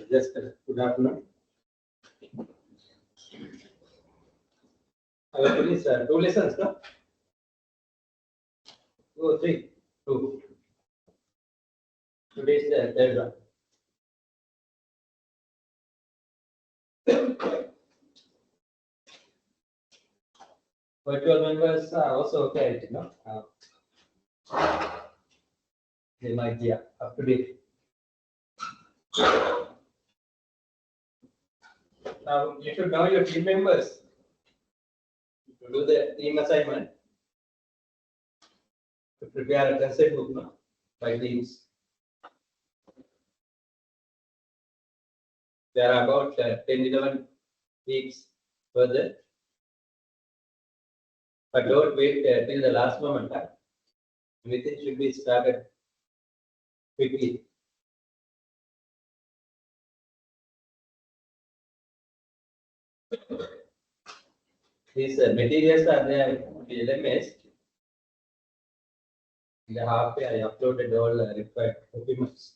Just good afternoon. Our finish two lessons, no? 2 or 3? 2. Today is the third one. Virtual members are also okay, you know. They might be up to date. Now you should know your team members to do the team assignment to prepare a concept book, no? By teams. There are about 10-11 weeks further. But don't wait till the last moment. Everything should be started quickly. These materials are there in the LMS. In the halfway, I uploaded all required documents.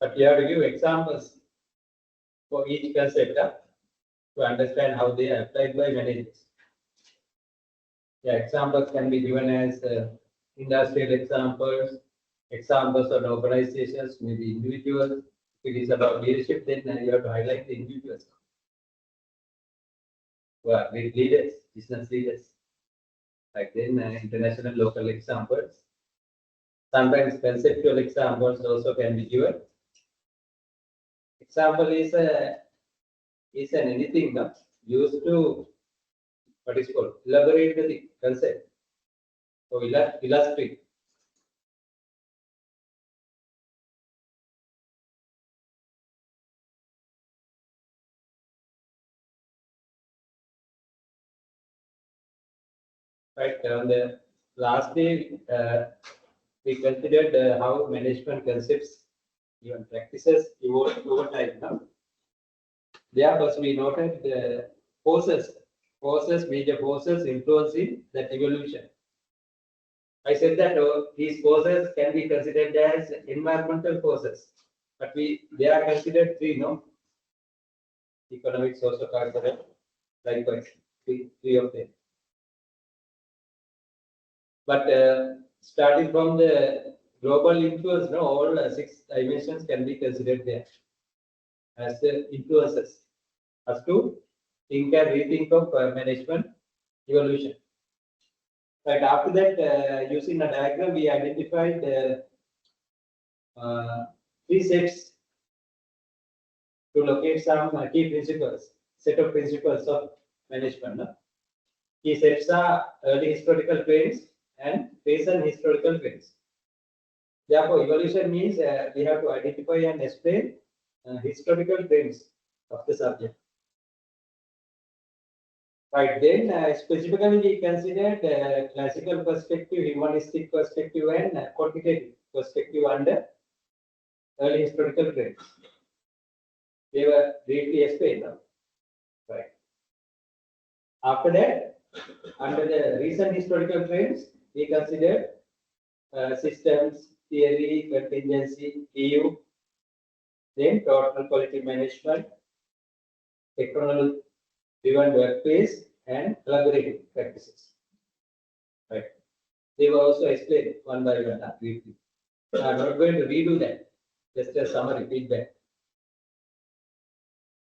But you have to give examples for each concept to understand how they are applied by managers. Yeah, examples can be given as industrial examples, examples of organizations, maybe individuals. If it is about leadership, then you have to highlight the individuals. Well, with leaders, business leaders. Like then international, local examples. Sometimes conceptual examples also can be given. Example is an anything used to what is called elaborate the concept. So illustrate. Right, on the last day, we considered how management concepts, even practices, evolve over time. No? There, first we noted the major forces influencing that evolution. I said that these forces can be considered as environmental forces, but they are considered three, no? Economic, social, cultural, likewise, three of them. But starting from the global influence, no, all 6 dimensions can be considered there as the influences. As to think and rethink of management evolution. Right after that, using a diagram, we identified 3 sets to locate some key principles, set of principles of management. No? Key sets are early historical trends and recent historical trends. Therefore, evolution means we have to identify and explain historical trends of the subject. Right, then specifically we considered classical perspective, humanistic perspective, and quantitative perspective under early historical trends. They were briefly explained. Right. After that, under the recent historical trends, we considered systems, theory, contingency, EU, then total quality management, technology driven workplace, and collaborative practices. Right. They were also explained one by one briefly. I'm not going to redo that. Just a summary feedback.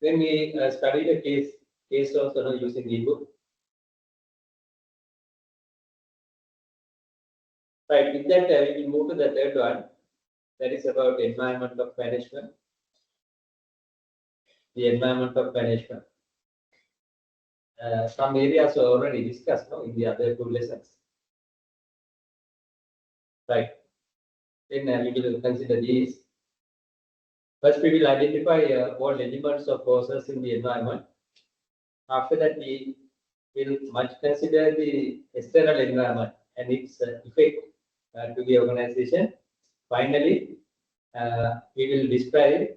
Then we studied a case also using ebook. Right. With that, we will move to the third one. That is about environment of management. The environment of management. Some areas are already discussed in the other 2 lessons. Right. Then we will consider these. First, we will identify all elements of forces in the environment. After that, we will much consider the external environment and its effect to the organization. Finally, we will describe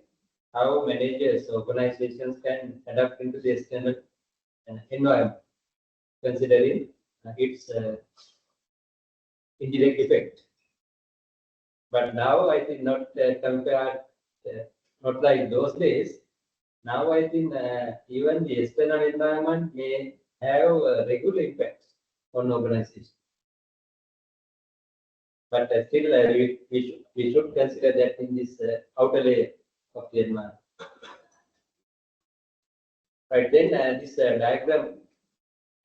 how managers, organizations can adapt into the external environment, considering its indirect effect. But now I think not compared, not like those days. Now I think even the external environment may have regular impacts on organization. But still, we should consider that in this outer layer of the environment. Right, then this diagram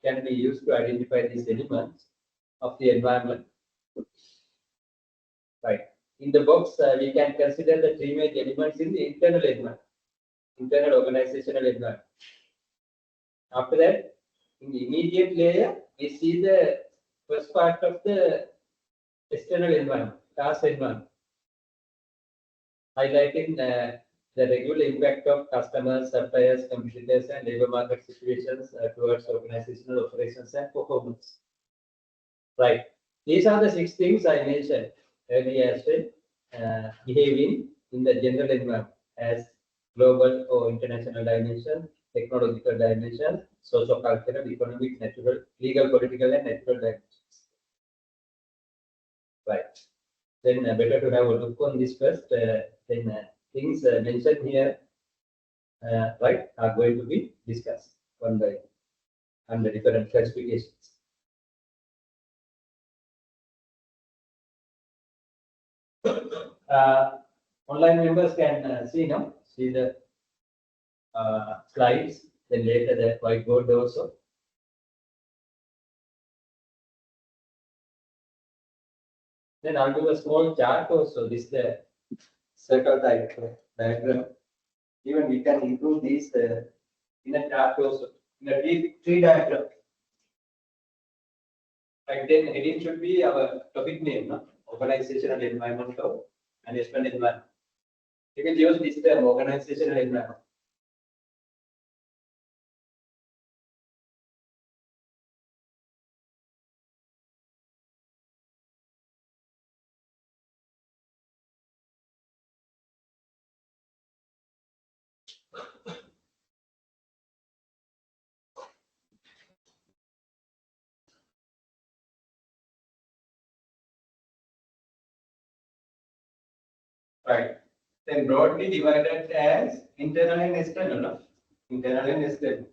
can be used to identify these elements of the environment. Right. In the box, we can consider the three major elements in the internal environment, internal organizational environment. After that, in the immediate layer, we see the first part of the external environment, task environment, highlighting the regular impact of customers, suppliers, competitors, and labor market situations towards organizational operations and performance. Right. These are the 6 things I mentioned earlier as well, behaving in the general environment as global or international dimension, technological dimension, socio-cultural, economic, natural, legal, political, and natural dimensions. Right. Then better to have a look on this first. Then things mentioned here, right, are going to be discussed one by under different classifications. Online members can see the slides, then later the whiteboard also. Then I'll do a small chart also. This is the circle diagram. Even we can include these in a chart also, in a tree diagram. Right, then heading should be our topic name, no? Organizational environmental management environment. You can use this term, organizational environment. Right. Then broadly divided as internal and external, no? Internal and external.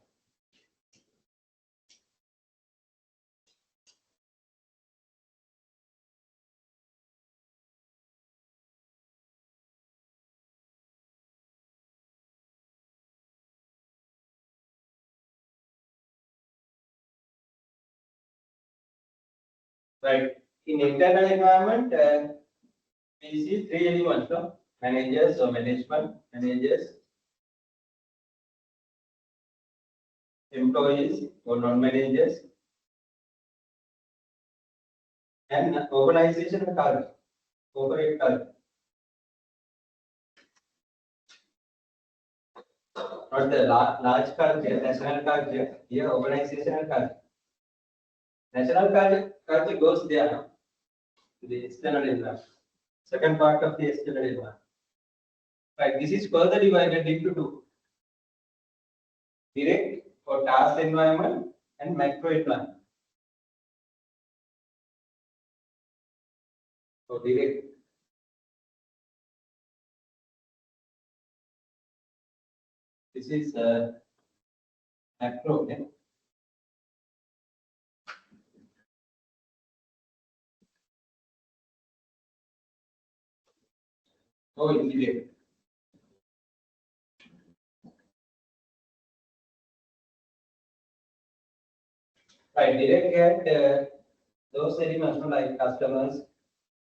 Right. In internal environment, we see 3 elements, no? Managers or management, managers, employees or non-managers, and organizational culture, corporate culture. Not the large culture, national culture, here organizational culture. National culture goes there, no? To the external environment. Second part of the external environment. Right, this is further divided into 2. Direct or task environment and macro environment. So direct. This is macro. Okay? So indirect. Right, direct at those elements like customers,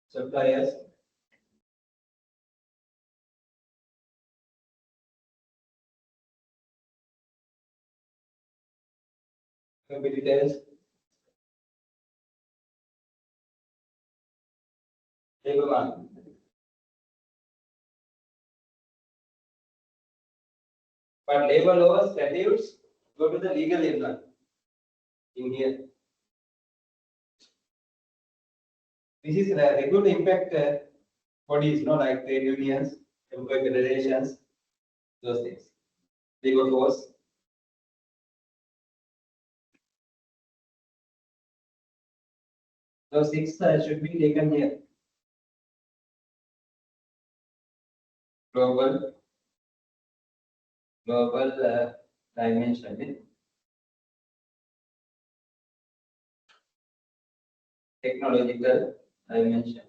suppliers, competitors, labor market. But labor laws, statutes go to the legal environment in here. This is the regular impact bodies, like trade unions, employee federations, those things. Legal force. Those 6 should be taken here. Global dimension, technological dimension,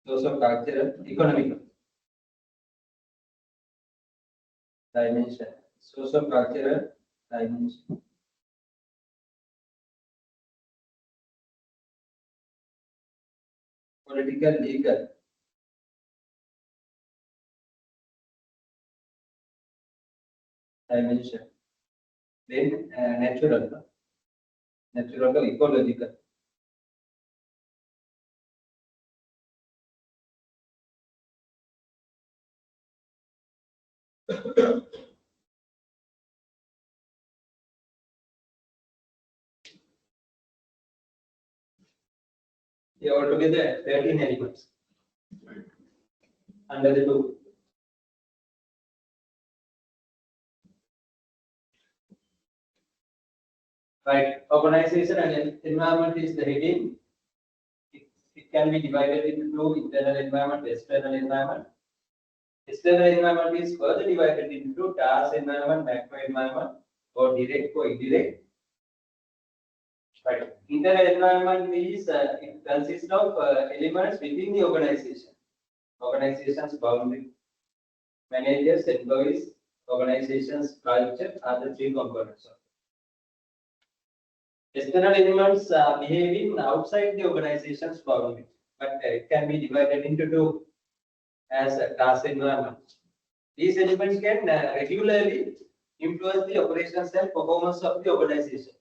socio-cultural, economic dimension, socio-cultural dimension, political, legal, dimension, then natural, ecological. They are altogether 13 elements under the two. Right, organization and environment is the heading. It can be divided into two: internal environment, external environment. External environment is further divided into task environment, macro environment, or direct or indirect. Right. Internal environment is it consists of elements within the organization. Organization's boundary, managers, employees, organization's culture are the three components of it. External elements are behaving outside the organization's boundary, but it can be divided into two as a task environment. These elements can regularly influence the operations and performance of the organization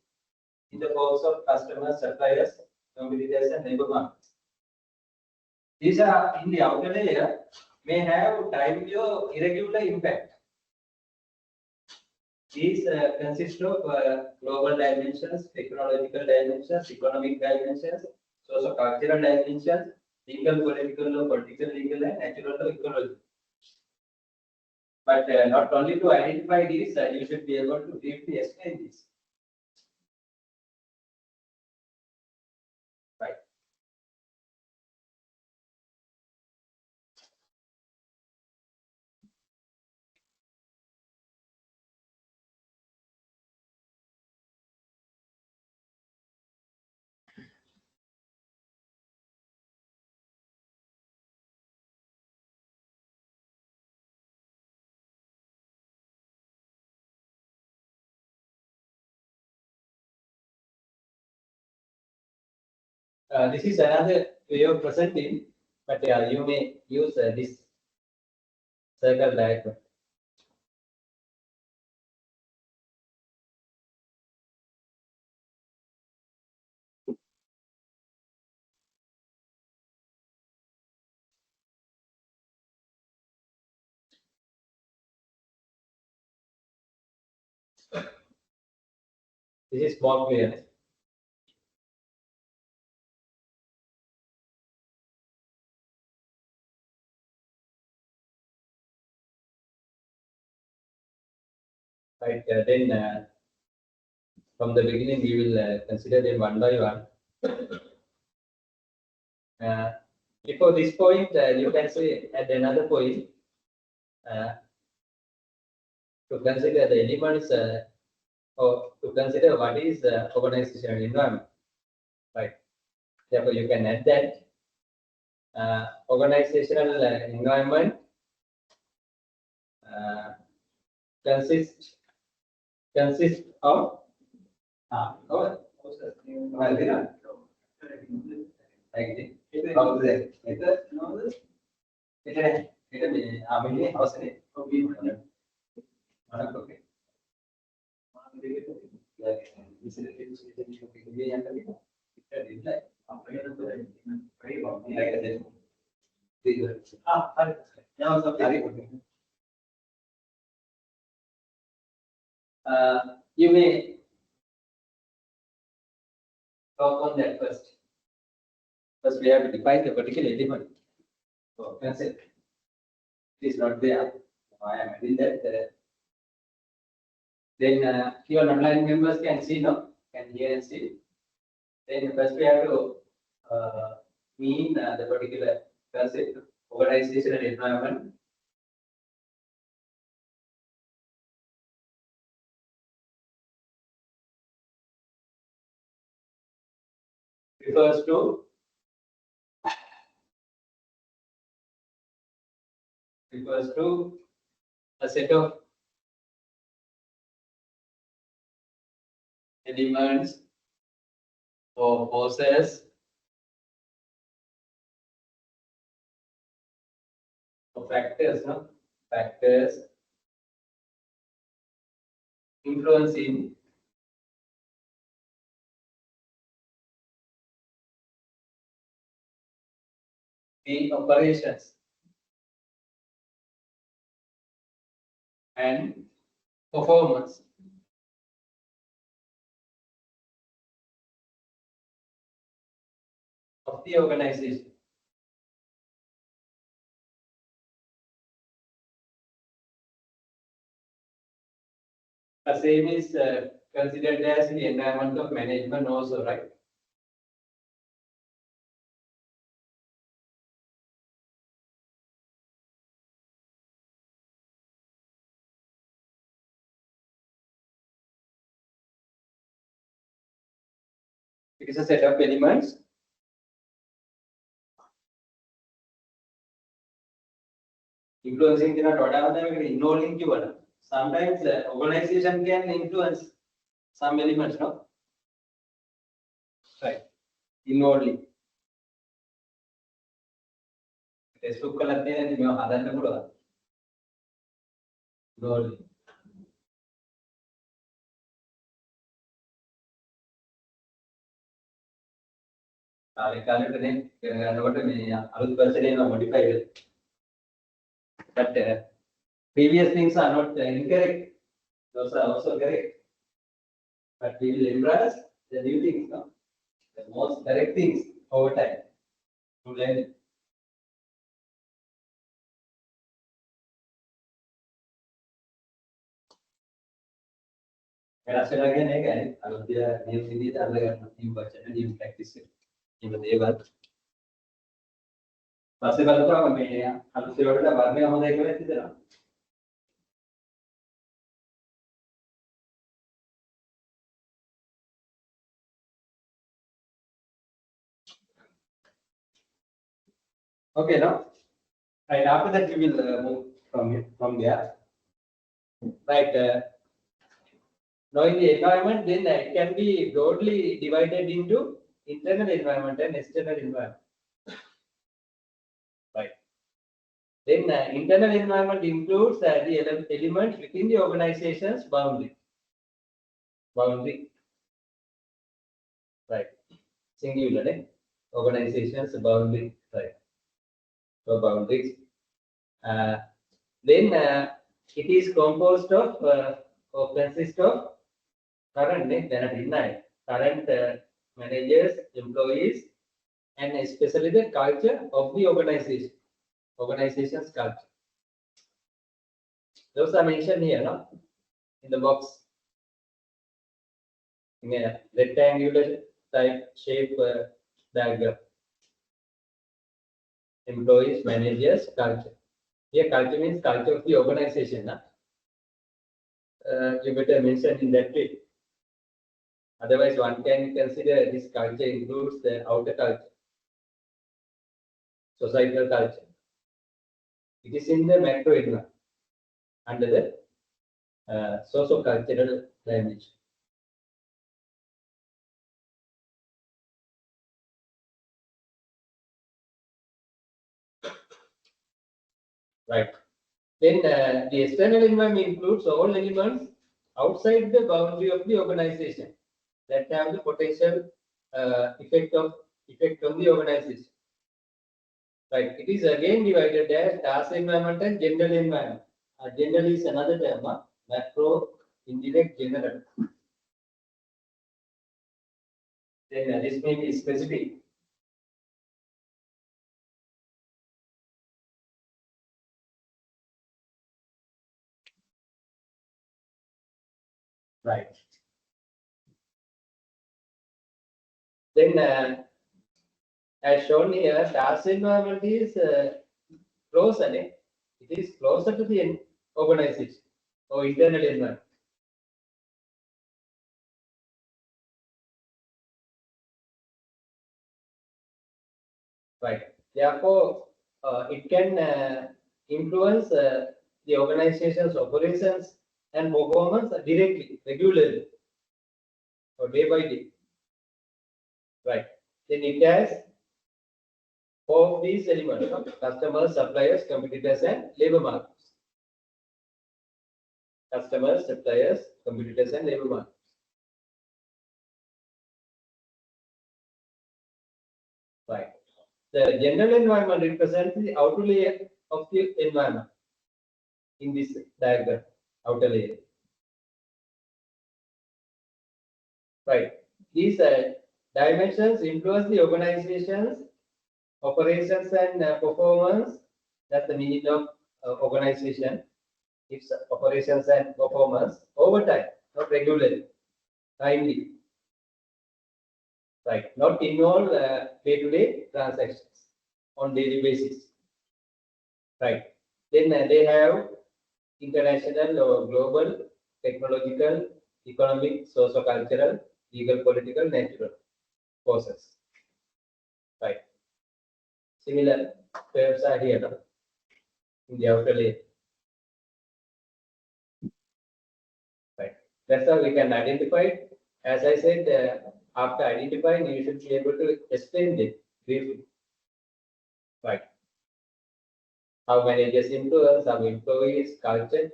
in the forms of customers, suppliers, competitors, and labor markets. These are in the outer layer may have timely or irregular impact. These consist of global dimensions, technological dimensions, economic dimensions, socio-cultural dimensions, legal, political, legal, and natural or ecological. But not only to identify these, you should be able to briefly explain this. Right. This is another way of presenting, but you may use this circle diagram. This is more clear. Right, then from the beginning we will consider them one by one. Before this point, you can say at another point to consider the elements or to consider what is organizational environment. Right. Therefore, you can add that organizational environment consists of you may talk on that first. First, we have to define the particular element. So, concept. It is not there. I am adding that. Then your online members can see, no? Can hear and see. Then first we have to mean the particular concept, organizational environment. Refers to a set of elements or forces or factors, no? Factors influencing the operations and performance of the organization. The same is considered as the environment of management also, right? It is a set of elements influencing the involving you. Sometimes the organization can influence some elements, no? Right. Involving. Facebook කරලා තියෙන මේව හදන්න පුළුවන්. Involving. කාලෙකට යනකොට මේ අලුත් version එක modify වෙලා. But previous things are not incorrect. Those are also correct. But we will embrace the new things, no? The most correct things over time to learn it. වෙනස් වෙනවා කියන්නේ ඒකයි. අලුත් නියම විදිහට අල්ලගන්න new version new practice එක. ඒක දේවල්. පස්සේ බලපුවම මේ අලුත් ඒවාට වර්ණය හොඳ එක වෙච්ච දෙනවා. Okay, now, right after that we will move from there. Right, knowing the environment, then it can be broadly divided into internal environment and external environment. Right. Then internal environment includes the elements within the organization's boundary. Right. Singular, eh? Organization's boundary. Right. So boundaries. Then it is composed of or consists of current managers, employees, and especially the culture of the organization, organization's culture. Those are mentioned here, no? In the box, in a rectangular type shape diagram. Employees, managers, culture. Here, culture means culture of the organization. No? You better mention in that way. Otherwise, one can consider this culture includes the outer culture, societal culture. It is in the macro environment, under the socio-cultural dimension. Right. Then the external environment includes all elements outside the boundary of the organization that have the potential effect on the organization. Right. It is again divided as task environment and general environment. General is another term, macro, indirect, general. Then this may be specific. Right. Then, as shown here, task environment is closer. It is closer to the organization or internal environment. Right. Therefore, it can influence the organization's operations and performance directly, regularly, or day by day. Right. Then it has four of these elements: customers, suppliers, competitors, and labor markets. Customers, suppliers, competitors, and labor markets. Right. The general environment represents the outer layer of the environment in this diagram, outer layer. Right. These dimensions influence the organization's operations and performance. That's the meaning of organization. Its operations and performance over time, not regularly, timely. Right. Not in all day-to-day transactions on daily basis. Right. Then they have international or global, technological, economic, socio-cultural, legal, political, natural causes. Right. Similar terms are here in the outer layer. Right. That's how we can identify it. As I said, after identifying, you should be able to explain it briefly. Right. How managers influence, how employees, culture,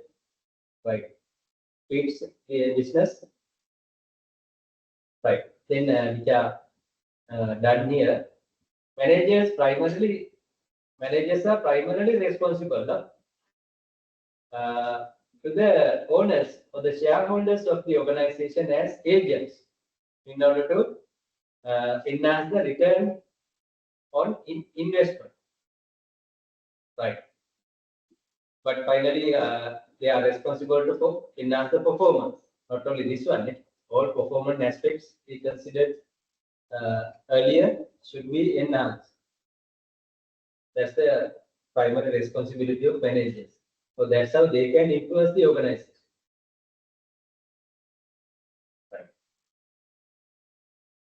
right, fits the business. Right. Then which are done here. Managers are primarily responsible to the owners or the shareholders of the organization as agents in order to enhance the return on investment. Right. But finally, they are responsible to enhance the performance. Not only this one, all performance aspects we considered earlier should be enhanced. That's the primary responsibility of managers. So that's how they can influence the organization. Right.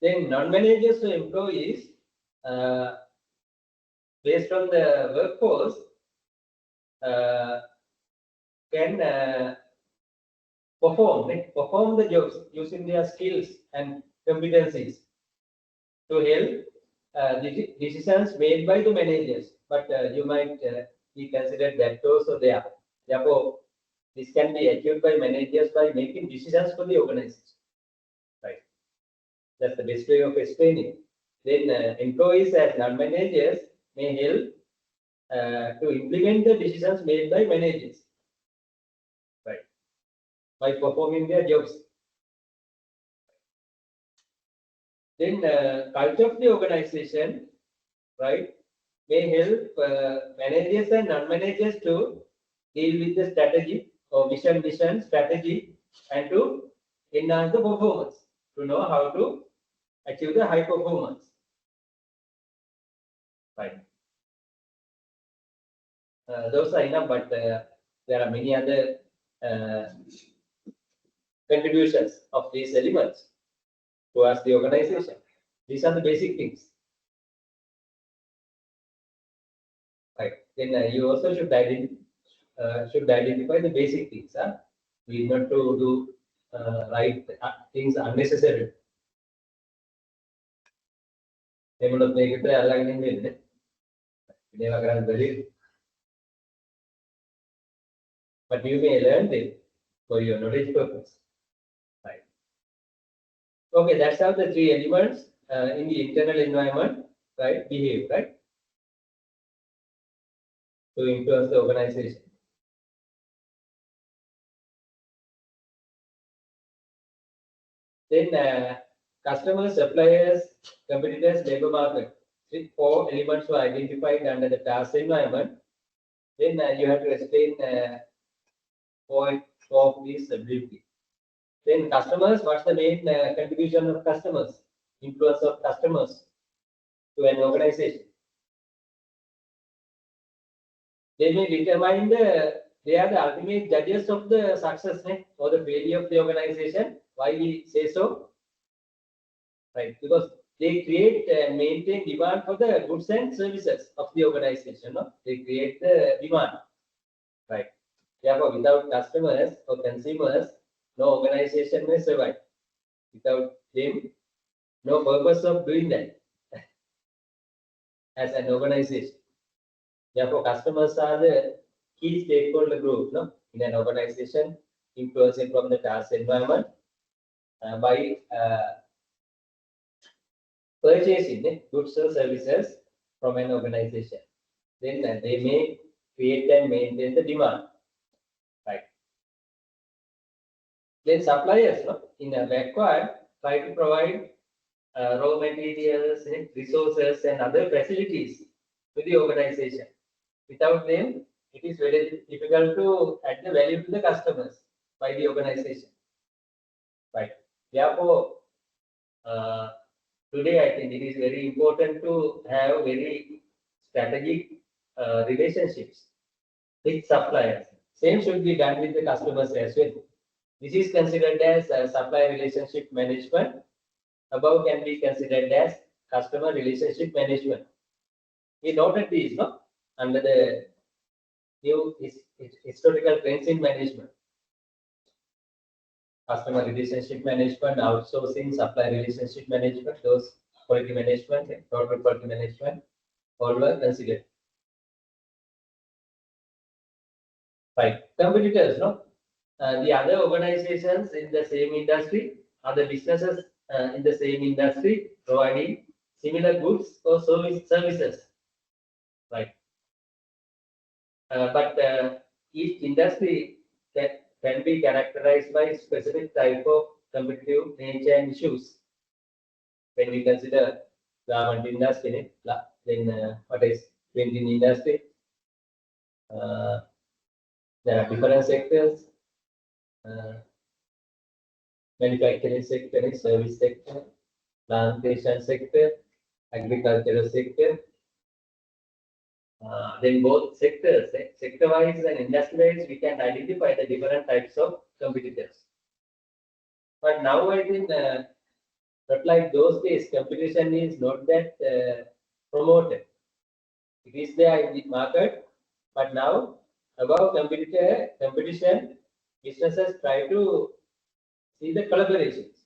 Then non-managers or employees, based on the workforce, can perform the jobs using their skills and competencies to help decisions made by the managers. But you might be considered that also there. Therefore, this can be achieved by managers by making decisions for the organization. Right. That's the best way of explaining. Then employees as non-managers may help to implement the decisions made by managers. Right. By performing their jobs. Then culture of the organization, right, may help managers and non-managers to deal with the strategy or vision strategy and to enhance the performance, to know how to achieve the high performance. Right. Those are enough, but there are many other contributions of these elements towards the organization. These are the basic things. Right. Then you also should identify the basic things. We not to do right things unnecessarily. But you may learn them for your knowledge purpose. Right. Okay, that's how the three elements in the internal environment, right, behave, right, to influence the organization. Then customers, suppliers, competitors, labor market. Four elements were identified under the task environment. Then you have to explain four of these briefly. Then customers, what's the main contribution of customers, influence of customers to an organization? They may determine they are the ultimate judges of the success or the failure of the organization. Why we say so? Right, because they create and maintain demand for the goods and services of the organization. No? They create the demand. Right. Therefore, without customers or consumers, no organization may survive. Without them, no purpose of doing that as an organization. Therefore, customers are the key stakeholder group in an organization, influencing from the task environment by purchasing goods or services from an organization. Then they may create and maintain the demand. Right. Then suppliers in a backward try to provide raw materials, resources, and other facilities to the organization. Without them, it is very difficult to add the value to the customers by the organization. Right. Therefore, today I think it is very important to have very strategic relationships with suppliers. Same should be done with the customers as well. This is considered as supply relationship management. Above can be considered as customer relationship management. We noted these under the new historical trends in management. Customer relationship management, outsourcing, supply relationship management, those quality management, and total quality management, all were considered. Right. Competitors, the other organizations in the same industry, other businesses in the same industry providing similar goods or services. Right. But each industry can be characterized by specific type of competitive nature and issues. When we consider garment industry, then what is printing industry? There are different sectors: manufacturing sector, service sector, plantation sector, agricultural sector. Then both sectors, sector-wise and industry-wise, we can identify the different types of competitors. But now I think, not like those days, competition is not that promoted. It is there in the market, but now above competition, businesses try to see the collaborations.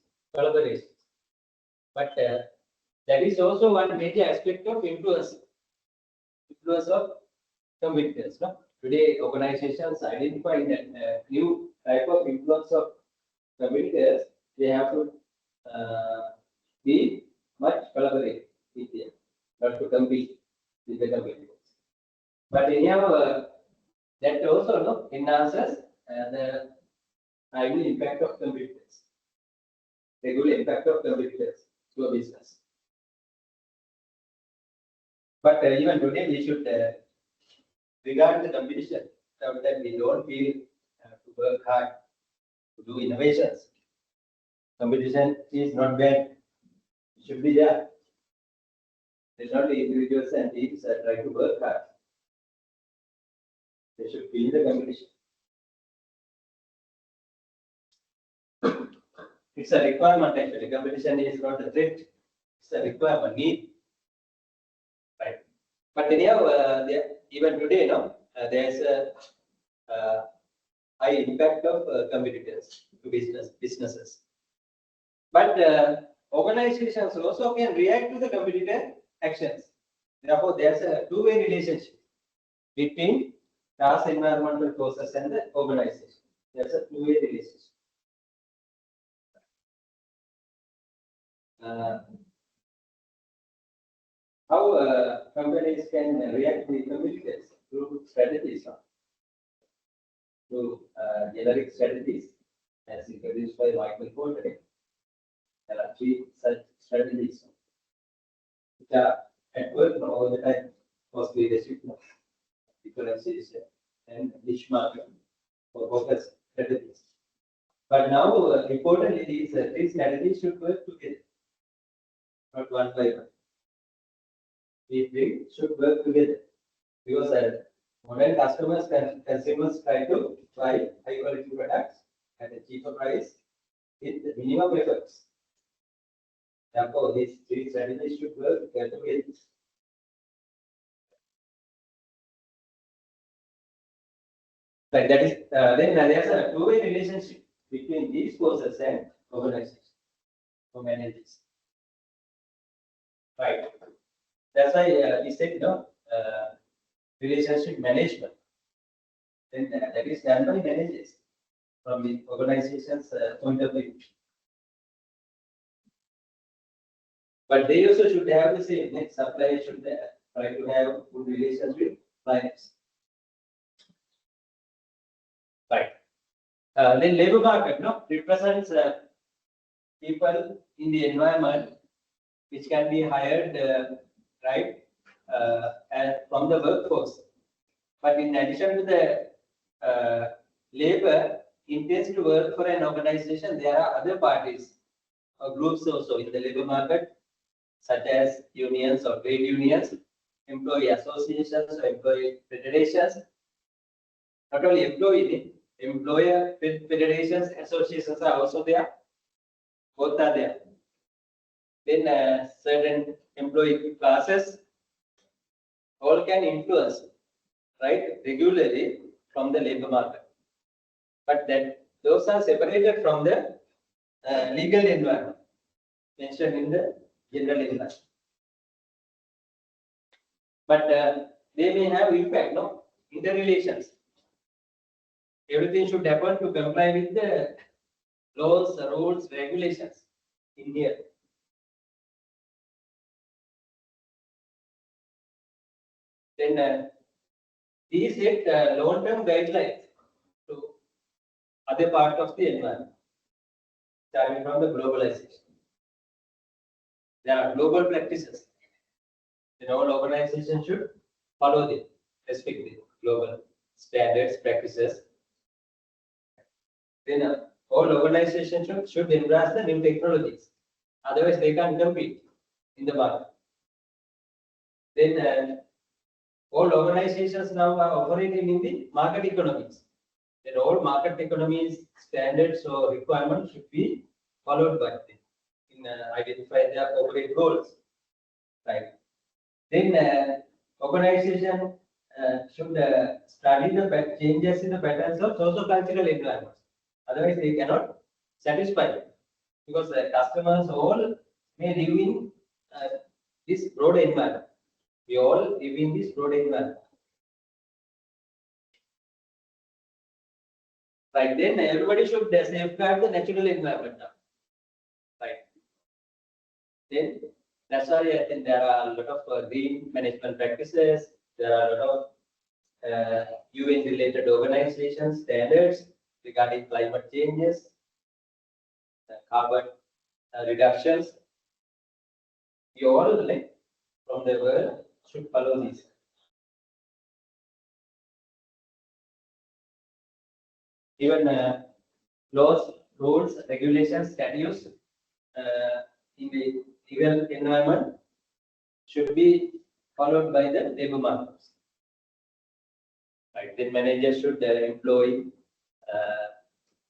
But that is also one major aspect of influence of competitors. Today, organizations identify that new type of influence of competitors. They have to be much collaborate with them, not to compete with the competitors. But anyhow, that also enhances the timely impact of competitors, regular impact of competitors to a business. But even today, we should regard the competition so that we don't feel to work hard to do innovations. Competition is not bad. It should be there. It's not the individuals and teams that try to work hard. They should feel the competition. It's a requirement actually. Competition is not a threat. It's a requirement, need. Right. But anyhow, even today, there's a high impact of competitors to businesses. But organizations also can react to the competitor actions. Therefore, there's a two-way relationship between task environmental process and the organization. There's a two-way relationship. How companies can react to competitors through strategies, through generic strategies, as introduced by Michael Porter. There are three such strategies which are at work all the time: cost leadership, differentiation, and niche market for focus strategies. But now, importantly, these three strategies should work together, not one by one. These three should work together because modern customers consumers try to buy high quality products at a cheaper price with minimum efforts. Therefore, these three strategies should work together. Like that is then there's a two-way relationship between these forces and organizations or managers. Right. That's why we said relationship management. Then that is done by managers from the organization's point of view. But they also should have the same. Suppliers should try to have good relations with clients. Right. Then labor market represents people in the environment which can be hired right and from the workforce. But in addition to the labor intends to work for an organization, there are other parties or groups also in the labor market, such as unions or trade unions, employee associations or employee federations. Not only employer federations, associations are also there. Both are there. Then certain employee classes all can influence, right, regularly from the labor market. But that those are separated from the legal environment mentioned in the general environment. But they may have impact, interrelations. Everything should happen to comply with the laws, rules, regulations in here. Then these set long-term guidelines to other part of the environment, starting from the globalization. There are global practices. Then all organizations should follow them, respect the global standards, practices. Then all organizations should embrace the new technologies. Otherwise, they can't compete in the market. Then all organizations now are operating in the market economies. Then all market economies standards or requirements should be followed by them in identify their corporate goals. Right. Then organization should study the changes in the patterns of socio-cultural environments. Otherwise, they cannot satisfy because customers all may live in this broad environment. We all live in this broad environment. Right, then everybody should safeguard the natural environment now. Right. Then that's why I think there are a lot of green management practices. There are a lot of UN-related organizations, standards regarding climate changes, carbon reductions. We all from the world should follow these. Even laws, rules, regulations, statutes in the legal environment should be followed by the labor markets. Right. Then managers should employ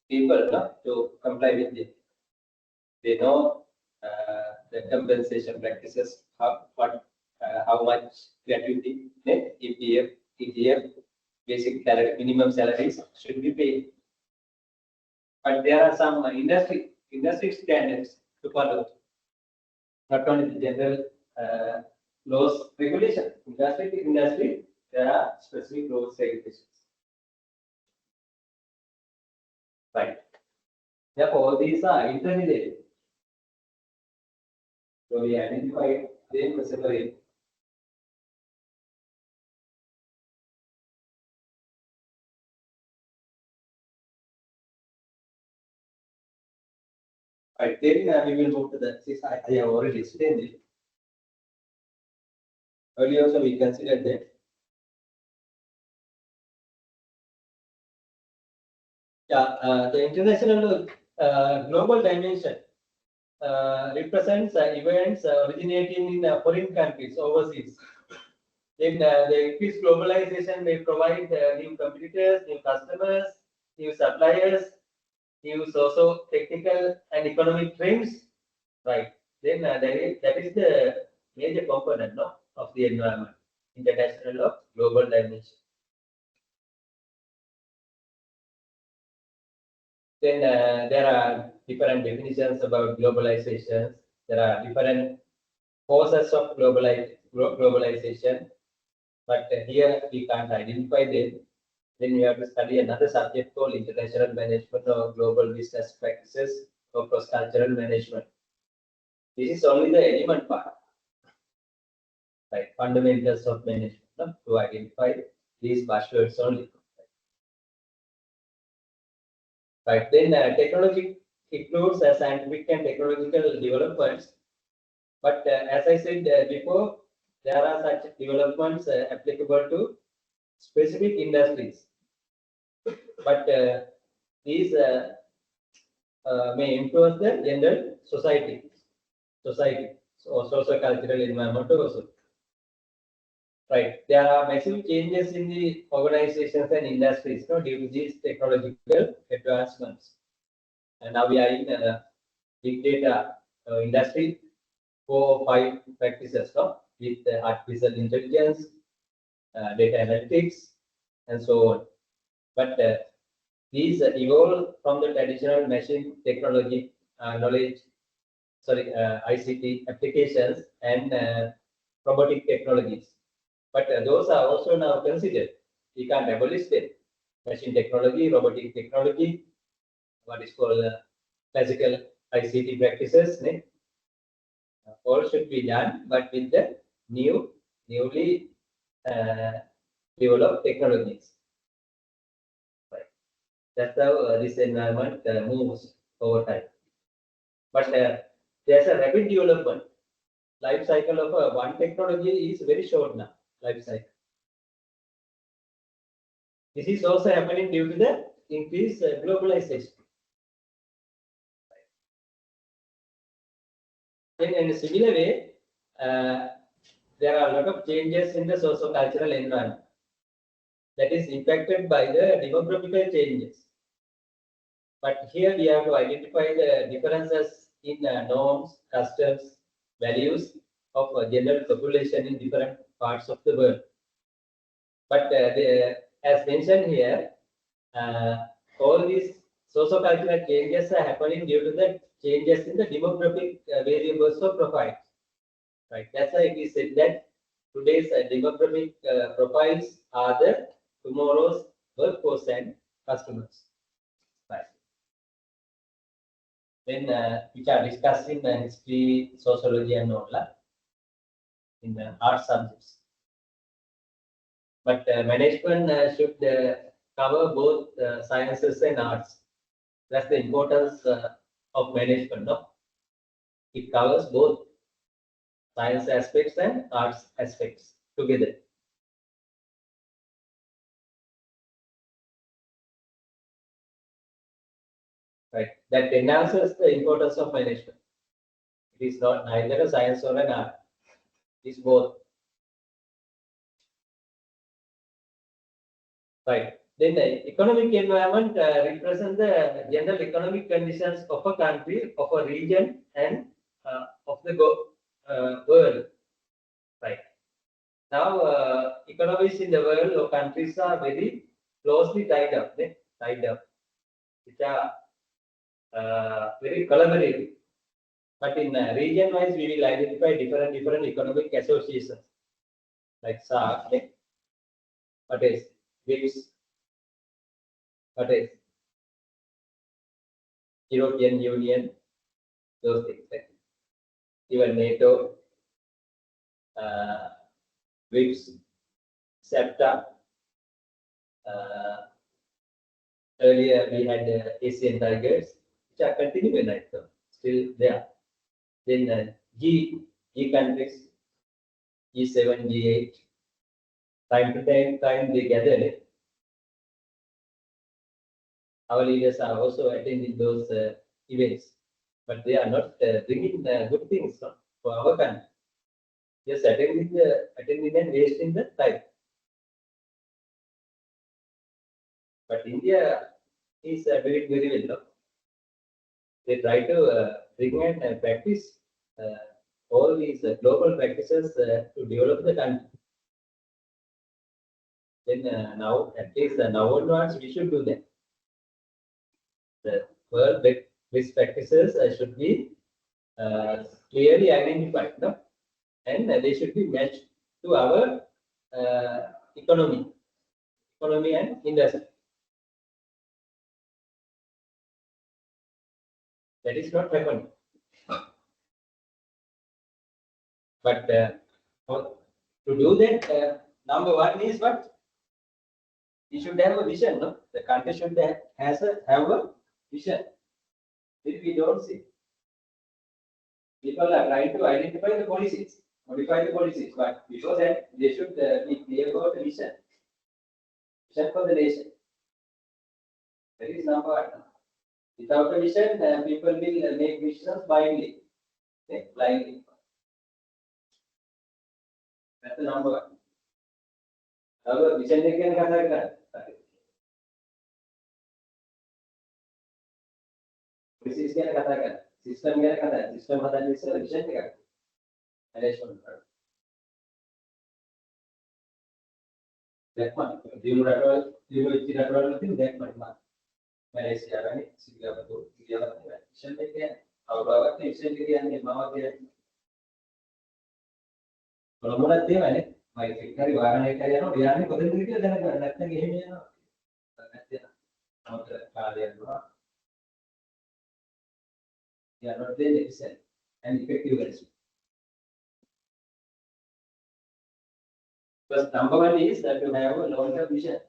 people to comply with it. They know the compensation practices, how much gratuity, EPF, ETF, basic salary, minimum salaries should be paid. But there are some industry standards to follow. Not only the general laws regulation. Industry, there are specific laws regulations. Right. Therefore, all these are interrelated. So we identify them separately. Right, then we will move to the since I have already explained it. Earlier also we considered that Yeah, the international global dimension represents events originating in foreign countries overseas. Then the increased globalization may provide new competitors, new customers, new suppliers, new socio-technical and economic trends. Right. Then that is the major component, no, of the environment, international or global dimension. Then there are different definitions about globalization. There are different causes of globalization, but here we can't identify them. Then we have to study another subject called international management or global business practices or cross-cultural management. This is only the element part, right? Fundamentals of management, no? To identify these buzzwords only. Right. Then technology includes scientific and technological developments. But as I said before, there are such developments applicable to specific industries. But these may influence the general society, or socio-cultural environment also. Right. There are massive changes in the organizations and industries, no, due to these technological advancements. And now we are in big data industry, 4 or 5 practices, no, with artificial intelligence, data analytics, and so on. But these evolve from the traditional machine technology ICT applications and robotic technologies. But those are also now considered. We can't abolish them. Machine technology, robotic technology, what is called classical ICT practices, all should be done, but with the newly developed technologies. Right. That's how this environment moves over time. But there's a rapid development. Life cycle of one technology is very short now. Life cycle. This is also happening due to the increased globalization. Then in a similar way, there are a lot of changes in the socio-cultural environment that is impacted by the demographical changes. But here we have to identify the differences in norms, customs, values of general population in different parts of the world. But as mentioned here, all these socio-cultural changes are happening due to the changes in the demographic variables or profiles. Right. That's why we said that today's demographic profiles are the tomorrow's workforce and customers. Right. Then which are discussed in history, sociology, and all in the art subjects. But management should cover both sciences and arts. That's the importance of management. No, it covers both science aspects and arts aspects together. Right. That enhances the importance of management. It is not neither a science or an art. It is both. Right. Then the economic environment represents the general economic conditions of a country, of a region, and of the world. Right. Now, economies in the world or countries are very closely tied up. Which are very collaborative. But in region-wise, we will identify different economic associations like SAARC, what is BRICS, what is European Union, those things. Like even NATO, BRICS, SEPTA. Earlier we had Asian Tigers, which are continuing right now, still there. Then G countries, G7, G8. Time to time they gather our leaders are also attending those events, but they are not bringing good things for our country. Just attending and wasting the time. But India is doing very well. They try to bring and practice all these global practices to develop the country. Then now, at least now onwards, we should do that. The world best practices should be clearly identified, no? And they should be matched to our economy and industry. That is not happening. But to do that, number one is what? We should have a vision, no? The country should have a vision. If we don't see, people are trying to identify the policies, modify the policies, but before that, they should be clear about the vision. Vision for the nation. That is number one. Without a vision, people will make decisions blindly. Blindly. That's the number one. Our vision again policies ගැන කතා කරා. System ගැන කතා කරා. System හදන්න ඉස්සෙල්ලා vision එකක්. Arrangement කරා. දැක්මයි. දිනු රටවල් වෙච්ච රටවල් තියෙන දැක්මයි. මැලේසියා වැනි සිංගප්පූරු ඉන්දියාව vision එක කියන්නේ අවබෝධයක් vision එක කියන්නේ මම කියන්නේ කොළඹට තියෙනනේ මම එක්කරි වාහනයක යනවා ගියානේ කොතනද කියලා දැනගන්න නැත්නම් එහෙම යනවා නැත්නම් මොකද කාලය යනවා not then efficient and effective management. Because number one is that you have a long-term vision.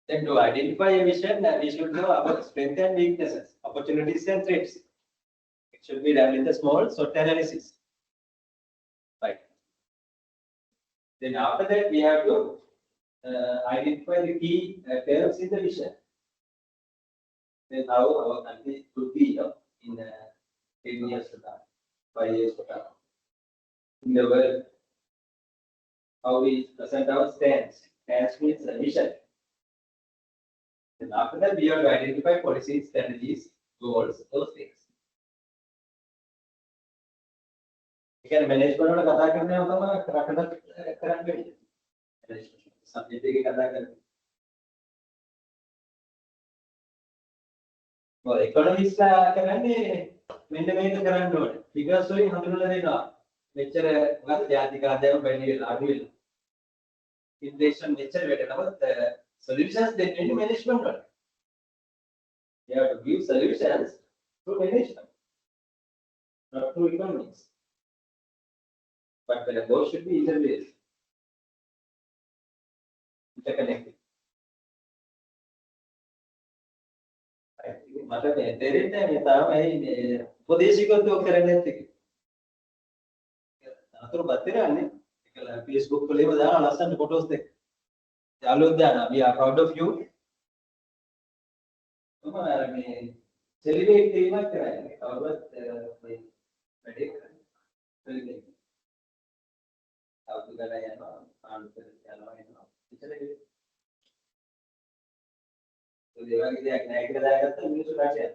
Then to identify a vision, we should know our strengths and weaknesses, opportunities and threats. It should be done with a small SWOT analysis. Right. Then after that, we have to identify the key terms in the vision. Then how our country could be in 10 years to come, 5 years to come. In the world, how we present our stance. Stance means a vision. Then after that, we have to identify policies, strategies, goals, those things. You can manage කරනකොට කතා කරනවා තමයි කරන්න වෙන්නේ. Subject එකේ කතා කරන්නේ. ඔය ඉකොනොමික්ස් කරන්නේ මෙන්න මේක කරන්න ඕනේ. ෆිගර්ස් වලින් හඳුනලා දෙනවා. මෙච්චර මොකක්ද ජාතික ආදායම වැඩි වෙලා අඩු වෙලා. ඉන්ෆ්ලේෂන් මෙච්චර වෙනවා. Solutions then into management. You have to give solutions to management, not to economics. But those should be interrelated, interconnected. मतलब तेरे टाइम में था मैं उपदेश को तो करने थे तो बातें रहने फेसबुक को ले बजा लास्ट टाइम फोटोज देख चालू जाना we are proud of you तुम्हारा में सेलिब्रेट करना कराएंगे और बस भाई बैठे करेंगे अब तो कर रहे हैं ना आन कर चला है ना चलेंगे तो देवा की देख नाइट का जाएगा तो मुझे सुना चाहिए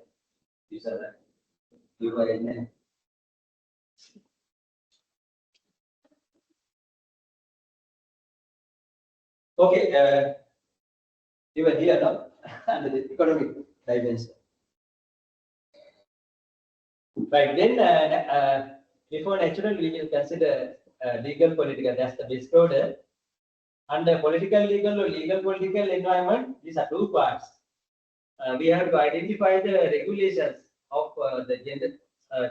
तीसरा है ये बारे में okay even here now under the economic dimension right then before natural we will consider legal political, that's the best order. Under political legal or legal political environment, these are two parts. We have to identify the regulations of the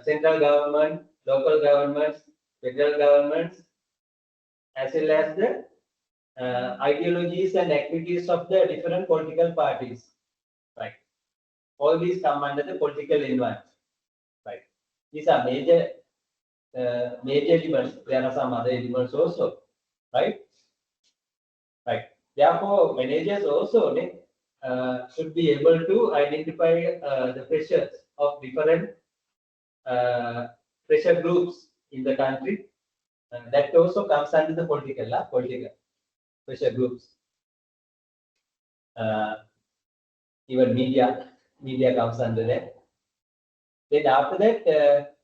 central government, local governments, federal governments, as well as the ideologies and activities of the different political parties. Right. All these come under the political environment. These are major elements. There are some other elements also, right? Right. Therefore, managers also should be able to identify the pressures of different pressure groups in the country. That also comes under the political pressure groups. Even media comes under that. Then after that,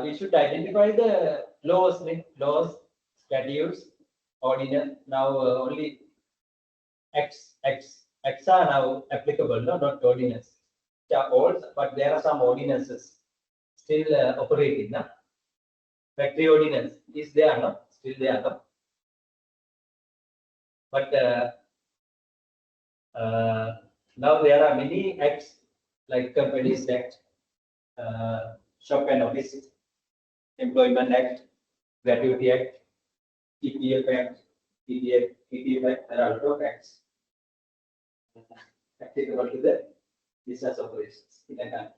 we should identify the laws, statutes, ordinance. Now only acts are now applicable, no, not ordinance. They are old, but there are some ordinances still operating. No? Factory ordinance is there, no? Still there, no? But now there are many acts like Companies Act, Shop and Office Employment Act, Gratuity Act, TPF Act, TPF Act. There are a lot of acts applicable to the business operations in a country.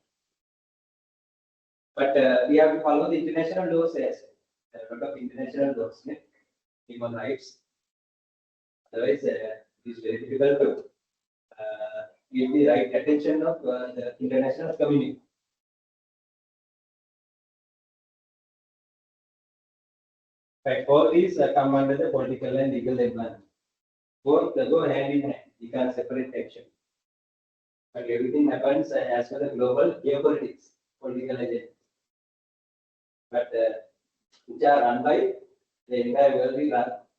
But we have to follow the international laws as well. There are a lot of international laws, human rights. Otherwise, it is very difficult to give the right attention of the international community. Right, all these come under the political and legal environment. Both go hand in hand. You can't separate action. But everything happens as per the global geopolitics, political agenda. But which are run by the entire world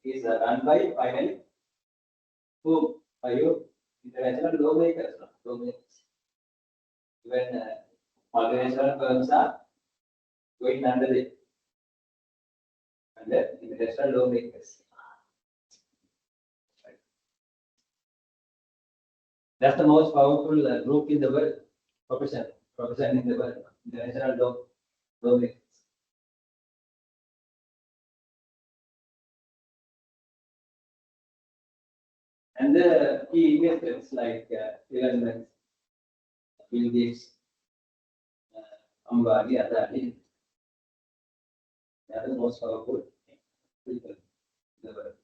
is run by finally who? By you, international lawmakers. Even multinational firms are going under international lawmakers. That's the most powerful group in the world, profession in the world, international lawmakers. And the key investors like Elon Musk, Bill Gates, Ambani, Adani, they are the most powerful people in the world.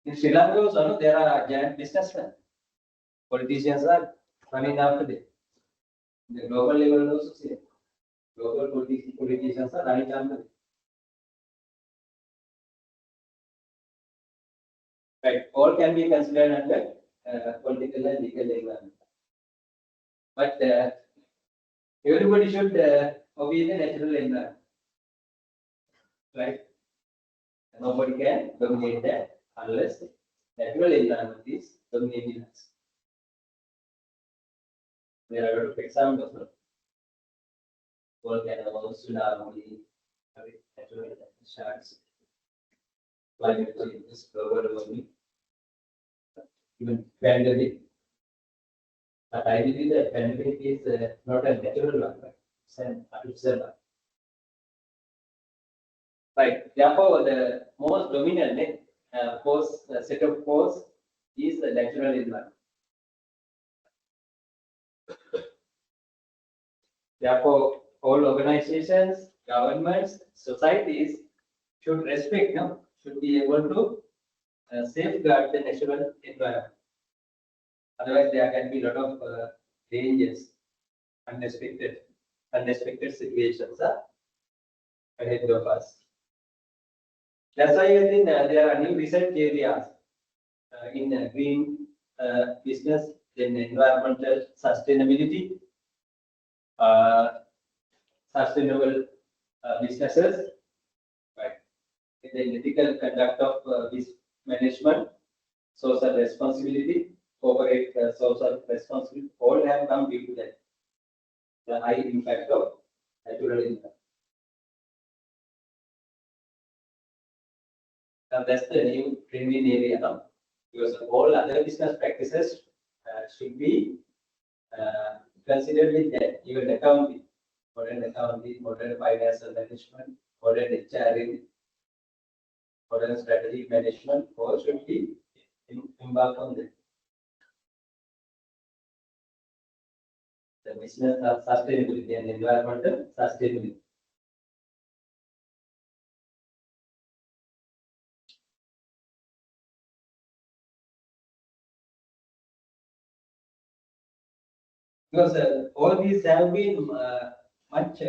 In Srilanka also, there are giant businessmen. Politicians are running after them. The global level also see global politicians are running after them. Right, all can be considered under political and legal environment. But everybody should obey the natural environment. Right? Nobody can dominate that unless natural environment is dominating us. There are a lot of examples. Volcanoes, tsunami, natural disasters, climate change, global warming, even pandemic. But I believe that pandemic is not a natural one, but it's an artificial one. Right. Therefore, the most dominant set of force is the natural environment. Therefore, all organizations, governments, societies should respect, should be able to safeguard the natural environment. Otherwise, there can be a lot of dangers, unexpected situations ahead of us. That's why I think there are new research areas in green business, then environmental sustainability, sustainable businesses, right? The ethical conduct of business management, social responsibility, corporate social responsibility, all have come due to that. The high impact of natural environment. Now that's the new trending area now, because all other business practices should be considered with that, even accounting, modern financial management, modern HRing, modern strategic management, all should be embarked on that. the business sustainability and environmental sustainability. Because all these have been much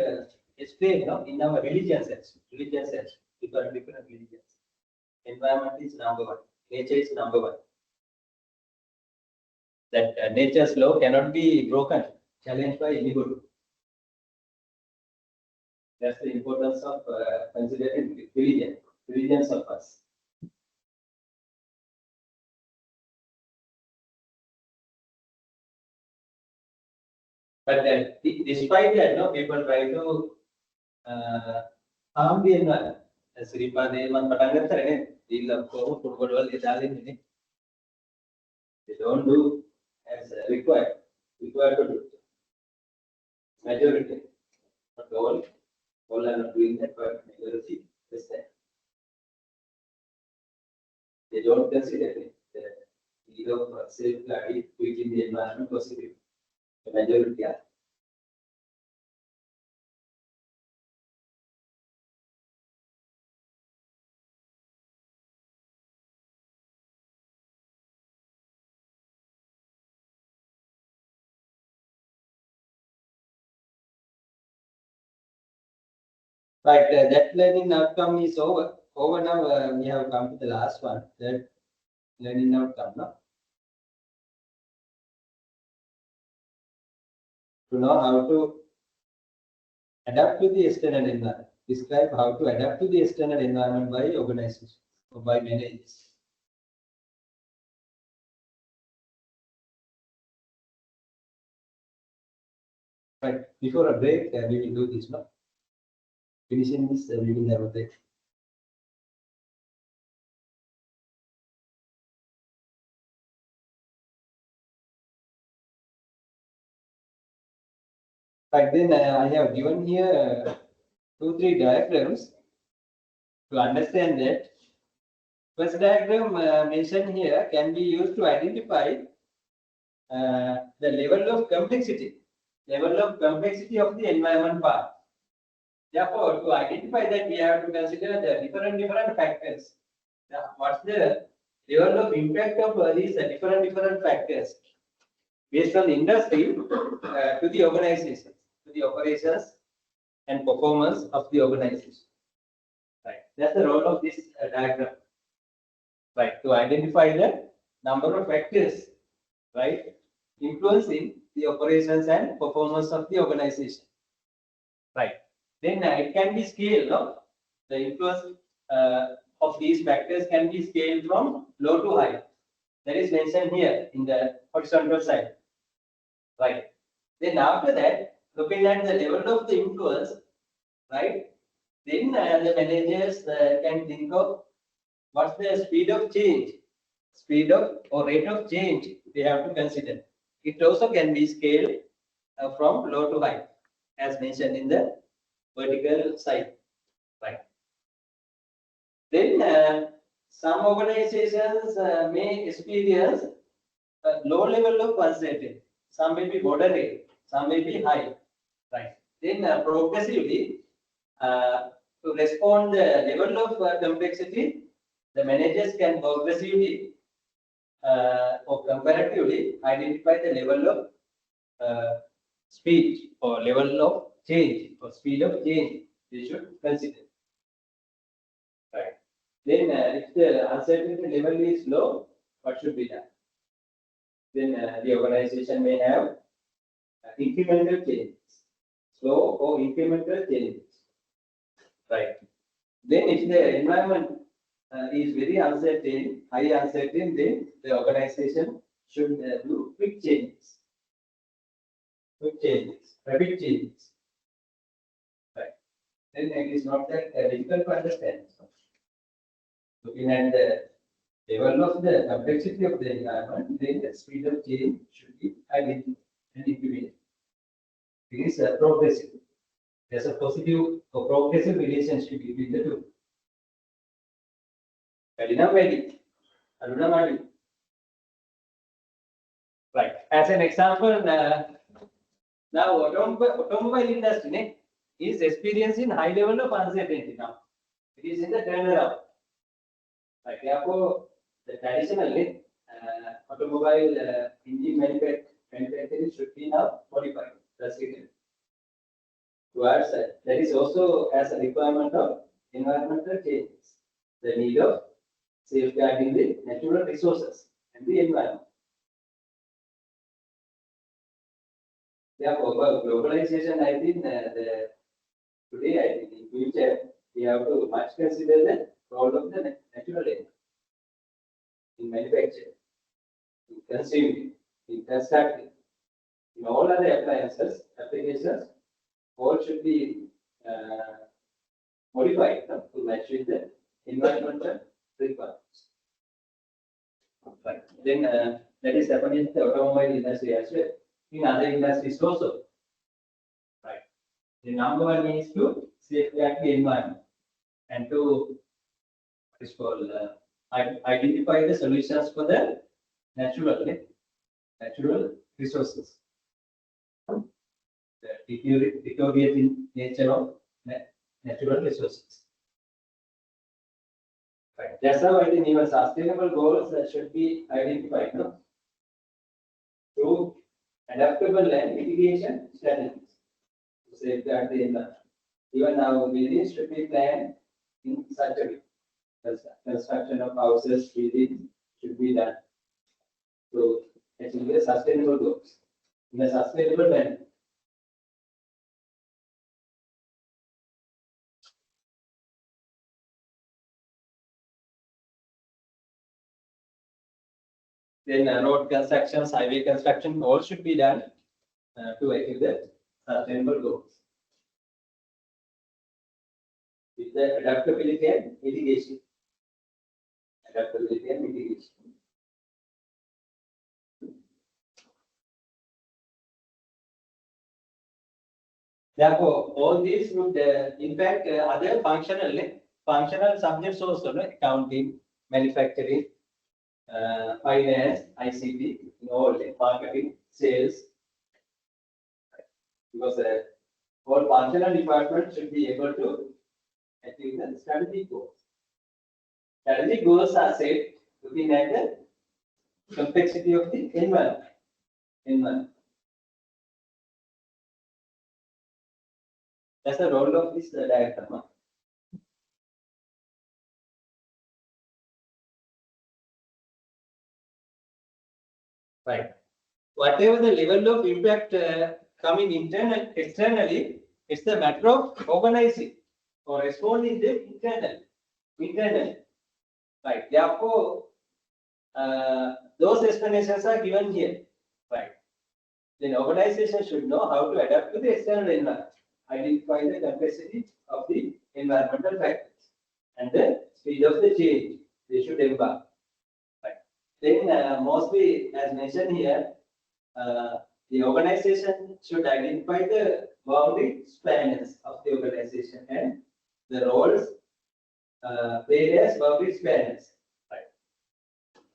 explained in our religion sets. Different religions. Environment is number one. Nature is number one. That nature's law cannot be broken, challenged by anybody. That's the importance of considering religions of us. But despite that, people try to harm the environment. They don't do as required to do. Majority, not all are not doing that, but majority is that. They don't consider it. The need of safeguarding within the environment positive. The majority are. But that learning outcome is over. Over now, we have come to the last one. That learning outcome, no? To know how to adapt to the external environment. Describe how to adapt to the external environment by organizations or by managers. Right. Before a break, we will do this, no? Finishing this, we will have a break. Right, then I have given here 2-3 diagrams to understand that. First diagram mentioned here can be used to identify the level of complexity of the environment part. Therefore, to identify that, we have to consider the different factors. What's the level of impact of these different factors based on the industry to the organization, to the operations and performance of the organization. Right. That's the role of this diagram. Right. To identify the number of factors, right, influencing the operations and performance of the organization. Right. Then it can be scaled. No? The influence of these factors can be scaled from low to high. That is mentioned here in the horizontal side. Right. Then after that, looking at the level of the influence, right, then the managers can think of what's the speed of change, or rate of change they have to consider. It also can be scaled from low to high, as mentioned in the vertical side. Right. Then some organizations may experience a low level of uncertainty. Some may be moderate, some may be high. Right. Then progressively, to respond the level of complexity, the managers can progressively or comparatively identify the level of speed or level of change or speed of change they should consider. Right. Then if the uncertainty level is low, what should be done? Then the organization may have incremental changes, slow or incremental changes. Right. Then if the environment is very uncertain, high uncertain, then the organization should do quick changes, rapid changes. Right. Then it is not that difficult to understand. Looking at the level of the complexity of the environment, then the speed of change should be identified and implemented. It is progressive. There's a positive or progressive relationship between the two. Right. As an example, Now, automobile industry is experiencing high level of uncertainty now. It is in the turnaround. Right. Therefore, the traditionally automobile engine manufacturing should be now modified drastically. Towards that is also as a requirement of environmental changes, the need of safeguarding the natural resources and the environment. Therefore, globalization, I think today, I think in future, we have to much consider the role of the natural environment in manufacturing, in consuming, in constructing, in all other appliances, applications, all should be modified to match with the environmental requirements. Right. Then that is happening in the automobile industry as well. In other industries also. Right. The number one is to safeguard the environment and to what is called identify the solutions for the natural resources. The deteriorating nature of natural resources. Right. That's how I think even sustainable goals that should be identified through adaptable and mitigation strategies to safeguard the environment. Even now, buildings should be planned in such a way. Construction of houses, buildings should be done to achieve the sustainable goals in a sustainable manner. Then road constructions, highway construction, all should be done to achieve the sustainable goals. With the adaptability and mitigation. Adaptability and mitigation. Therefore, all these would impact other functional subjects also, accounting, manufacturing, finance, ICT, all marketing, sales. Because all functional departments should be able to achieve the strategic goals. Strategic goals are set looking at the complexity of the environment. That's the role of this diagram. Right. Whatever the level of impact coming externally, it's the matter of organizing or responding them internally. Right. Therefore, those explanations are given here. Right. Then organization should know how to adapt to the external environment, identify the complexity of the environmental factors and the speed of the change they should embark. Right. Then mostly as mentioned here, the organization should identify the boundary spanners of the organization and the roles played as boundary spanners. Right.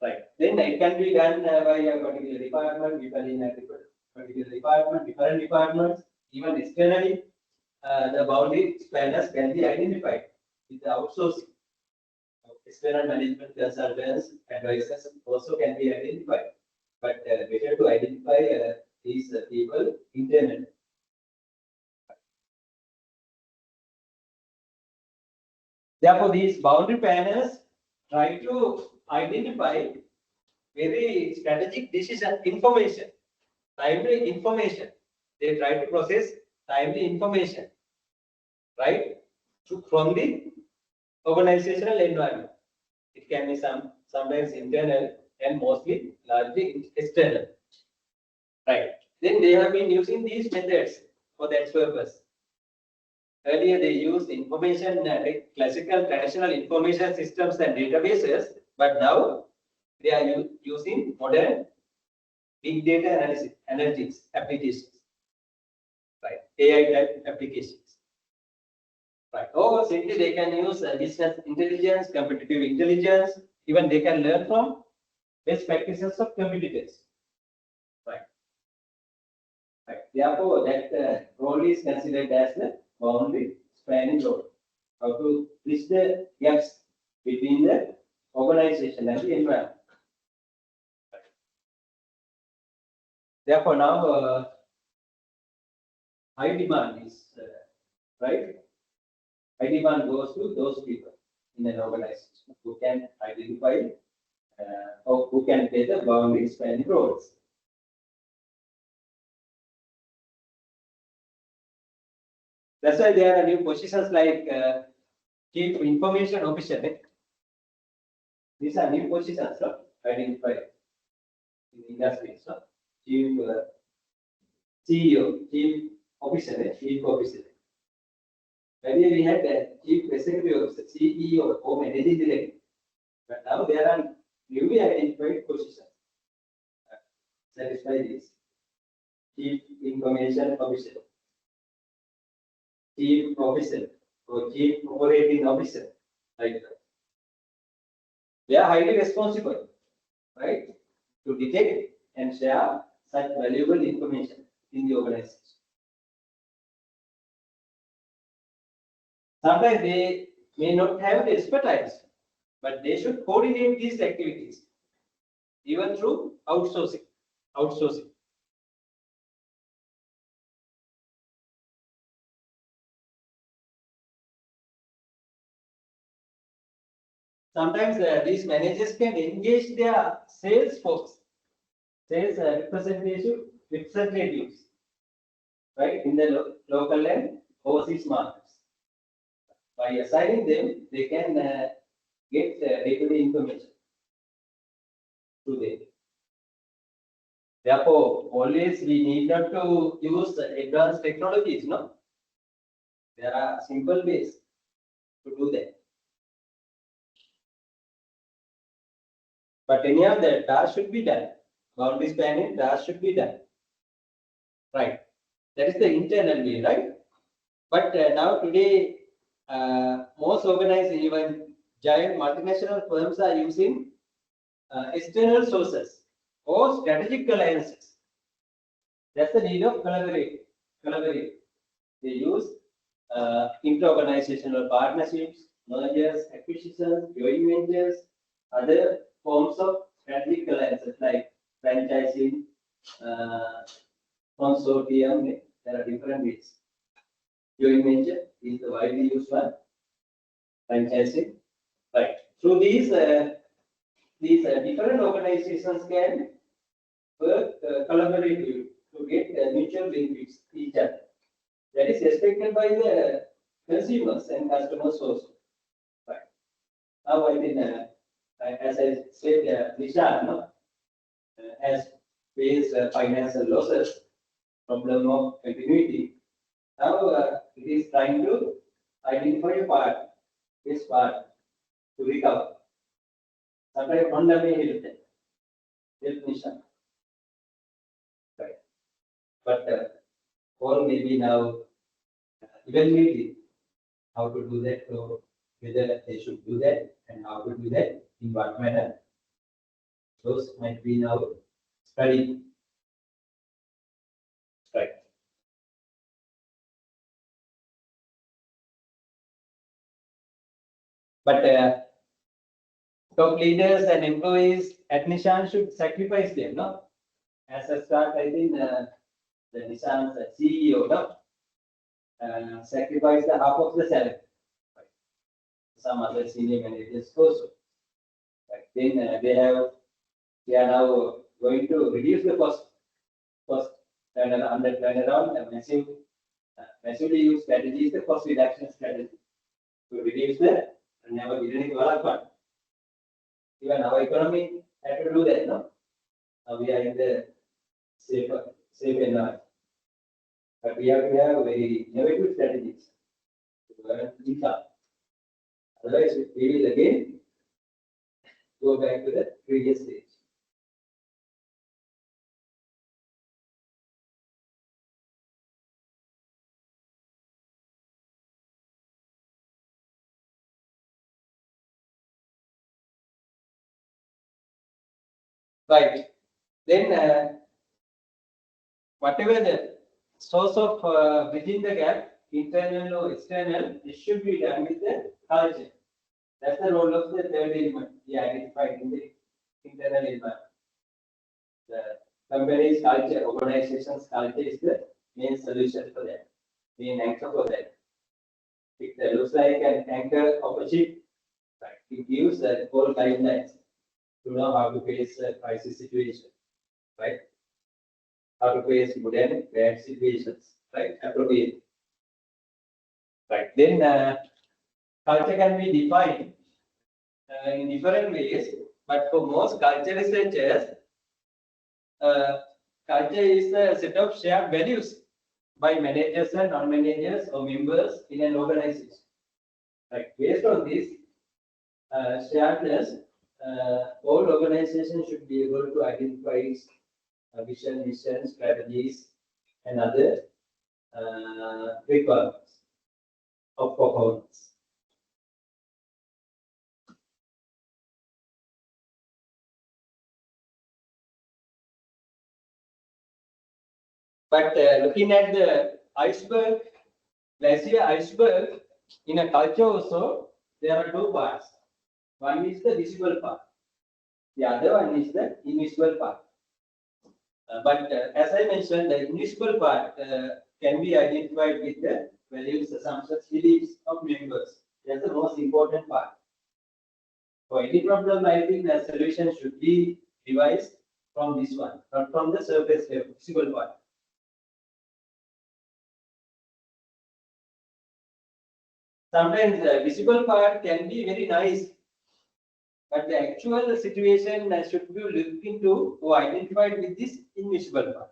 Right. Then it can be done by a particular department, people in a particular department, different departments, even externally. The boundary spanners can be identified with the outsourcing. External management consultants, advisors also can be identified, but better to identify these people internally. Therefore, these boundary planners try to identify very strategic decision information, timely information. They try to process timely information, right, from the organizational environment. It can be sometimes internal and mostly largely external. Right. Then they have been using these methods for that purpose. Earlier they used information, classical traditional information systems and databases, but now they are using modern big data analytics applications. Right. AI type applications. Right. Or simply they can use business intelligence, competitive intelligence, even they can learn from best practices of competitors. Right. Right. Therefore, that role is considered as the boundary spanning role. How to bridge the gaps between the organization and the environment. Therefore, now high demand is right. High demand goes to those people in an organization who can identify or who can play the boundary spanning roles. That's why there are new positions like Chief Information Officer. These are new positions identified in the industry. So, Chief CEO, Chief Officer, Chief Officer. Earlier we had Chief Executive Officer, CEO, or Managing Director. But now there are newly identified positions. Satisfy this. Chief Information Officer, Chief Officer, or Chief Operating Officer, like that. They are highly responsible, right, to detect and share such valuable information in the organization. Sometimes they may not have the expertise, but they should coordinate these activities, even through outsourcing. Sometimes these managers can engage their sales force, sales representatives, right, in the local and overseas markets. By assigning them, they can get day-to-day information through them. Therefore, always we need not to use advanced technologies, no? There are simple ways to do that. But any of the task should be done. Boundary spanning task should be done. Right. That is the internal way, right? But now today, most organized, even giant multinational firms are using external sources or strategic alliances. That's the need of collaborate. They use inter-organizational partnerships, mergers, acquisitions, joint ventures, other forms of strategic alliances like franchising, consortium. There are different ways. Joint venture is the widely used one. Franchising, right? Through these different organizations can work collaboratively to get mutual benefits each other. That is expected by the consumers and customers also. Right. Now, I mean, as I said, Nishan has faced financial losses, problem of continuity. Now, it is trying to identify this part to recover. Sometimes Honda may help Nishan. Right. But all maybe now evaluating how to do that, so whether they should do that and how to do that, in what manner. Those might be now studied. Right. But top leaders and employees at Nissan should sacrifice them, no? As a start, I think the Nissan's CEO, no? Sacrifice the half of the salary. Right. Some other senior managers also. Right. Then they are now going to reduce the cost. Turn around massively use strategy is the cost reduction strategy to reduce the never getting fund. Even our economy had to do that, no? We are in the safe environment. But we have to have very innovative strategies to earn income. Otherwise, we will again go back to the previous stage. Right. Then, whatever the source of bridging the gap, internal or external, it should be done with the culture. That's the role of the third element we identified in the internal environment. The company's culture, organization's culture is the main solution for that, main anchor for that. It looks like an anchor of a ship. Right? It gives the whole guidelines to know how to face a crisis situation, right? How to face good and bad situations, right? Appropriate. Right. Then culture can be defined in different ways, but for most culture researchers, culture is a set of shared values by managers and non-managers or members in an organization. Right. Based on this sharedness, all organizations should be able to identify its vision, mission, strategies, and other requirements of performance. But looking at the iceberg, glacier iceberg, in a culture also, there are two parts. One is the visible part. The other one is the invisible part. But as I mentioned, the invisible part can be identified with the values, assumptions, beliefs of members. That's the most important part. For any problem, I think the solution should be devised from this one, not from the surface level, visible part. Sometimes the visible part can be very nice, but the actual situation should be looked into or identified with this invisible part.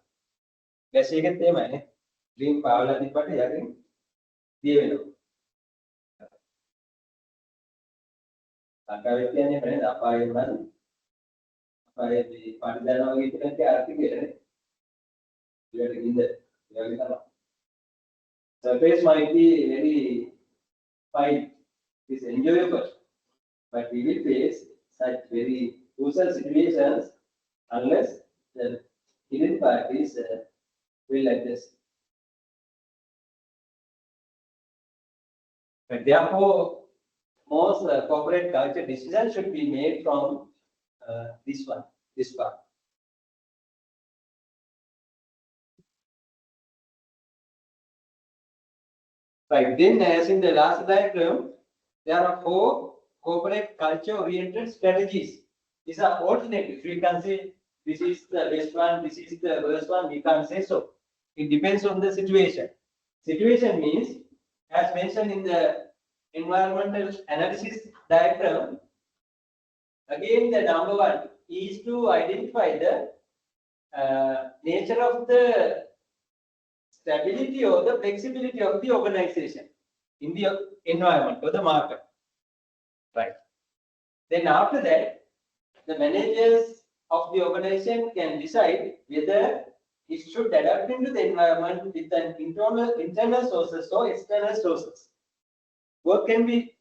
Let's take a theme. Dream Paula di part yakin dia belum. Angka ini mana apa yang mana apa yang di pandang orang itu nanti arti dia dia begini dia kita. Surface might be very fine, is enjoyable, but we will face such very crucial situations unless the hidden part is will adjust. But therefore, most corporate culture decisions should be made from this part. Right, then as in the last diagram, there are 4 corporate culture-oriented strategies. These are alternatives. We can say this is the best one, this is the worst one, we can't say so. It depends on the situation. Situation means, as mentioned in the environmental analysis diagram, again the number 1 is to identify the nature of the stability or the flexibility of the organization in the environment or the market. Right. Then after that, the managers of the organization can decide whether it should adapt into the environment with an internal sources or external sources. Both can be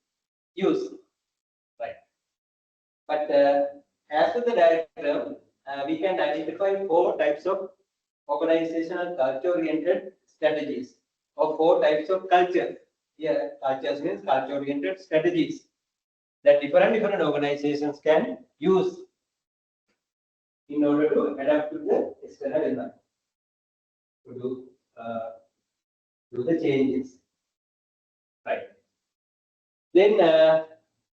used. Right. But as per the diagram, we can identify 4 types of organizational culture-oriented strategies, or 4 types of culture. Here, cultures means culture-oriented strategies that different organizations can use in order to adapt to the external environment, to do the changes. Right. Then,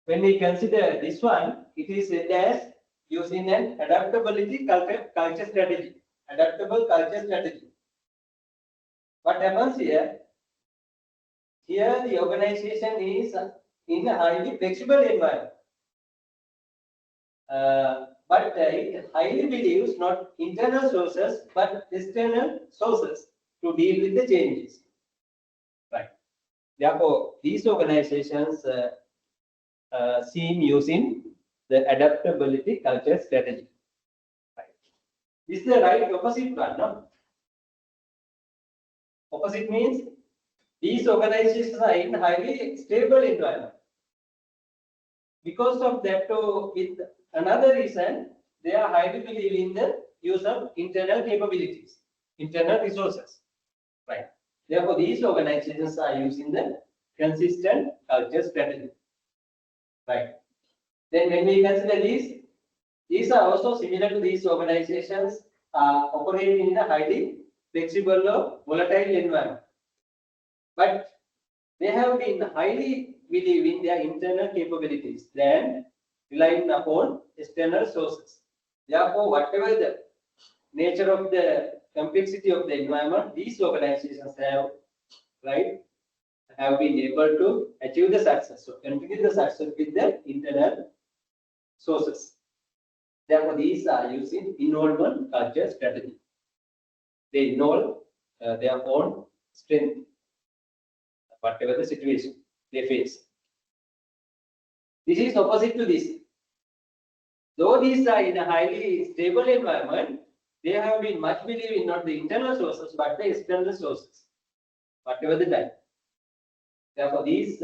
when we consider this one, it is said as using an adaptability culture strategy. Adaptable culture strategy. What happens here? Here the organization is in a highly flexible environment. But it highly believes not internal sources but external sources to deal with the changes. Right. Therefore, these organizations seem using the adaptability culture strategy. This is the right opposite one, no? Opposite means these organizations are in highly stable environment. Because of that, with another reason, they are highly believe in the use of internal capabilities, internal resources. Right. Therefore, these organizations are using the consistent culture strategy. Right. Then when we consider these are also similar to these organizations operating in a highly flexible or volatile environment. But they have been highly believe in their internal capabilities than relying upon external sources. Therefore, whatever the nature of the complexity of the environment, these organizations have, right, have been able to achieve the success. So, continue the success with the internal sources. Therefore, these are using involvement culture strategy. They involve their own strength, whatever the situation they face. This is opposite to this. Though these are in a highly stable environment, they have been much believing not the internal sources but the external sources, whatever the type. Therefore, these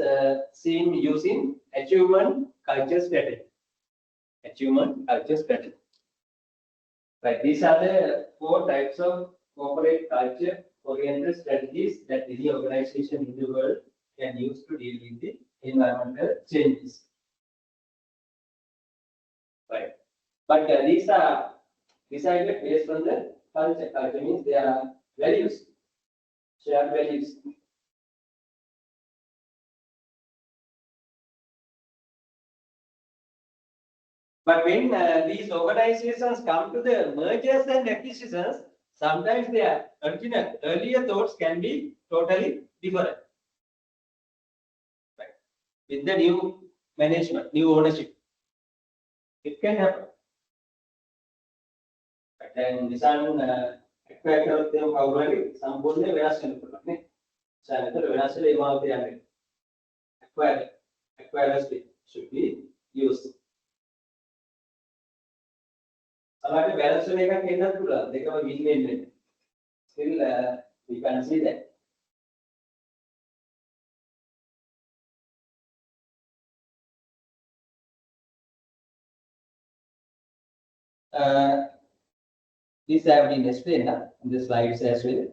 seem using achievement culture strategy. Achievement culture strategy. Right. These are the 4 types of corporate culture oriented strategies that any organization in the world can use to deal with the environmental changes. Right. But these are decided based on the culture. Culture means they are values, shared values. But when these organizations come to the mergers and acquisitions, sometimes their original earlier thoughts can be totally different. Right. With the new management, new ownership, it can happen. Right. And Nissan acquire කරොත් එහෙම කවුරු හරි සම්පූර්ණ වෙනස් වෙන්න පුළුවන් නේ. සානතර වෙනස් වෙලා ඒ මාවත යන්නේ. Acquire should be used. සමහරවිට balance වෙන එකක් එන්නත් පුළුවන්. දෙකම win වෙන්නේ. Still we can see that. These have been explained in the slides as well.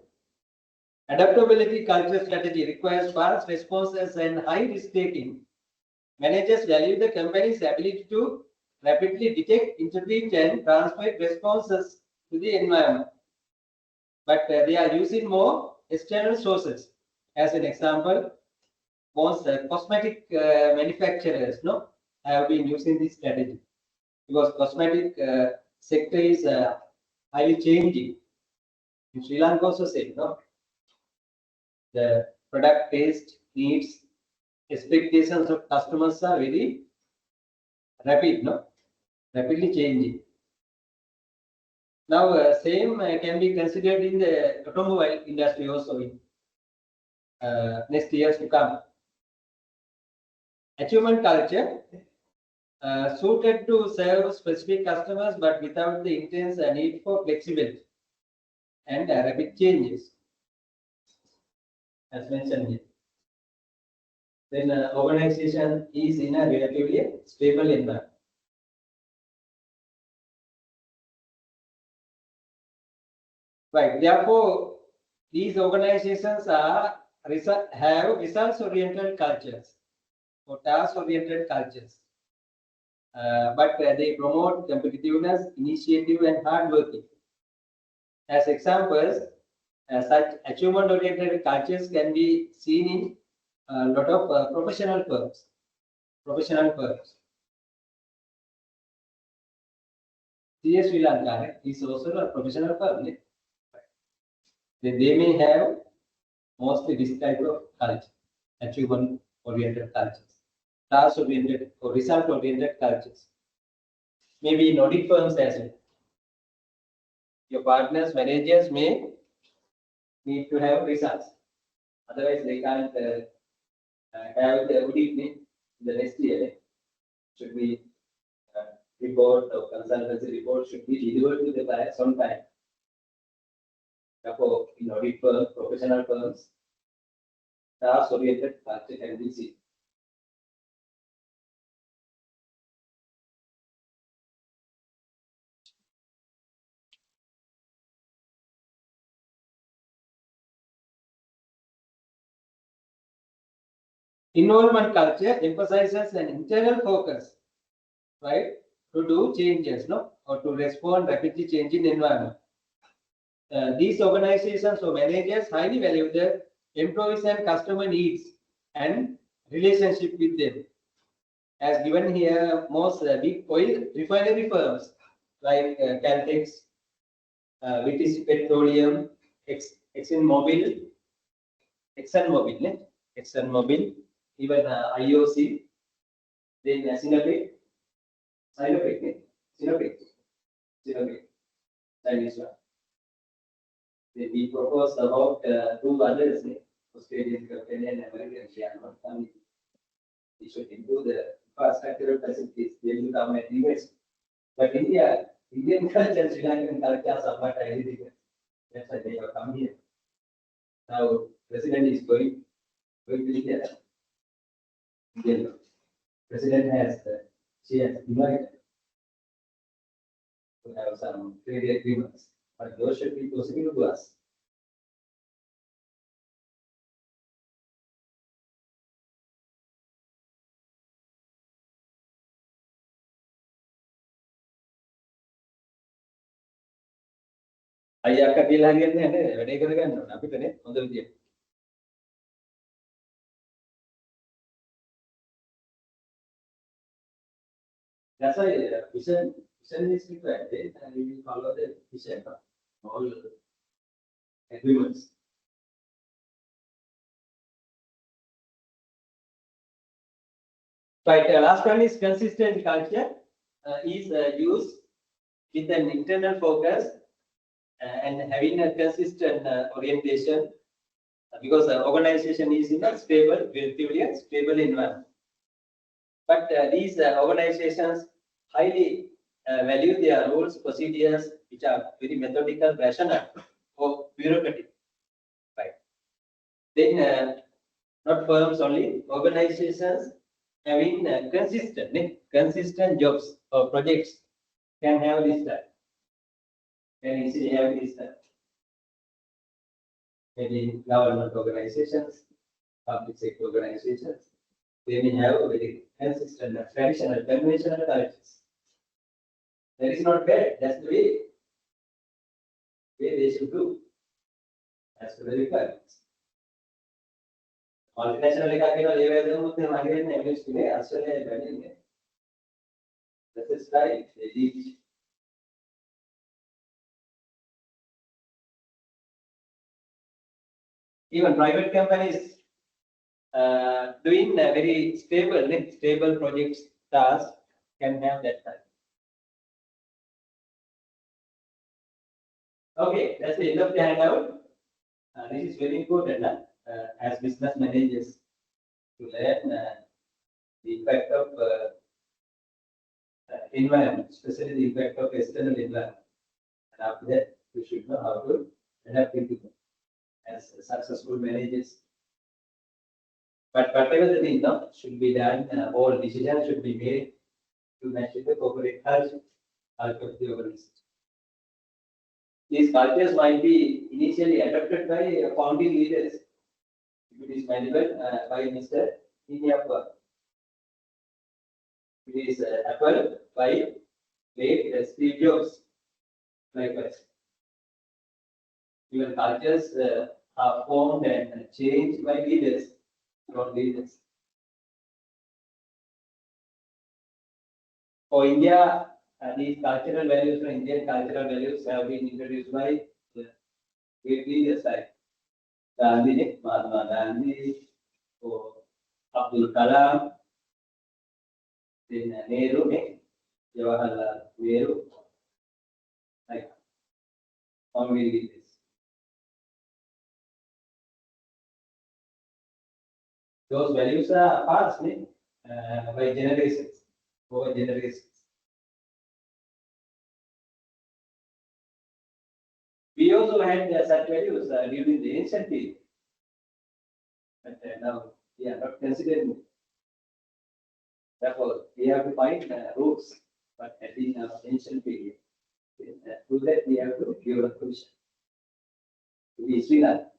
Adaptability culture strategy requires fast responses and high risk taking. Managers value the company's ability to rapidly detect, interpret, and transmit responses to the environment. But they are using more external sources. As an example, most cosmetic manufacturers have been using this strategy because cosmetic sector is highly changing. In Sri Lanka also same, the product taste, needs, expectations of customers are very rapid, rapidly changing. Now, same can be considered in the automobile industry also in next years to come. Achievement culture suited to serve specific customers, but without the intense need for flexibility and rapid changes, as mentioned here. Then organization is in a relatively stable environment. Right. Therefore, these organizations have results-oriented cultures or task-oriented cultures, but they promote competitiveness, initiative, and hard working. As examples, such achievement-oriented cultures can be seen in a lot of professional firms. Sri Lanka is also a professional firm. They may have mostly this type of culture, achievement-oriented cultures, task-oriented or result-oriented cultures. Maybe in audit firms as well. Your partners, managers may need to have results. Otherwise, they can't have the audit in the next year. Should be report or consultancy report should be delivered to the clients on time. Therefore, in audit firms, professional firms, task-oriented culture can be seen. Involvement culture emphasizes an internal focus, right, to do changes, no, or to respond rapidly changing environment. These organizations or managers highly value the employees and customer needs and relationship with them. As given here, most big oil refinery firms like Caltex, British Petroleum, ExxonMobil, ExxonMobil, even IOC, then Sinopec, Chinese one. Then we propose about two others, Australian company and American company. We should improve the infrastructural facilities. They will come and invest. But Indian culture, Sri Lankan culture are somewhat identical. That's why they have come here. Now, President is going to India. Indian President she has invited to have some trade agreements, but those should be possible to us. අයියා අක්කා කියලා හරියන්නේ නැහැ වැඩේ කරගන්න ඕන අපිටනේ හොඳ විදියට. That's why vision is required, and we will follow the vision of all agreements. Right, last one is consistent culture is used with an internal focus and having a consistent orientation because the organization is in a stable, relatively stable environment. But these organizations highly value their rules, procedures, which are very methodical, rational, or bureaucratic. Right. Then, not firms only, organizations having consistent jobs or projects can have this type. Can easily have this type. Maybe government organizations, public sector organizations, they may have a very consistent, traditional, conventional cultures. That is not bad. That's the way they should do. As per the requirements. Multinational එකක් කියලා ඒ වගේ දෙමුත් එහෙම හරියන්නේ නැහැ ඉංග්‍රීසි නේ අස්සලේ බැන්නේ. That's the style they teach. Even private companies doing very stable projects tasks can have that type. Okay, that's the end of the handout. This is very important as business managers to learn the impact of environment, especially the impact of external environment. And after that, we should know how to adapt into them as successful managers. But whatever the thing should be done, all decisions should be made to match with the corporate culture of the organization. These cultures might be initially adopted by founding leaders. It is managed by Mr. Inyappa. It is Apple by late Steve Jobs. Likewise. Even cultures are formed and changed by leaders, not leaders. For India, these cultural values, Indian cultural values have been introduced by the great leaders like Gandhi, Mahatma Gandhi, or Abdul Kalam, then Nehru, Jawaharlal Nehru, like founding leaders. Those values are passed by generations, over generations. We also had such values during the ancient period, but now we are not considering it. Therefore, we have to find roots, but at the ancient period. To that, we have to give a position. To be Sri Lanka.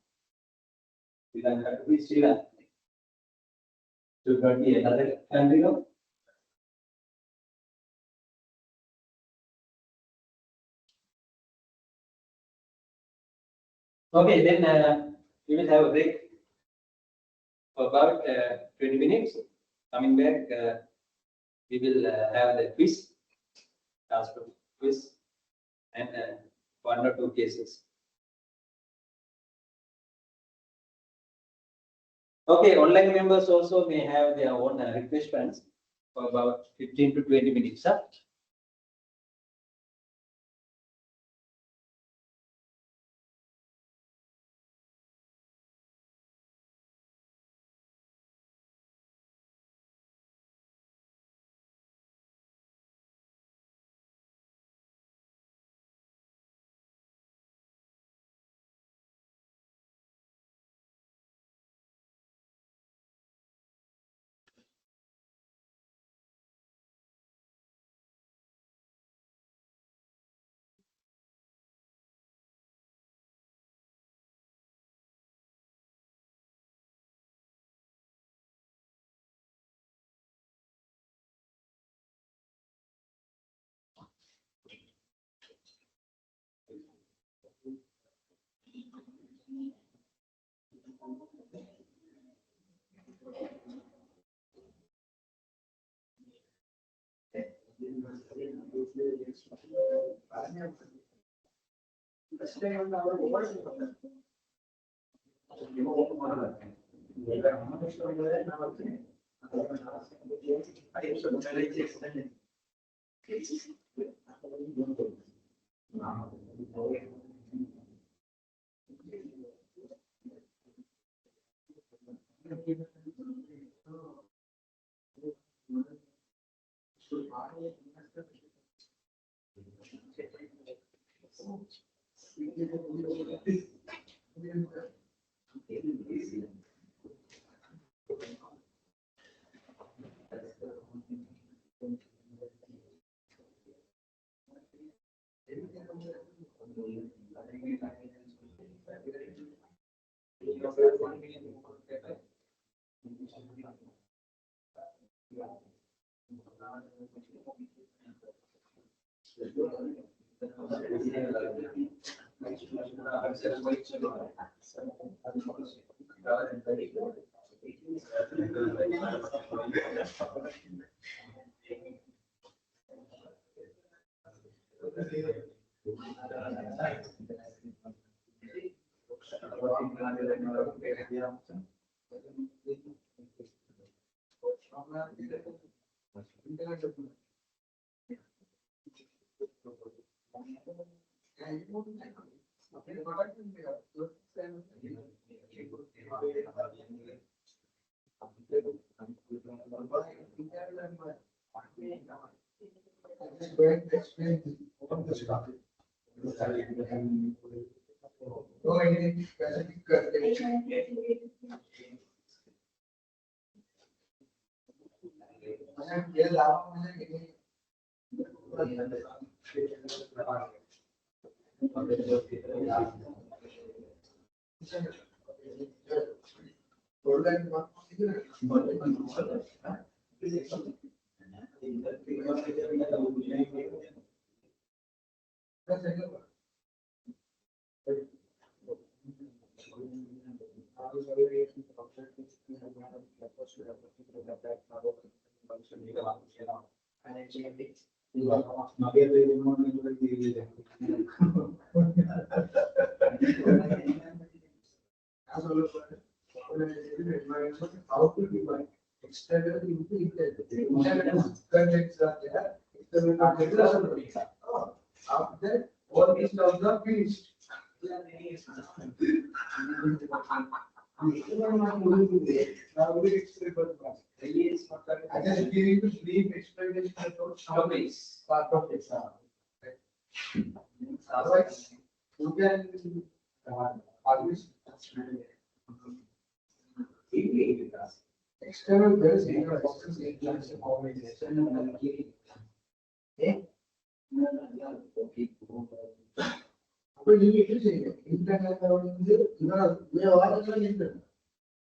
We don't have to be Sri Lanka. Should not be another country, no? Okay, then we will have a break for about 20 minutes. Coming back, we will have the quiz, task quiz, and one or two cases. Okay, online members also may have their own refreshments for about 15 to 20 minutes. Huh?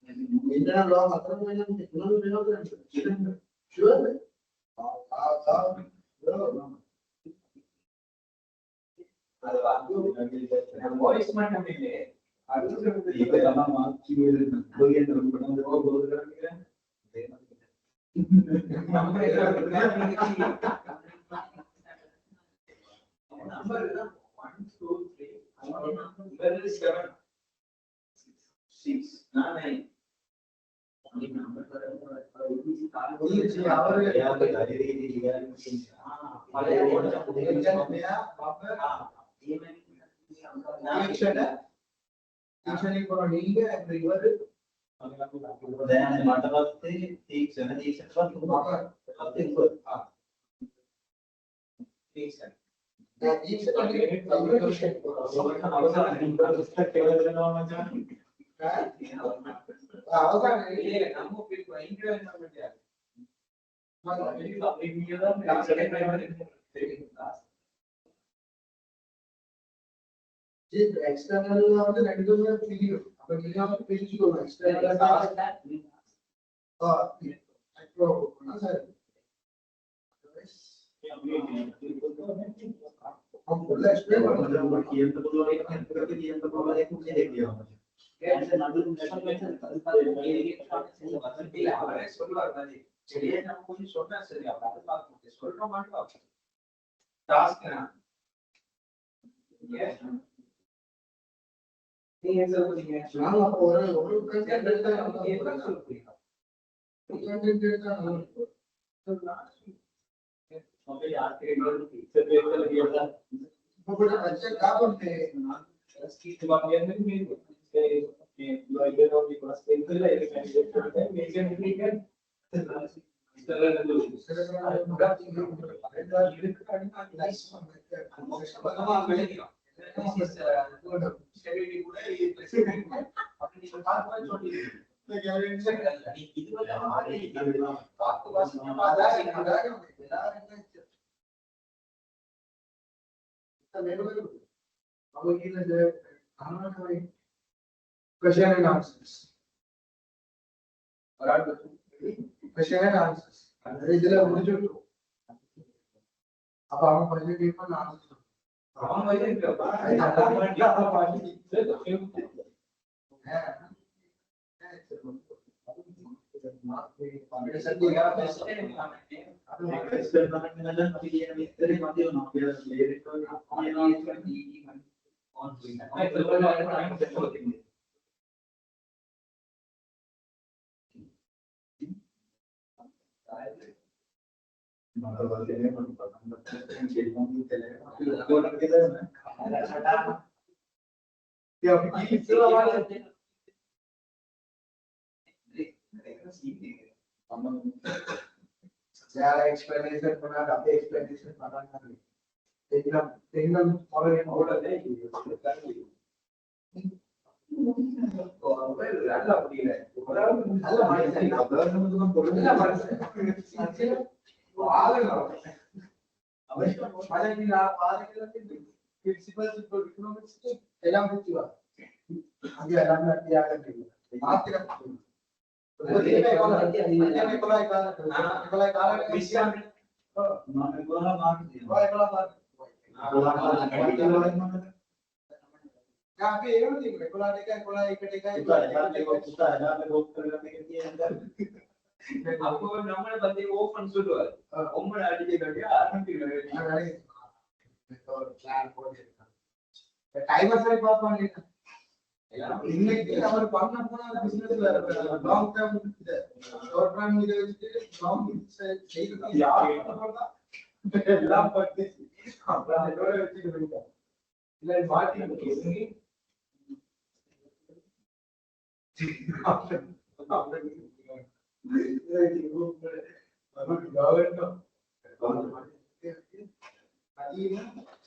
Internal law, sure. Voice மட்டுமில்லை external of the regular video, but you have to pitch to external task. हम बोला explain कर रहे हैं कि ये तो बोलो एक घंटे के लिए तो बोला एक मुझे देख लिया ऐसे नॉर्मल इंस्ट्रक्शन ये सही बात है ये हमारे सोल्वर ना जी चलिए हम कोई छोटा से आप बात करते सोल्वर मार्क आप टास्क ना ये ये सब कुछ है ना और कंटेंट देता है ये पूरा कंटेंट देता है तो ओके यार के से पेज पे लगी है वो बड़ा अच्छा क्या बोलते हैं इसकी जवाब ये नहीं मिल कि जो आइडिया ऑफ द क्लास पे तो लाइक कैंडिडेट करते हैं मेजर नहीं है इस तरह का जो पूरा चीज ये करना नाइस हम मैंने दिया स्टेबिलिटी पूरा ये प्रेसिडेंट अपनी बात पर छोटी तो गारंटी ಇದು ಹಮಾरे आपको बस आधा question and answers. Question and answers. ഇതിലെ മുറിച്ചിട്ടു അപ്പൊ അവൻ പറഞ്ഞ കേൾക്കാൻ ആൻസർ അവൻ ज्यादा एक्सप्लेनेशन बना रहा है एक्सप्लेनेशन बना रहा है लेकिन और ये मॉडल है तो अब अल्लाह पड़ी है अल्लाह मार से ना ब्लड में तो बोल अल्लाह मार से वो आ गया अवश्य माने कि आप आ गए प्रिंसिपल इकोनॉमिक्स के एलाम होती है आगे एलाम किया करते हैं आप क्या आपको नंबर बंदे ओपन सुनो ओपन आदि के आरंभ टाइमर से बात माने இன்னைக்கு அவர் பண்ண போன business long term short term இது வச்சுட்டு லாங் செய்து யார் பண்ணறதா எல்லாம் பத்தி அப்புறம் இதோட வச்சுட்டு போயிட்டா இல்ல மாத்தி முக்கியங்க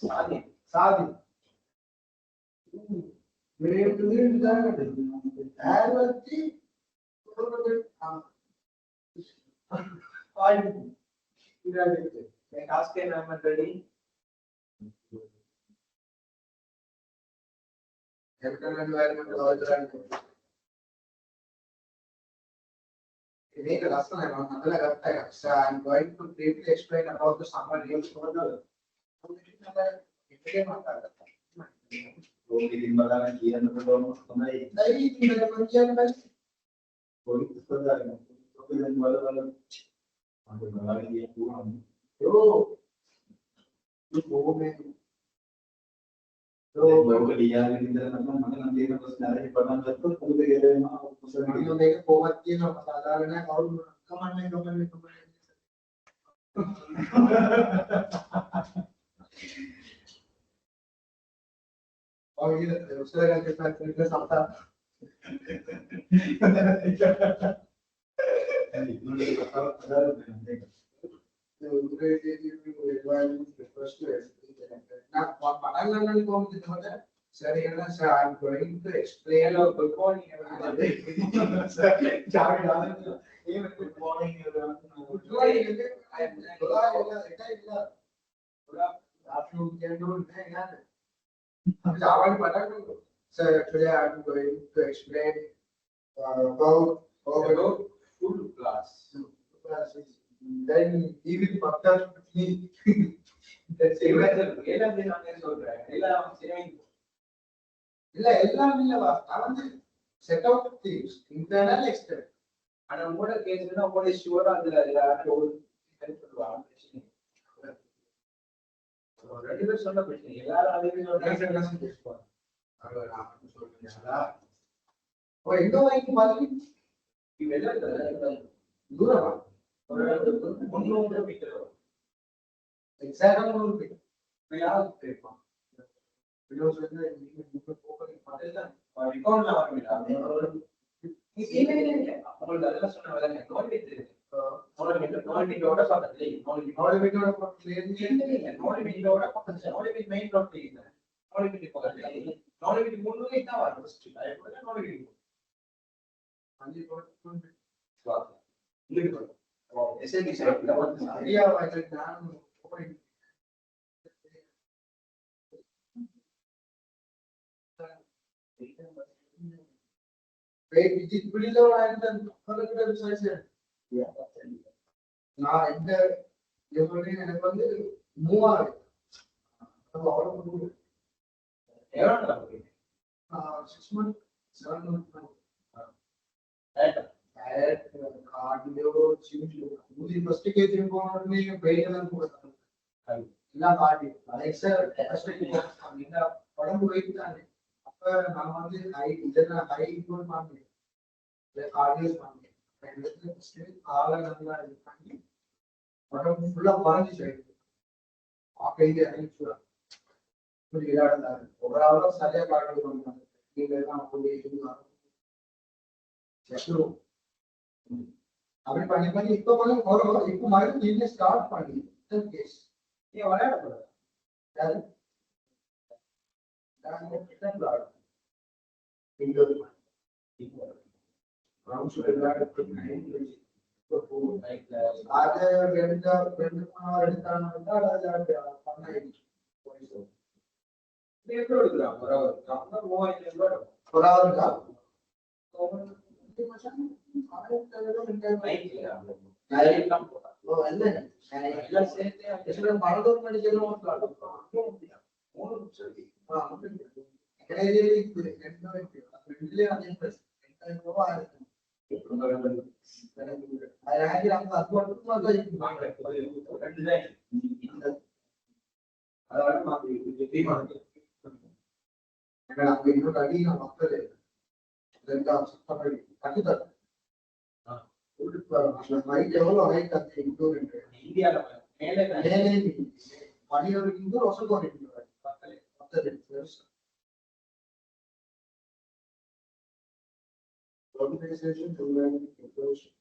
சாதி சாதி मेरे तुझे इंतजार करते हैं ऐड बच्ची आज इधर देखते हैं टास्क के नाम में रेडी हेल्थ एंड एनवायरनमेंट और make a lesson so I'm going to briefly explain about the summer leaves for the Sorry, sir, I'm going to explain. Hello, good morning, Good morning, everyone. So today I'm going to explain about full class. then even further me. Let's say எல்லாம் இல்லவா அவன் set of things internal external ஆனா உங்களோட கேஸ்னா உங்களோட ஷூரா அதுல ஒரு help பண்ணுவாங்க ரெண்டு பேர் சொன்ன பிரச்சனை எல்லாரும் அதே பேசுவாங்க ஓ எங்க வாங்கி மாதிரி இவெல்லாம் தூரமா ஒரு 300 மீட்டர் எக்ஸாக்டா 300 மீட்டர் யாரு கேட்பான் வீடியோஸ் வந்து நீங்க போகணும் அதெல்லாம் ரெக்கார்ட்ல வரமில்ல உங்களுக்கு அதெல்லாம் சொன்ன வேலை நோட்டிஃபிகேஷன் நோட்டிஃபிகேஷனோட பக்கத்துல நோட்டிஃபிகேஷனோட பக்கத்துல நோட்டிஃபிகேஷனோட பக்கத்துல நோட்டிஃபிகேஷன் மெயின் ரோட்ல இல்ல நோட்டிஃபிகேஷன் பக்கத்துல நோட்டிஃபிகேஷன் முன்னே தான் வரும் ஃபர்ஸ்ட் அதுக்கு நோட்டிஃபிகேஷன் அஞ்சு நோட்டிஃபிகேஷன் எஸ்எல்டி சைட்ல வந்து ஐயா எனக்கு நான் போய் நான் இந்த எனக்கு வந்து 3000 6 months 7 months cardio gym मुझे फर्स्ट के जिम போனோனே வெயிட் எல்லாம் போடுறாங்க எல்லாம் கார்டியோ எக்ஸ்ட்ரா ஃபர்ஸ்ட் இந்த உடம்பு வெயிட் தானே அப்ப நான் வந்து ஹை இதெல்லாம் ஹை இன்க்ளூட் பண்ணேன் இல்ல கார்டியோ பண்ணேன் எனக்கு ஃபர்ஸ்ட் கால நல்லா இது பண்ணி உடம்பு ஃபுல்லா குறைஞ்சிச்சு ஆகையில அழிச்சுடா இப்படி விளையாடுறாரு ஒரு ஆளோ சரியா கார்டியோ பண்ணுவாங்க நீங்க எல்லாம் போய் இதுதான் அப்படி பண்ணி பண்ணி இப்ப பண்ணி இப்ப மறுபடியும் நீங்க ஸ்டார்ட் பண்ணி கேஸ் நீங்க விளையாடக்கூடாது யாரு organization to learn information.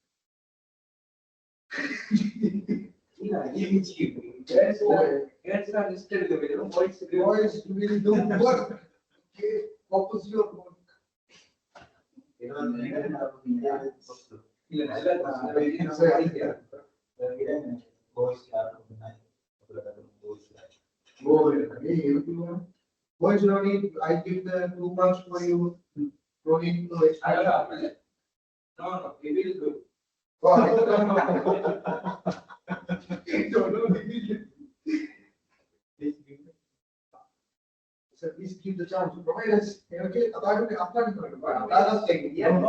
Girls are listed with boys. Boys will do work. Okay, focus your work. Boys, no need. I give the 2 months for you. No need to explain. No, we will do. So please give the chance to provide us. Okay, about the after the yeah.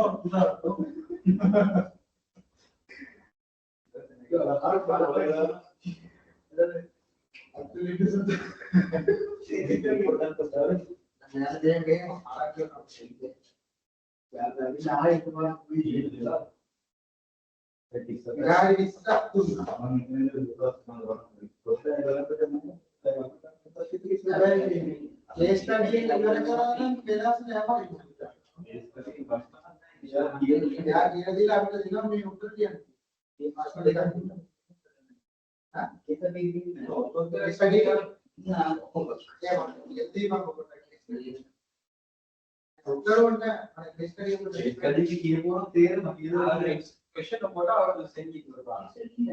Question of what are the same question yeah.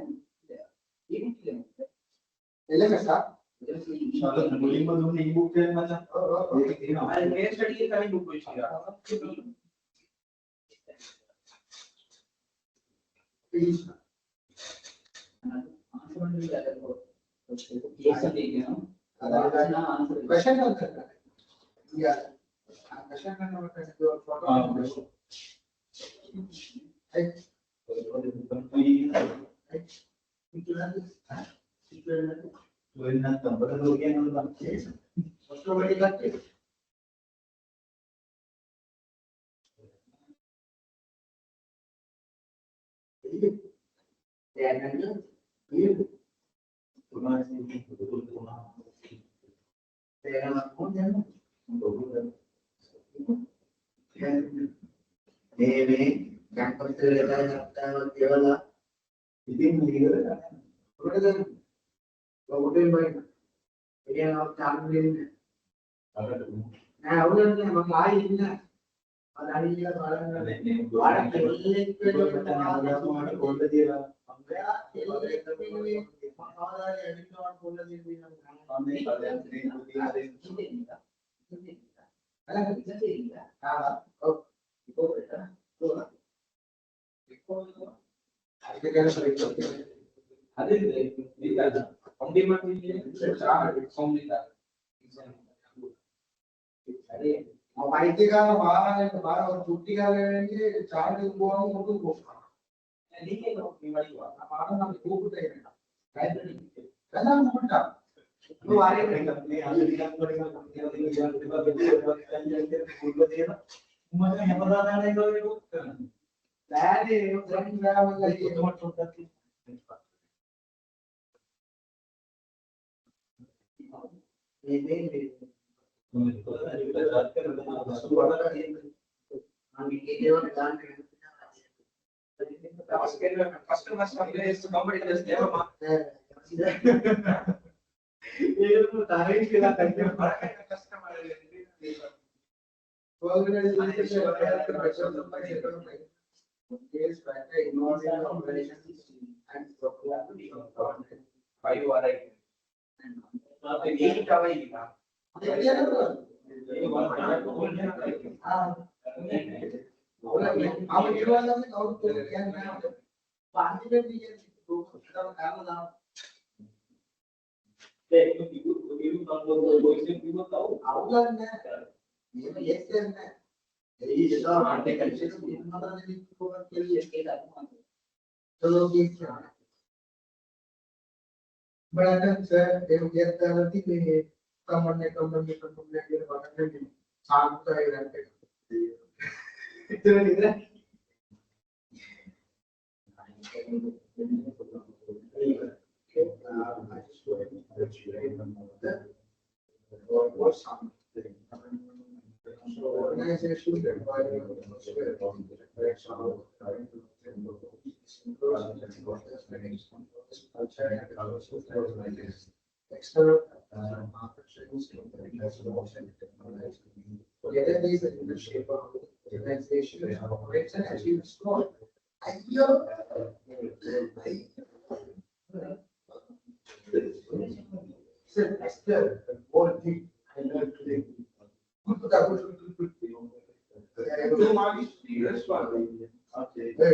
But I think, sir, they will get the thing, someone like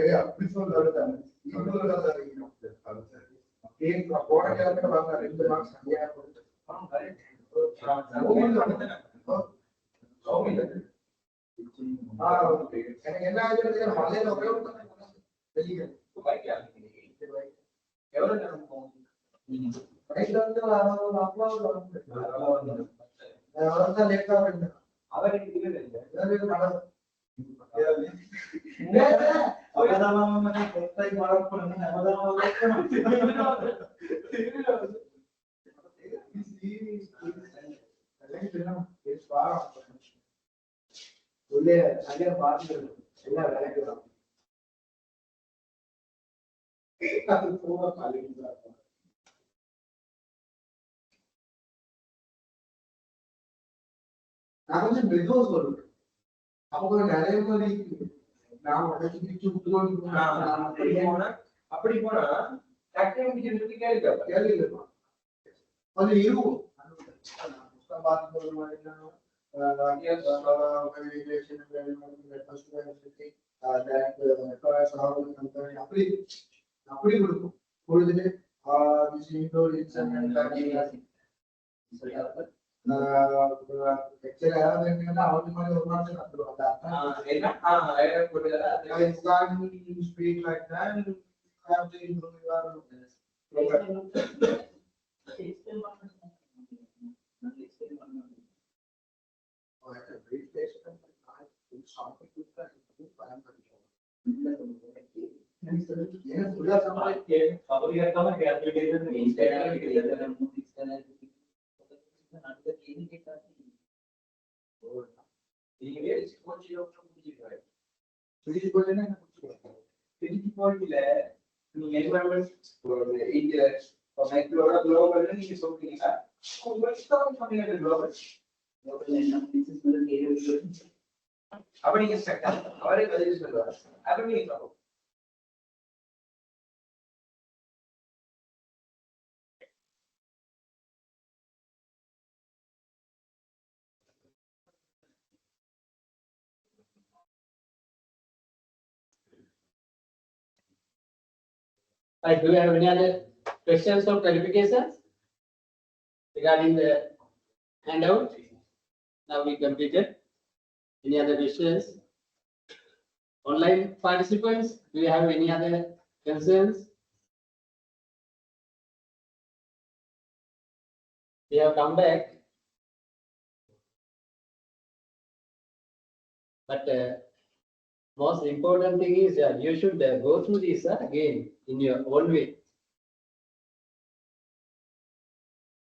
yeah, please don't let them. எனக்கு என்ன ஆகுது மலையில ஒரே ஒரு வெளியே எவ்வளவு நேரம் போகும் ரைட்ல வந்து அவர்தான் லேட்டா வருது உள்ளே நிறைய பார்த்து எல்லாம் விளையாடுறாங்க நான் கொஞ்சம் மெதுவா சொல்றேன் அவங்க நிறைய மாதிரி நான் உடச்சு பிடிச்சு அப்படி போனா கேள்வி கேள்வி அது இருக்கும் பார்த்து அப்படி அப்படி கொடுக்கும் பொழுது speak like that and have to improve Do you have any other questions or clarifications regarding the handout? Now we completed. Any other questions? Online participants, do you have any other concerns? We have come back. But most important thing is you should go through this again in your own way.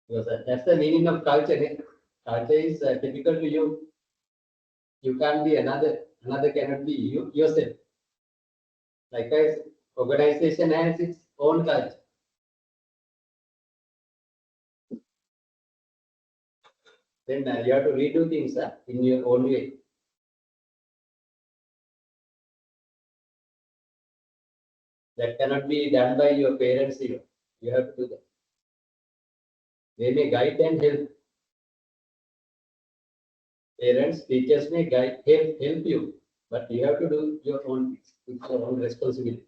Because that's the meaning of culture. Eh? Culture is typical to you. You can't be another. Another cannot be you yourself. Likewise, organization has its own culture. Then you have to redo things in your own way. That cannot be done by your parents. You have to do that. They may guide and help. Parents, teachers may guide, help you, but you have to do your own things. It's your own responsibility.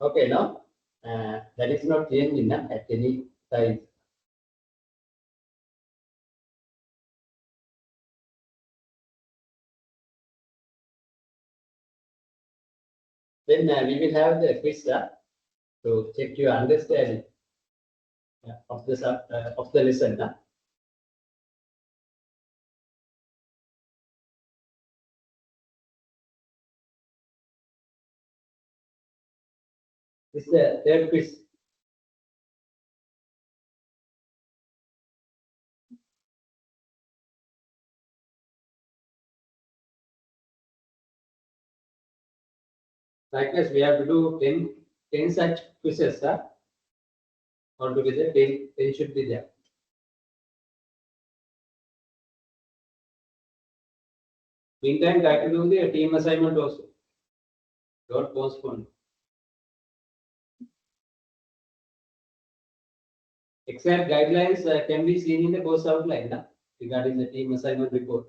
Okay, now that is not changing at any size. Then we will have the quiz to check your understanding of the lesson. This is the third quiz. Likewise, we have to do 10 such quizzes. Altogether, 10 should be there. Meantime, try to do the team assignment also. Don't postpone. Exact guidelines can be seen in the course outline regarding the team assignment report.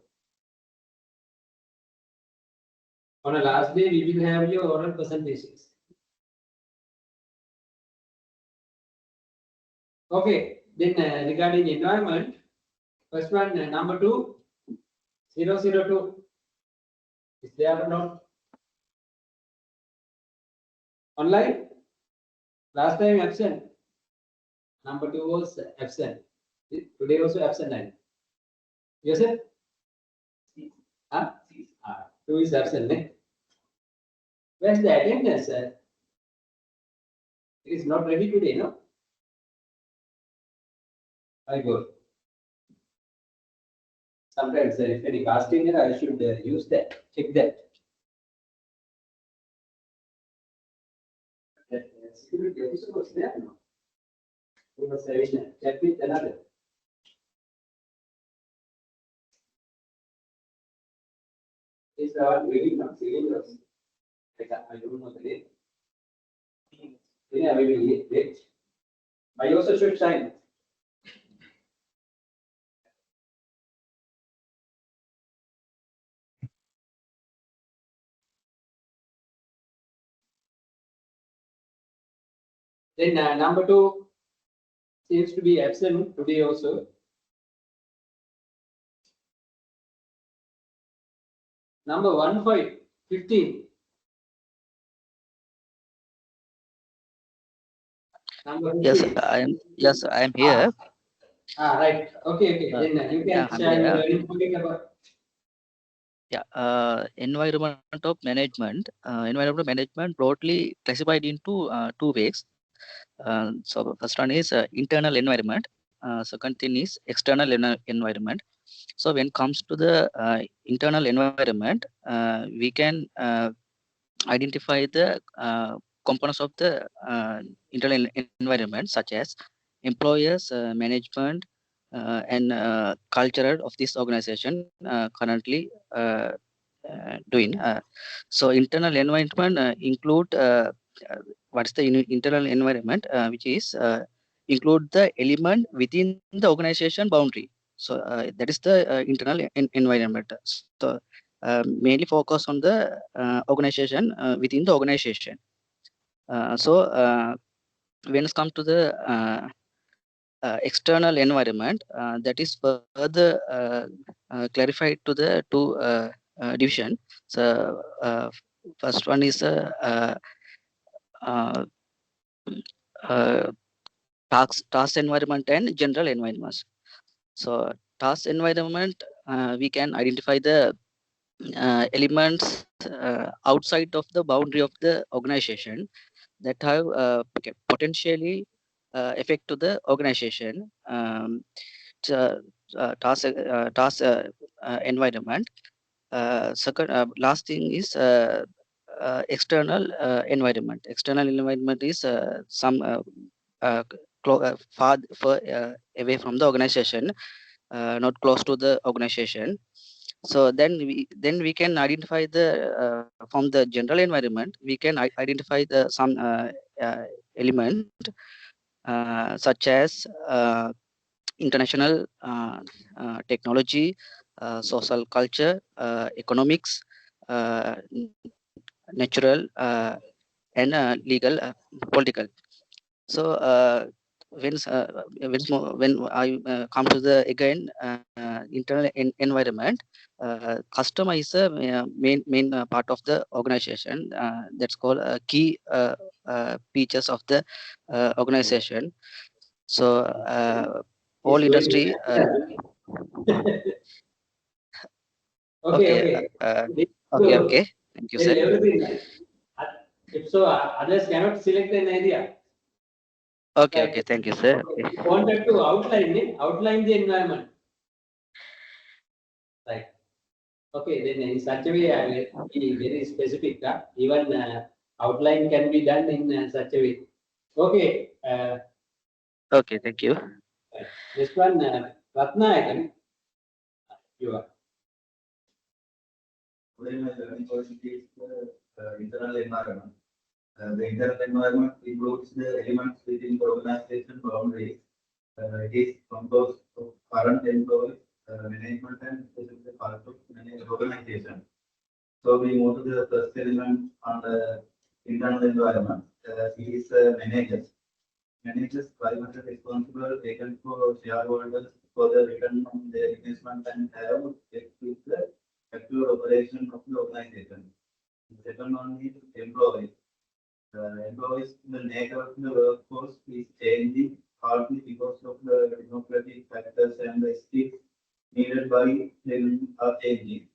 On a last day, we will have your oral presentations. Okay, then regarding environment, first one, number 2, 002. Is there or not? Online? Last time absent. Number 2 was absent. Today also absent. Yes, sir? Huh? 2 is absent. Eh? Where's the attendance, sir? It is not ready today, no? I go. Sometimes if any casting error, I should use that. Check that. Security officer was there, no? He was having a chat with another. Is really not feeling us. I don't know the name. Yeah, we will wait. I also should sign. Then number 2 seems to be absent today also. Number 15. Number 15. Yes, I am here. Right. Okay. Then you Yeah, can I'm share here. your information about. Yeah, environment management broadly classified into two ways. So first one is internal environment. Second thing is external environment. So when it comes to the internal environment, we can identify the components of the internal environment, such as employers, management, and culture of this organization currently doing. So internal environment include what's the internal environment, which is include the element within the organization boundary. So that is the internal environment. So mainly focus on the organization within the organization. When it comes to the external environment, that is further clarified to the two division. So first one is uh, uh, task environment and general environment. So task environment, we can identify the elements outside of the boundary of the organization that have potentially effect to the organization. Task environment. Second, last thing is external environment. External environment is some far away from the organization, not close to the organization. So then we can identify the from the general environment, we can identify the some element such as international technology, social culture, economics, natural, and legal, political. So when I come to the again internal environment, customer is a main part of the organization. That's called key features of the organization. So all It's going industry. Okay. Okay. Thank you, sir. Everything. If so, others cannot select an area. Okay. Thank you, sir. Okay. You wanted to outline the environment. Right. Okay, then in such a way, I will be very specific. Even outline can be done in such a way. Okay. Okay, thank you. Right. This one, Ratna, you are. When my learning policy is the internal environment. The internal environment includes the elements within the organization boundaries. It is composed of current employees, management, and specifically part of many organization. So we move to the first element on the internal environment. He is a manager. Managers primarily responsible taken for shareholders for the return on their investment and have with the actual operation of the organization. The second one is employees. Employees, the nature of the workforce is changing partly because of the democratic factors and the skills needed by them are changing.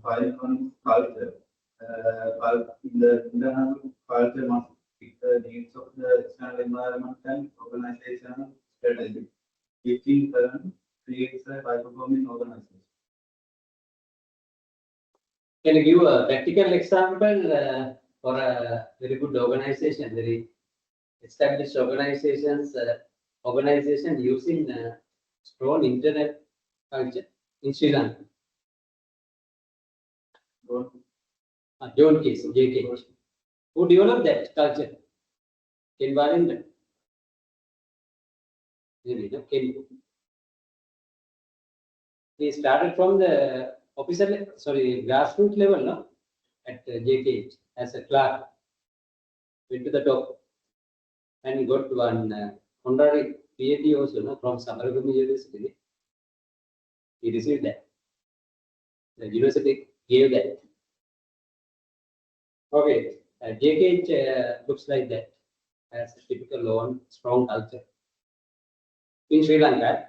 Final one is culture. The internal culture must fit the needs of the external environment and organizational strategy, which in turn creates a high-performing organization. Can you give a practical example for a very good organization, very established organizations, organization using strong internet culture in Sri Lanka? John case, JK. Who developed that culture? Ken Valinda. Maybe, no? Ken. He started from the officer, sorry, grassroots level, no? At JK as a clerk. Went to the top. And he got one honorary PhD also, no? From Samaragama University. He received that. The university gave that. Okay, JK looks like that, as a typical own strong culture. In Sri Lanka,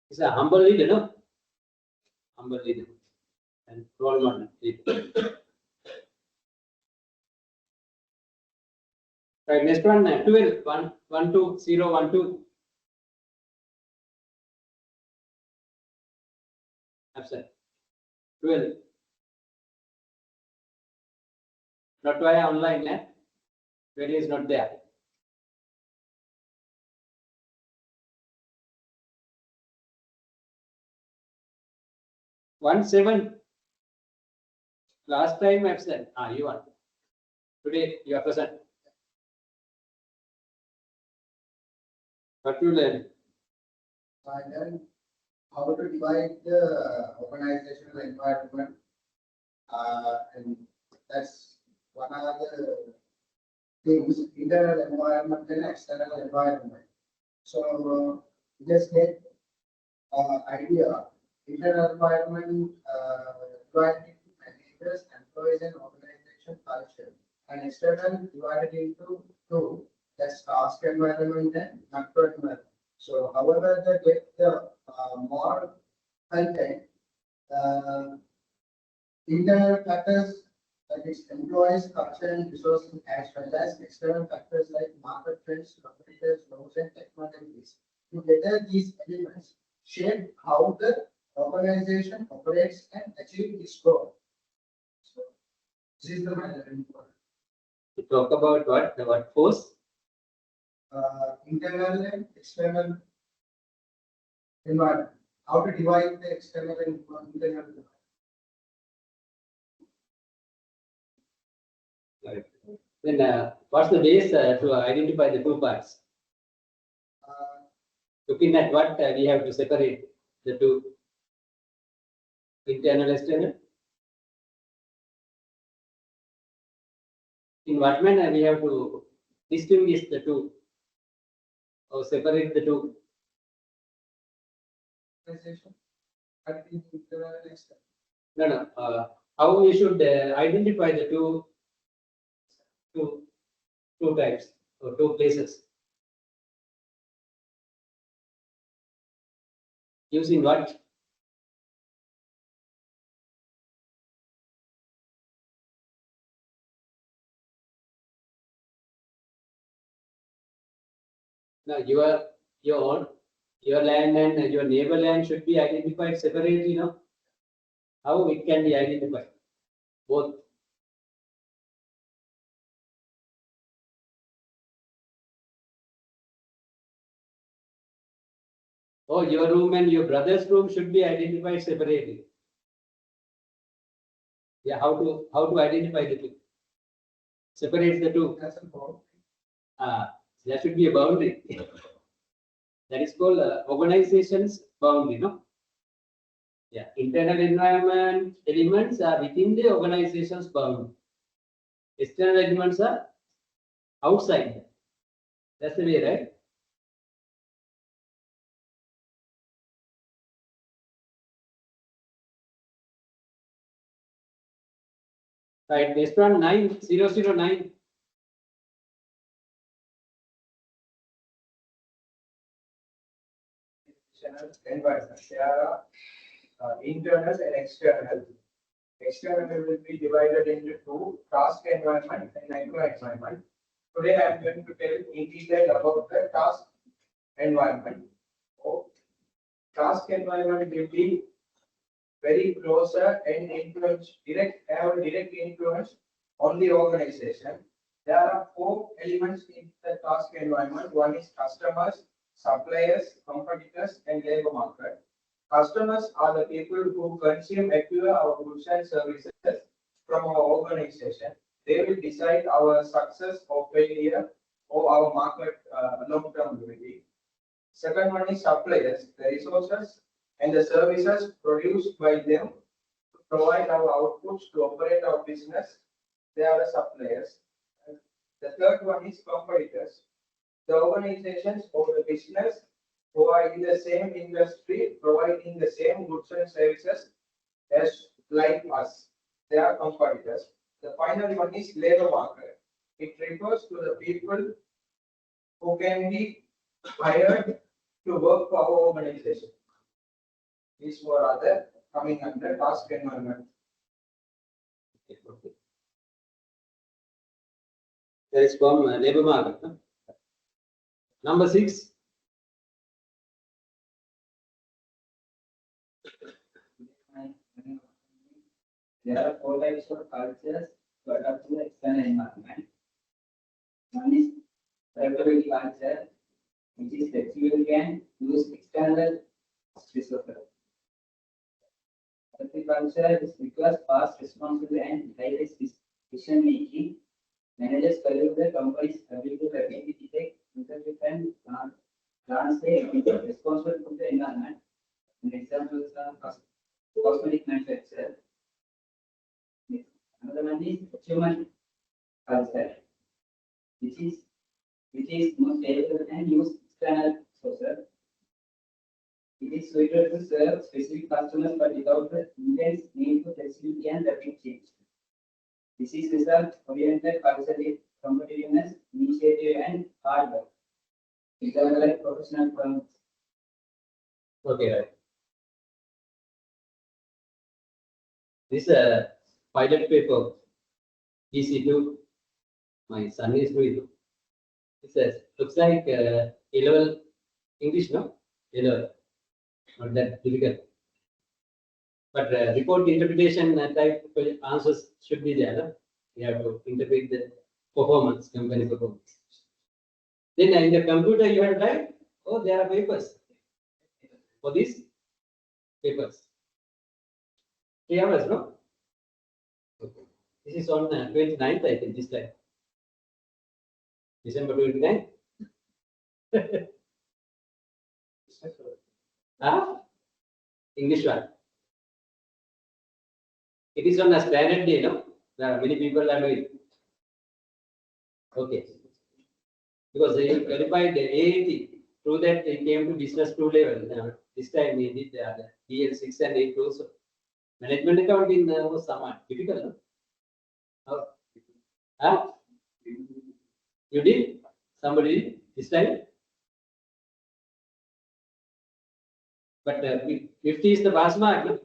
he's a humble leader, no? Humble leader and role model leader. Right, next one, 12, 1, 2, 0, 1, 2. Absent. 12. Not via online, eh? 12 is not there. One, 7. Last time absent. You are. Today you are present. What you learn? I learned how to divide the organizational environment, and that's one of the things, internal environment and external environment. So just get idea, internal environment, divided into managers, employees and organization culture, and external divided into two, that's task environment and macro environment. So however, they get the more content, internal factors like its employees, culture and resources, as well as external factors like market trends, competitors, laws and technologies. Together, these elements shape how the organization operates and achieves its goal. So this is the main point. You talk about what? The what force? Internal and external environment. How to divide the external and internal environment. Right. Then what's the base to identify the two parts? Looking at what we have to separate the two, internal, external. In what manner we have to distinguish the two or separate the two? Organization, but in internal and external. No. How we should identify the two types or two places? Using what? Now your land and your neighbor land should be identified separately, no? How it can be identified? Both. Oh, your room and your brother's room should be identified separately. Yeah, how to identify the two? Separate the two. That's a boundary. there should be a boundary. That is called organization's boundary, no? Yeah, internal environment elements are within the organization's boundary. External elements are outside. That's the way, right? Right, next one 9009. Environment. There are internal and external. External will be divided into two: task environment and micro environment. Today I am going to tell in detail about the task environment. So, task environment will be very closer and influence have a direct influence on the organization. There are four elements in the task environment. One is customers, suppliers, competitors, and labor market. Customers are the people who consume, acquire our goods and services from our organization. They will decide our success or failure or our market long-term ability. Second one is suppliers, the resources and the services produced by them to provide our outputs to operate our business. They are the suppliers. The third one is competitors, the organizations or the business who are in the same industry, providing the same goods and services as like us. They are competitors. The final one is labor market. It refers to the people who can be hired to work for our organization. These four are the coming under task environment. There is from labor market. Huh? Number 6. There are four types of cultures to adapt to the external environment. One is adaptability culture, which is flexible can use external resources. Adaptive culture is requires fast, responsible, and high-risk decision making. Managers value the company's ability to rapidly detect, interpret, and translate responsible to the environment. An example is cosmetic manufacturer. Another one is human culture, which is most stable and use external sources. It is suited to serve specific customers but without the intense need for flexibility and rapid change. This is result-oriented culture with competitiveness, initiative, and hard work. These are like professional firms. Okay, right. This is a pilot paper, EC2. My son is doing. It says, looks like A-level English, no? A-level. Not that difficult. But report interpretation type answers should be there. No? You have to interpret the performance, company performance. Then in the computer you have to write, oh, there are papers. For these papers. 3 hours, no? Okay. This is on 29th, I think, this time. December 29th. English one. It is on a standard day, no? There are many people are doing. Okay. Because they qualified the AAT. Through that, they came to business 2 level. This time we did the DL6 and 8 also. Management accounting was somewhat difficult, no? Oh. Huh? You did? Somebody did this time? But 50 is the pass mark, no?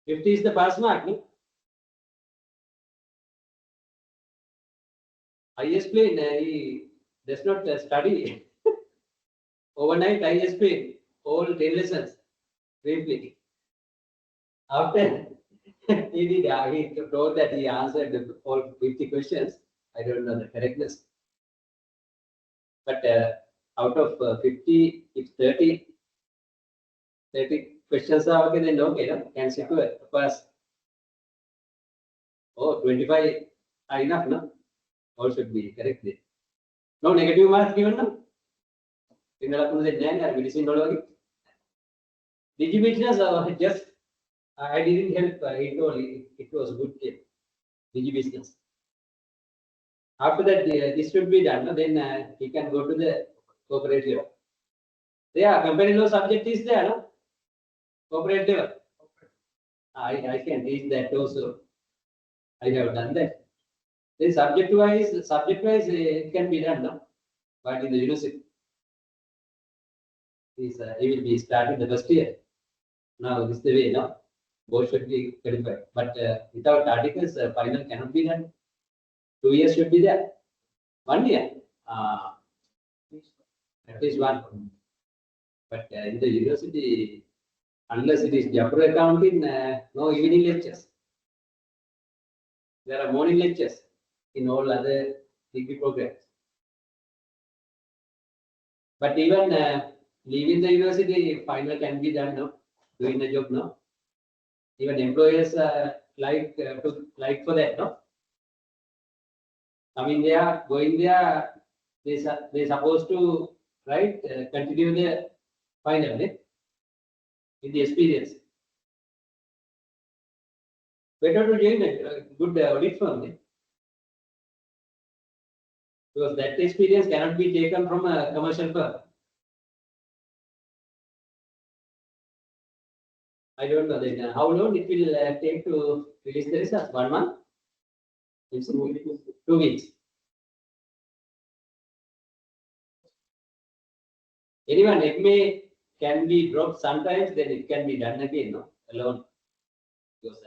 50 is the pass mark, no? I explained, he does not study. Overnight, I explained all 10 lessons briefly. After he did, he told that he answered all 50 questions. I don't know the correctness. But out of 50, if 30 questions are okay, then okay, no? Can secure pass. Oh, 25 are enough, no? All should be correct there. No negative marks given now. Medicine Digi just I didn't help it only. It was good Digi business. After that, this should be done. No? Then he can go to the corporate level. Yeah, company law subject is there, no? Corporate level. I can teach that also. I have done that. Then subject wise, it can be done, no? But in the university, he will be starting the first year. Now this is the way, no? Both should be qualified. But without articles, final cannot be done. 2 years should be there. 1 year. At least one. But in the university, unless it is Japur accounting, no evening lectures. There are morning lectures in all other degree programs. But even leaving the university, final can be done now, doing the job now. Even employers like for that, no? I mean, they are going there. They supposed to continue the final with the experience. Better to join a good audit firm. Because that experience cannot be taken from a commercial firm. I don't know then how long it will take to release the results. 1 month? It's 2 weeks. Anyone, MA can be dropped sometimes, then it can be done again, no? Alone. Because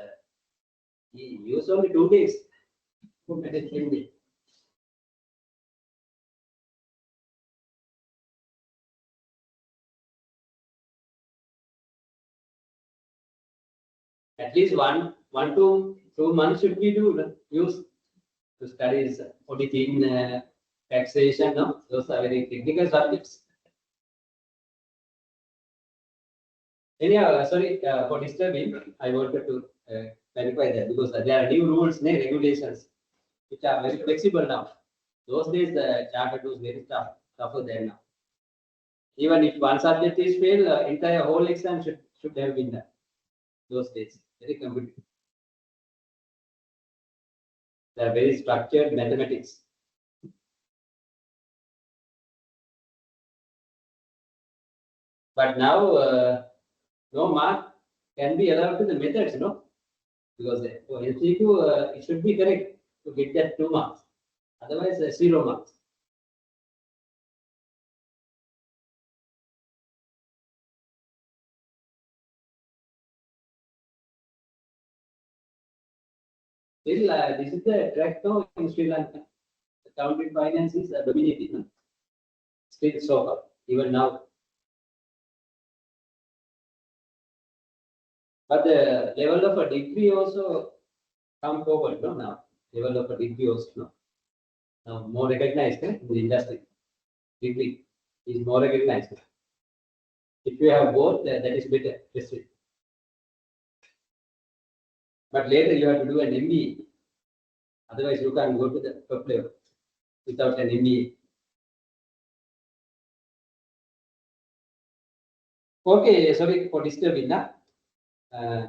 he used only 2 days. At least one to 2 months should be used to study auditing, taxation. No, those are very technical subjects. Anyhow, sorry for disturbing. I wanted to clarify that because there are new rules, regulations, which are very flexible now. Those days the chartered was very tougher than now. Even if one subject is failed, entire whole exam should have been done. Those days, very competitive. They are very structured mathematics. But now, no mark can be allowed to the methods, no? Because for LCQ, it should be correct to get that 2 marks. Otherwise, 0 marks. Still, this is the track now in Sri Lanka. Accounting finance is dominating. No? Still so far, even now. But the level of a degree also come forward, no? Now, level of a degree also, no? Now more recognized in the industry. Degree is more recognized. If you have both, that is better. But later you have to do an MBA. Otherwise, you can't go to the top level without an MBA. Okay, sorry for disturbing.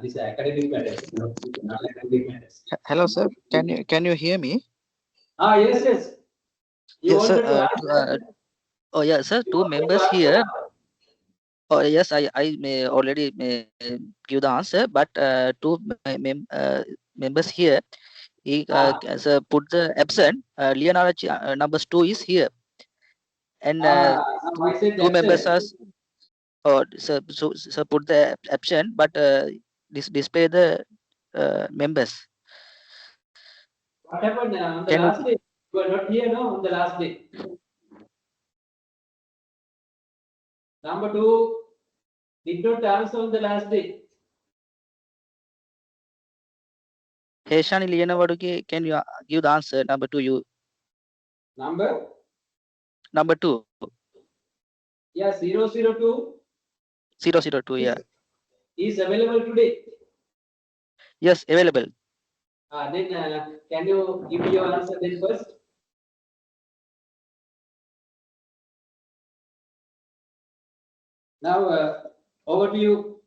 This academic matters, not academic matters. Hello, sir. Can you hear me? Yes. You Yes, sir. wanted to ask? Oh, yeah, sir. Two members here. Oh, yes, I may already may give the answer, but two members here, he sir, put the absent. Leonardo numbers 2 is here, and two members are. Oh, so put the absent, but display the members. What happened on the last day? You were not here, no, on the last day. Number 2 did not answer on the last day. Heshani Leonardo, can you give the answer? Number 2, you. Number 2. Yeah, 002. 002, yeah. Is available today. Yes, available. Then can you give me your answer then first? Now, over to you.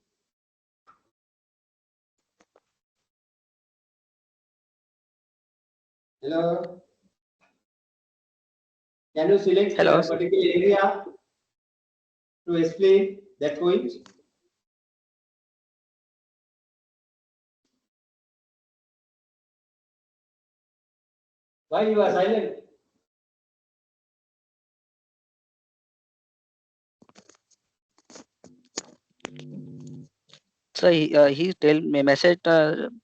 Hello. Can you select Hello. a particular area to explain that point? Why you are silent? So he tell me message,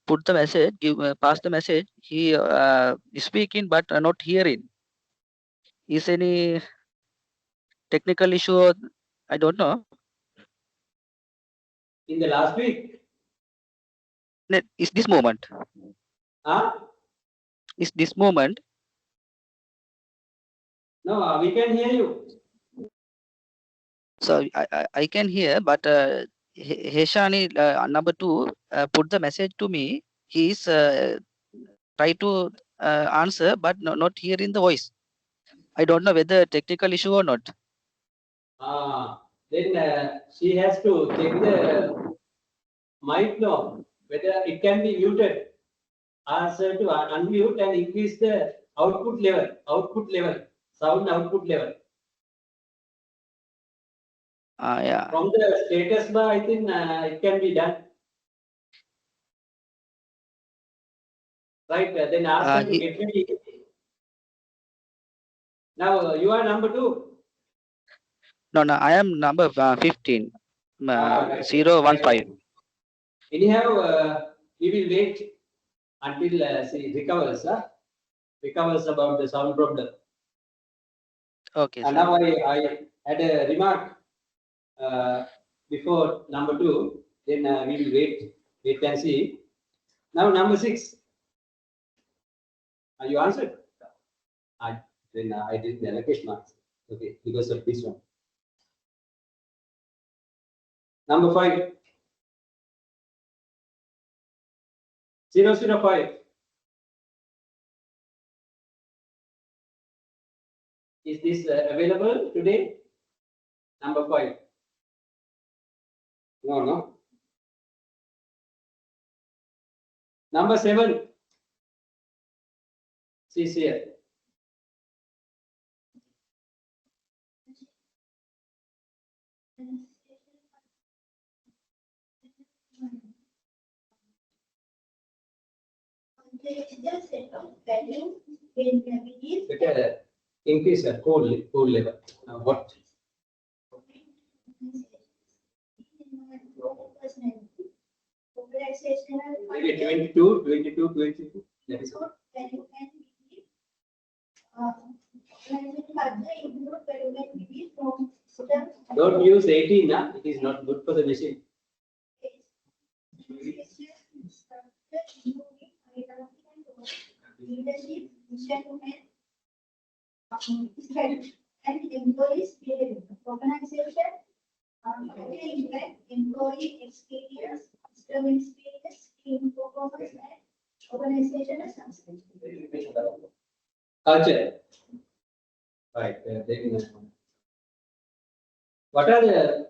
put the message, give pass the message. He is speaking but not hearing. Is any technical issue? Or, I don't know. In the last week? Is this moment? Huh? Is this moment? No, we can hear you. So I can hear, but Heshani number 2 put the message to me. He is try to answer, but not hearing the voice. I don't know whether technical issue or not. Then she has to check the mic now, whether it can be muted. Answer to unmute and increase the output level, sound output level. Yeah. From the status bar, I think it can be done. Right, then ask her to get ready. Now, you are number 2. No, I am number 15. Right. 015. Anyhow, we will wait until she recovers. Recovers about the sound problem. Okay. And now I had a remark before number 2. Then we will wait and see. Now number 6. You answered? Then I did the allocation marks. Okay, because of this one. Number 5. 005. Is this available today? Number 5. No. Number 7. See here. Better increase the cold level. What? Maybe 22. That is all. Don't use 18, it is not good for the machine. Leadership, and employees behavior. Organization, impact, employee experience, system experience, team performance, and organizational success. Culture. Right. Then, what are the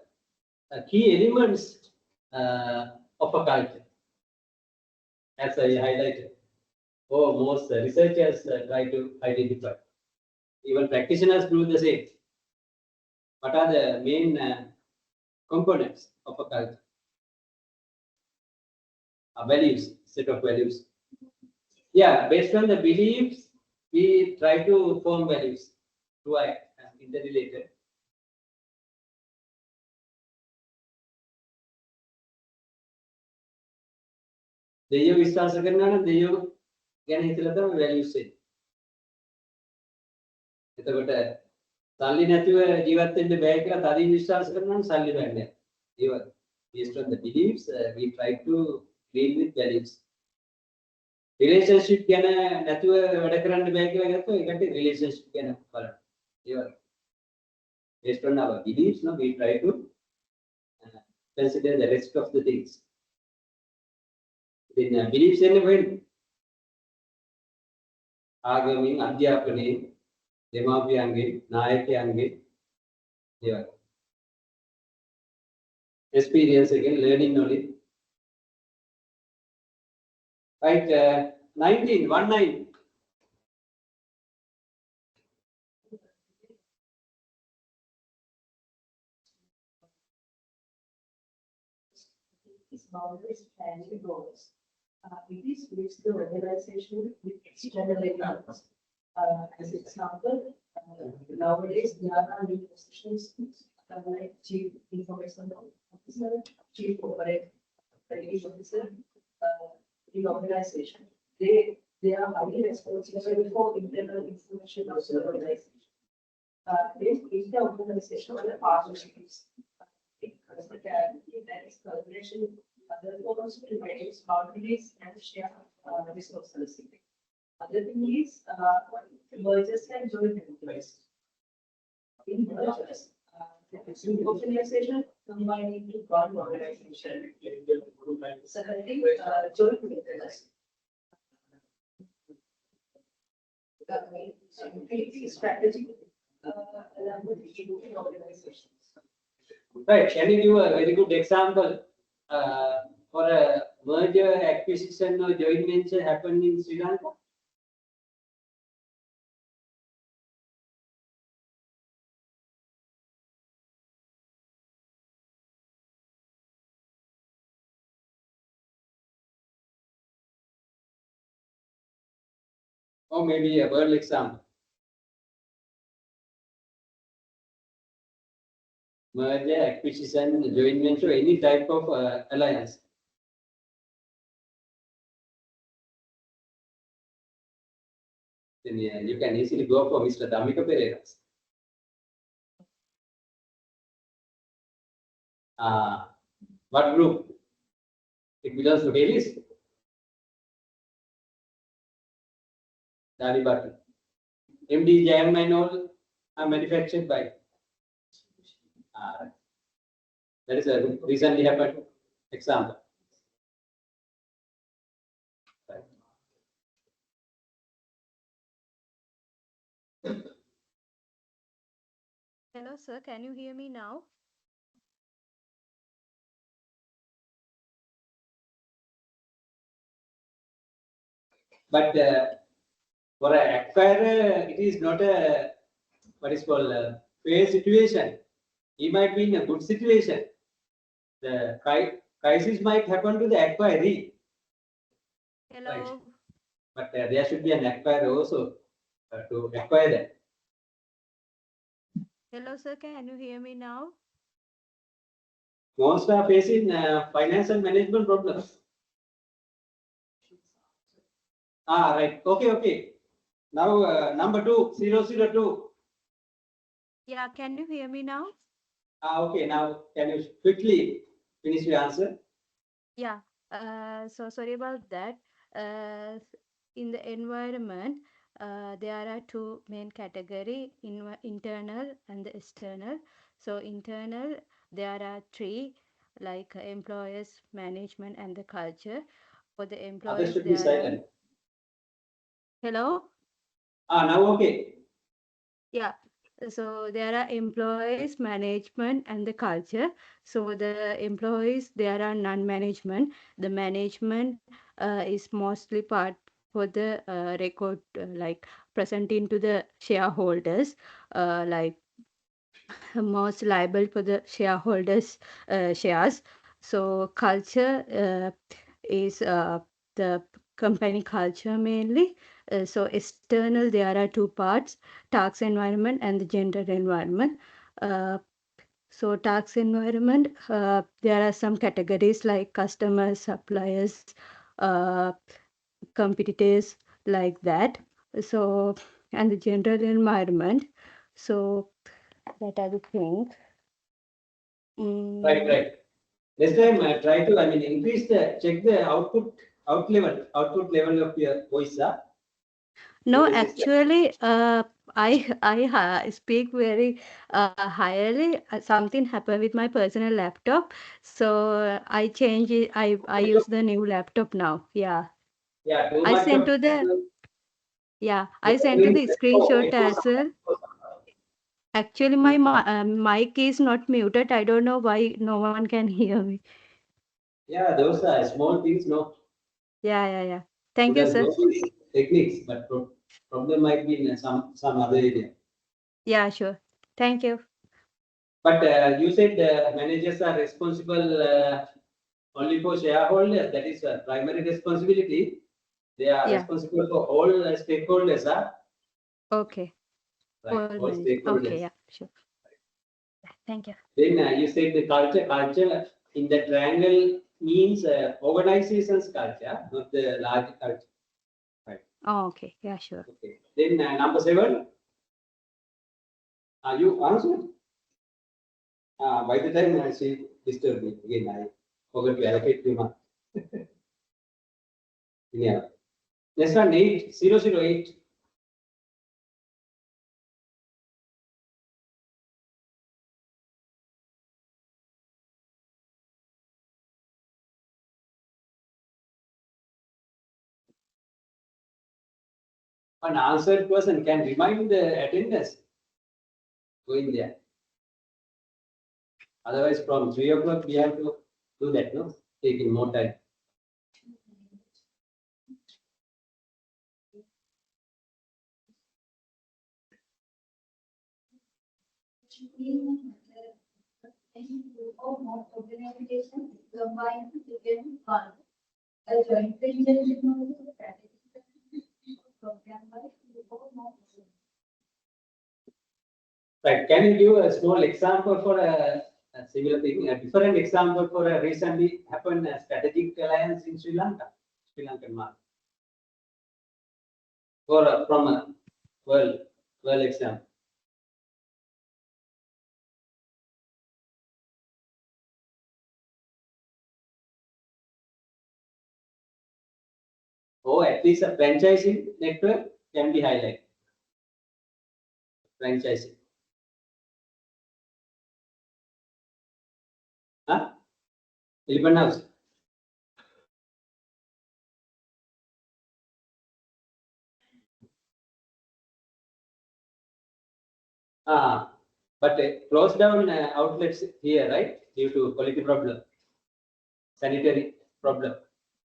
key elements of a culture? As I highlighted. Most researchers try to identify. Even practitioners do the same. What are the main components of a culture? Values, set of values. Yeah, based on the beliefs, we try to form values to act interrelated. දෙයියෝ විශ්වාස කරනවා නම් දෙයියෝ ගැන හිතලා තමයි values එන්නේ. එතකොට සල්ලි නැතුව ජීවත් වෙන්න බෑ කියලා තදින් විශ්වාස කරනවා නම් සල්ලි බෑන්නේ. ඒවා based on the beliefs we try to deal with values. Relationship ගැන නැතුව වැඩ කරන්න බෑ කියලා ගත්තොත් ඒකට relationship ගැන බලන්න. ඒවා based on our beliefs no we try to consider the rest of the things. Then beliefs එන්නේ වෙන්නේ ආගමින් අධ්‍යාපනයේ දෙමාපියන්ගේ නායකයන්ගේ ඒවා experience again, learning knowledge. Right, 19, 19. Is boundaries planning goals. It is with the organization with external elements. As example, nowadays there are new positions like chief information officer, chief operating officer, in organization. They are highly responsible for internal information of the organization. Then in the organization or the partnerships. Because the guarantee that is collaboration with other forms to reduce boundaries and share resources. Other thing is mergers and joint ventures. In mergers, the organization combining into one organization. Second thing, joint ventures. Strategy along with the organizations. Right, can you give a very good example for a merger, acquisition or joint venture happened in Sri Lanka? Or maybe a world example. Merger, acquisition, joint venture, any type of alliance. Then you can easily go for Mr. Damika Pereira's. What group? It belongs to Haley's. Dalibati. MD Jam and all are manufactured by. That is a recently happened example. Right. Hello, sir. Can you hear me now? But for an acquirer, it is not a what is called a fair situation. He might be in a good situation. The crisis might happen to the acquiree. Hello. Right. But there should be an acquirer also to acquire that. Hello, sir. Can you hear me now? Most are facing finance and management problems. Right. Okay. Now number 002. Yeah, can you hear me now? Okay. Now can you quickly finish your answer? Yeah. So sorry about that. In the environment, there are two main category: internal and the external. So internal, there are three, like employers, management, and the culture. For the Others employees, should be there are. silent. Hello. Now okay. Yeah. So there are employees, management, and the culture. So the employees, there are non-management. The management is mostly part for the record, like presenting to the shareholders, like most liable for the shareholders' shares. So culture is the company culture mainly. So external, there are two parts: tax environment and the gender environment. So tax environment, there are some categories like customers, suppliers, uh, competitors, like that. So, and the general environment. So that are the things. Right. Next time try to increase the check the output level of your voice. No, In the system. actually, I speak very highly. Something happened with my personal laptop, so I change it. I use the new laptop now. Yeah, Yeah, too I much sent of to the I you are sent to doing the echo, screenshot echo as well. sound. Actually, my mic is not muted. I don't know why no one can hear me. Yeah, those are small things, no. Yeah. Thank you, There's sir. no techniques, but problem might be in some other area. Yeah, sure. Thank you. But you said managers are responsible only for shareholders. That is primary responsibility. They are Yeah. responsible for all stakeholders. Okay. Right, All all manage. stakeholders. Okay, yeah, sure. Yeah, thank you. Then you said the culture. Culture in the triangle means organization's culture, not the large culture. Oh, okay. Yeah, sure. Okay. Then number 7. You answered. By the time I see disturb me again, I forgot to allocate the mark. Yeah. Next one 8008. An answered person can remind the attendance going there. Otherwise, from 3 o'clock we have to do that, no? Taking more time. Organization combined within one. A joint venture technology strategy program by Right. Can you give a small example for a similar thing, a different example for a recently happened strategic alliance in Sri Lanka, Sri Lankan market? Or from a world example. Or at least a franchising network can be highlighted. Franchising. Huh? Elephant House. But closed down outlets here, right? Due to quality problem, sanitary problem.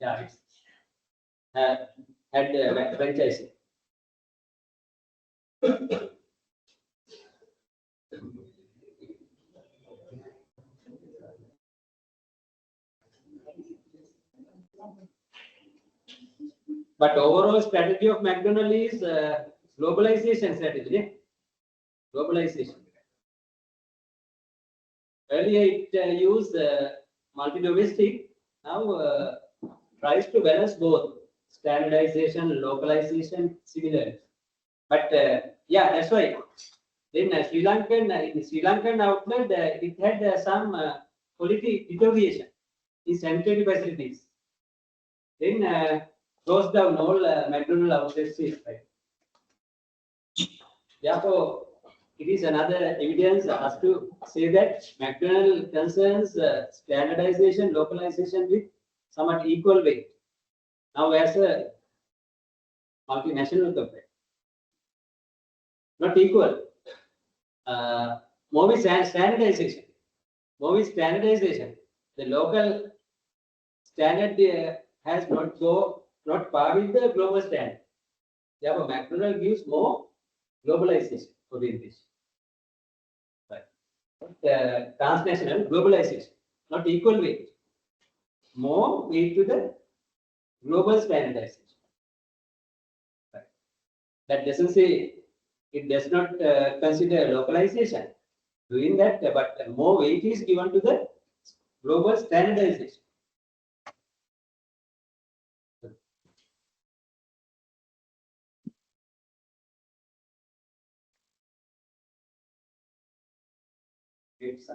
Yeah, it's had franchising. But overall strategy of McDonald's is globalization strategy. Globalization. Earlier it used multi-domestic. Now tries to balance both standardization, localization, similar. But yeah, that's why. Then Sri Lankan in Sri Lankan outlet it had some quality deterioration in sanitary facilities. Then closed down all McDonald outlets. Right. Therefore, it is another evidence as to say that McDonald concerns standardization, localization with somewhat equal weight. Now, as a multinational company, not equal. More with standardization. More with standardization. The local standard has not par with the global standard. Therefore, McDonald gives more globalization orientation. Transnational globalization, not equal weight, more weight to the global standardization. Right. That doesn't say it does not consider localization. Doing that, but more weight is given to the global standardization. It's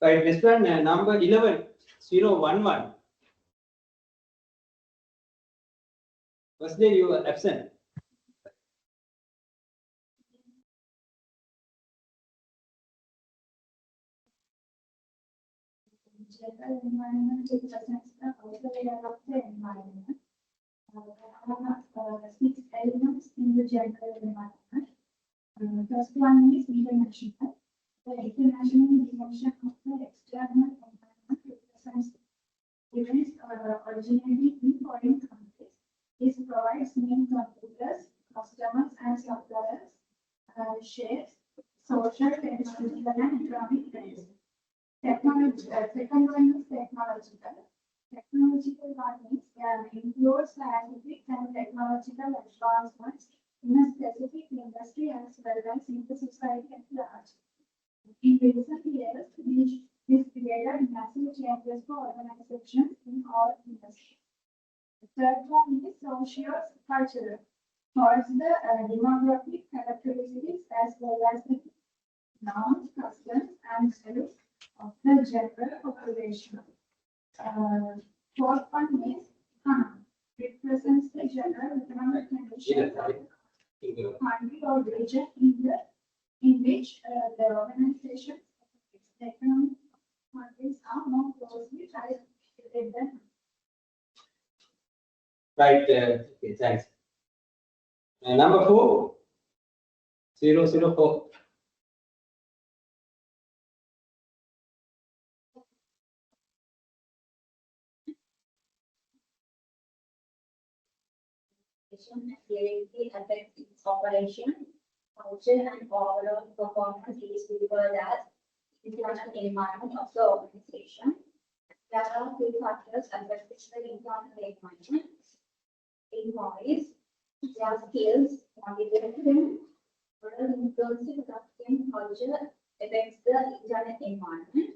right, this one number 11, 011. First day you were absent. general environment represents the outer layer of the environment. There are 6 elements in the general environment. First one is international. The international dimension of the external environment represents events originating in foreign countries. This provides main computers, customers and suppliers, shares, social, technological and economic trends. Second one is technological. Technological one means includes scientific and technological advancements in a specific industry as well as in the society at large. In recent years, this created massive changes for organizations in all industries. The third one is socio-cultural. Towards the demographic characteristics as well as the norms, customs, and values of the general population. Fourth one is represents the general economic conditions of the country or region in which the organizations of the economic countries are more closely tied with them. Right. Okay, thanks. Number 4, 004. Directly affects its operation, function, and overall performance is referred as internal environment of the organization. There are 2 factors affecting the internal environment: employees, their skills, motivation, overall influence of culture affects the internal environment.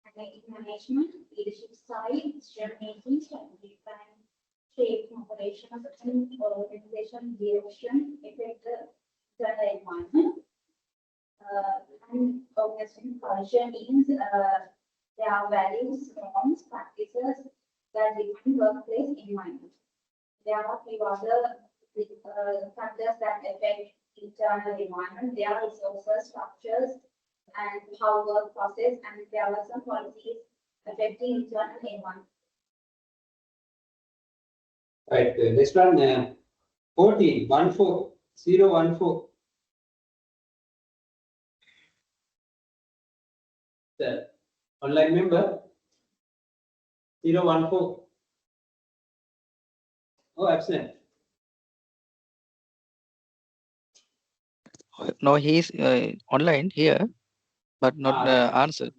And in management, leadership style, decision-making, strategic planning, shape operations and organization direction affect the internal environment. And organization culture means there are values, norms, practices that define workplace environment. There are a few other factors that affect internal environment. There are resources, structures, and how work process, and there are some policies affecting internal environment. Right. Next one, 14, 014. The online member 014. Oh, absent. No, he is online here, but not answered.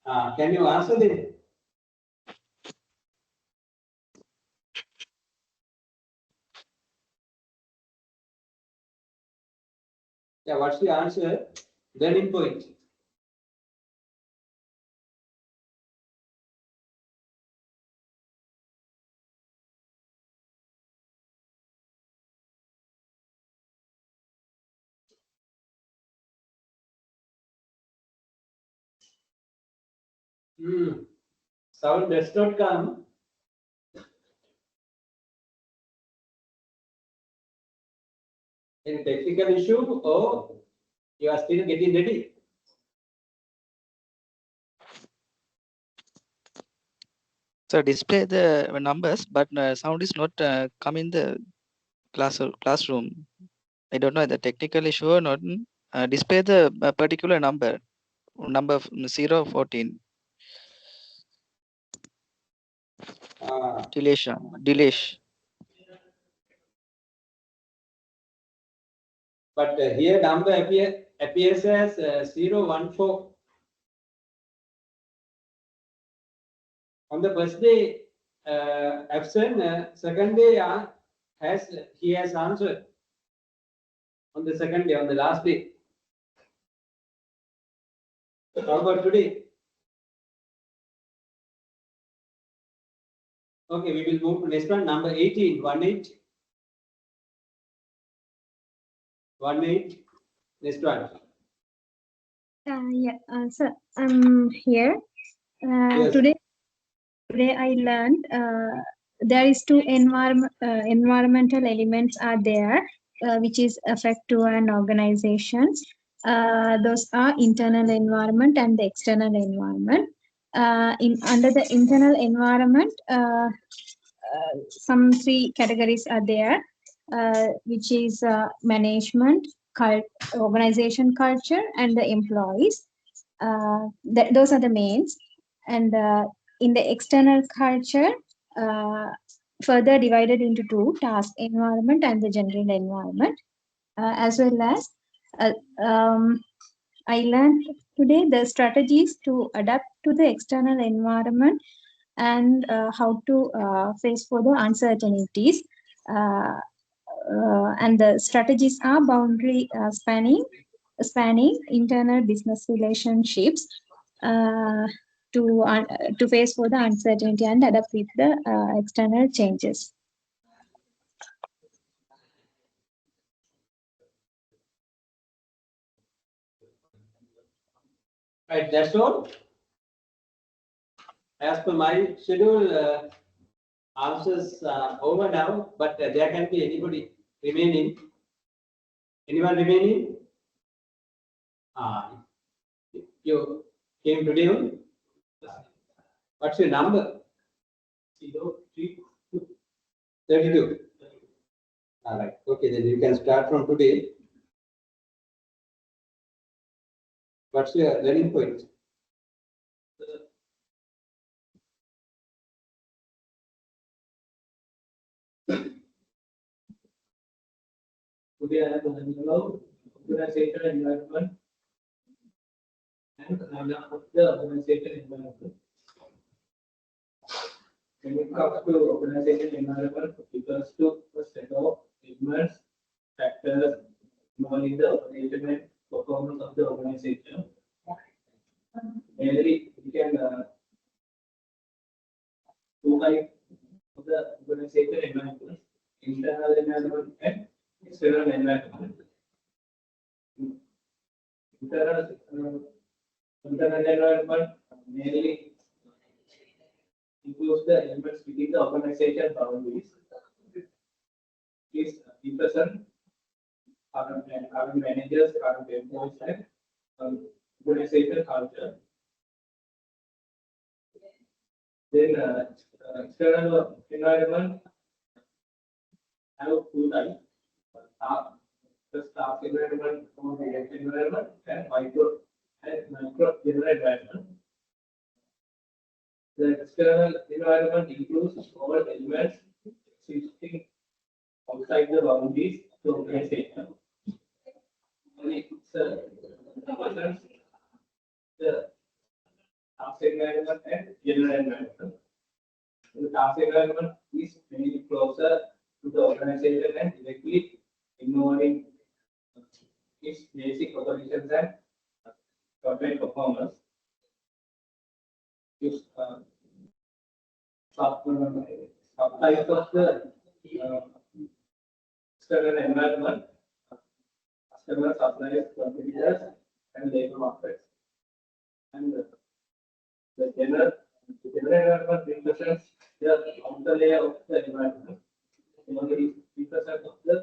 Can you answer this? Yeah, what's the answer? Learning point. Sound does not come. Any technical issue or you are still getting ready? So display the numbers, but sound is not come in the classroom. I don't know the technical issue or not. Display the particular number 014. Deletion. But here number appears as 014. On the first day, absent. Second day, he has answered. On the second day, on the last day. How about today? Okay, we will move to next one. Number 18, 18. 18. Next one. So I'm here. Yes. Today I learned there is 2 environmental elements are there, which is affect to an organization. Those are internal environment and the external environment. Under the internal environment, some three categories are there, which is management, organization culture, and the employees. Those are the mains. And in the external culture, further divided into two: task environment and the general environment, as well as I learned today the strategies to adapt to the external environment and how to face for the uncertainties. And the strategies are boundary spanning internal business relationships to face for the uncertainty and adapt with the external changes. Right, that's all. As per my schedule, answers over now, but there can be anybody remaining. Anyone remaining? You came today only? What's your number? 32. All right. Okay, then you can start from today. What's your learning point? Today I am learning about organizational environment and lineup of the organizational environment. When it comes to organizational environment, it refers to a set of elements, factors involving the operational performance of the organization. Mainly, we can two types of the organizational environment: internal environment and external environment. Internal environment mainly includes the elements within the organization boundaries. Is represent current managers, current employees, and organization culture. Then external environment have two types: the staff environment or direct environment, and micro general environment. The external environment includes all elements existing outside the boundaries of the organization. The task environment and general environment. The task environment is mainly closer to the organization and directly involving its basic operations and corporate performance. Its subtypes of the external environment: customer, suppliers, competitors, and labor markets. And the general environment represents the outer layer of the environment. Only represent of the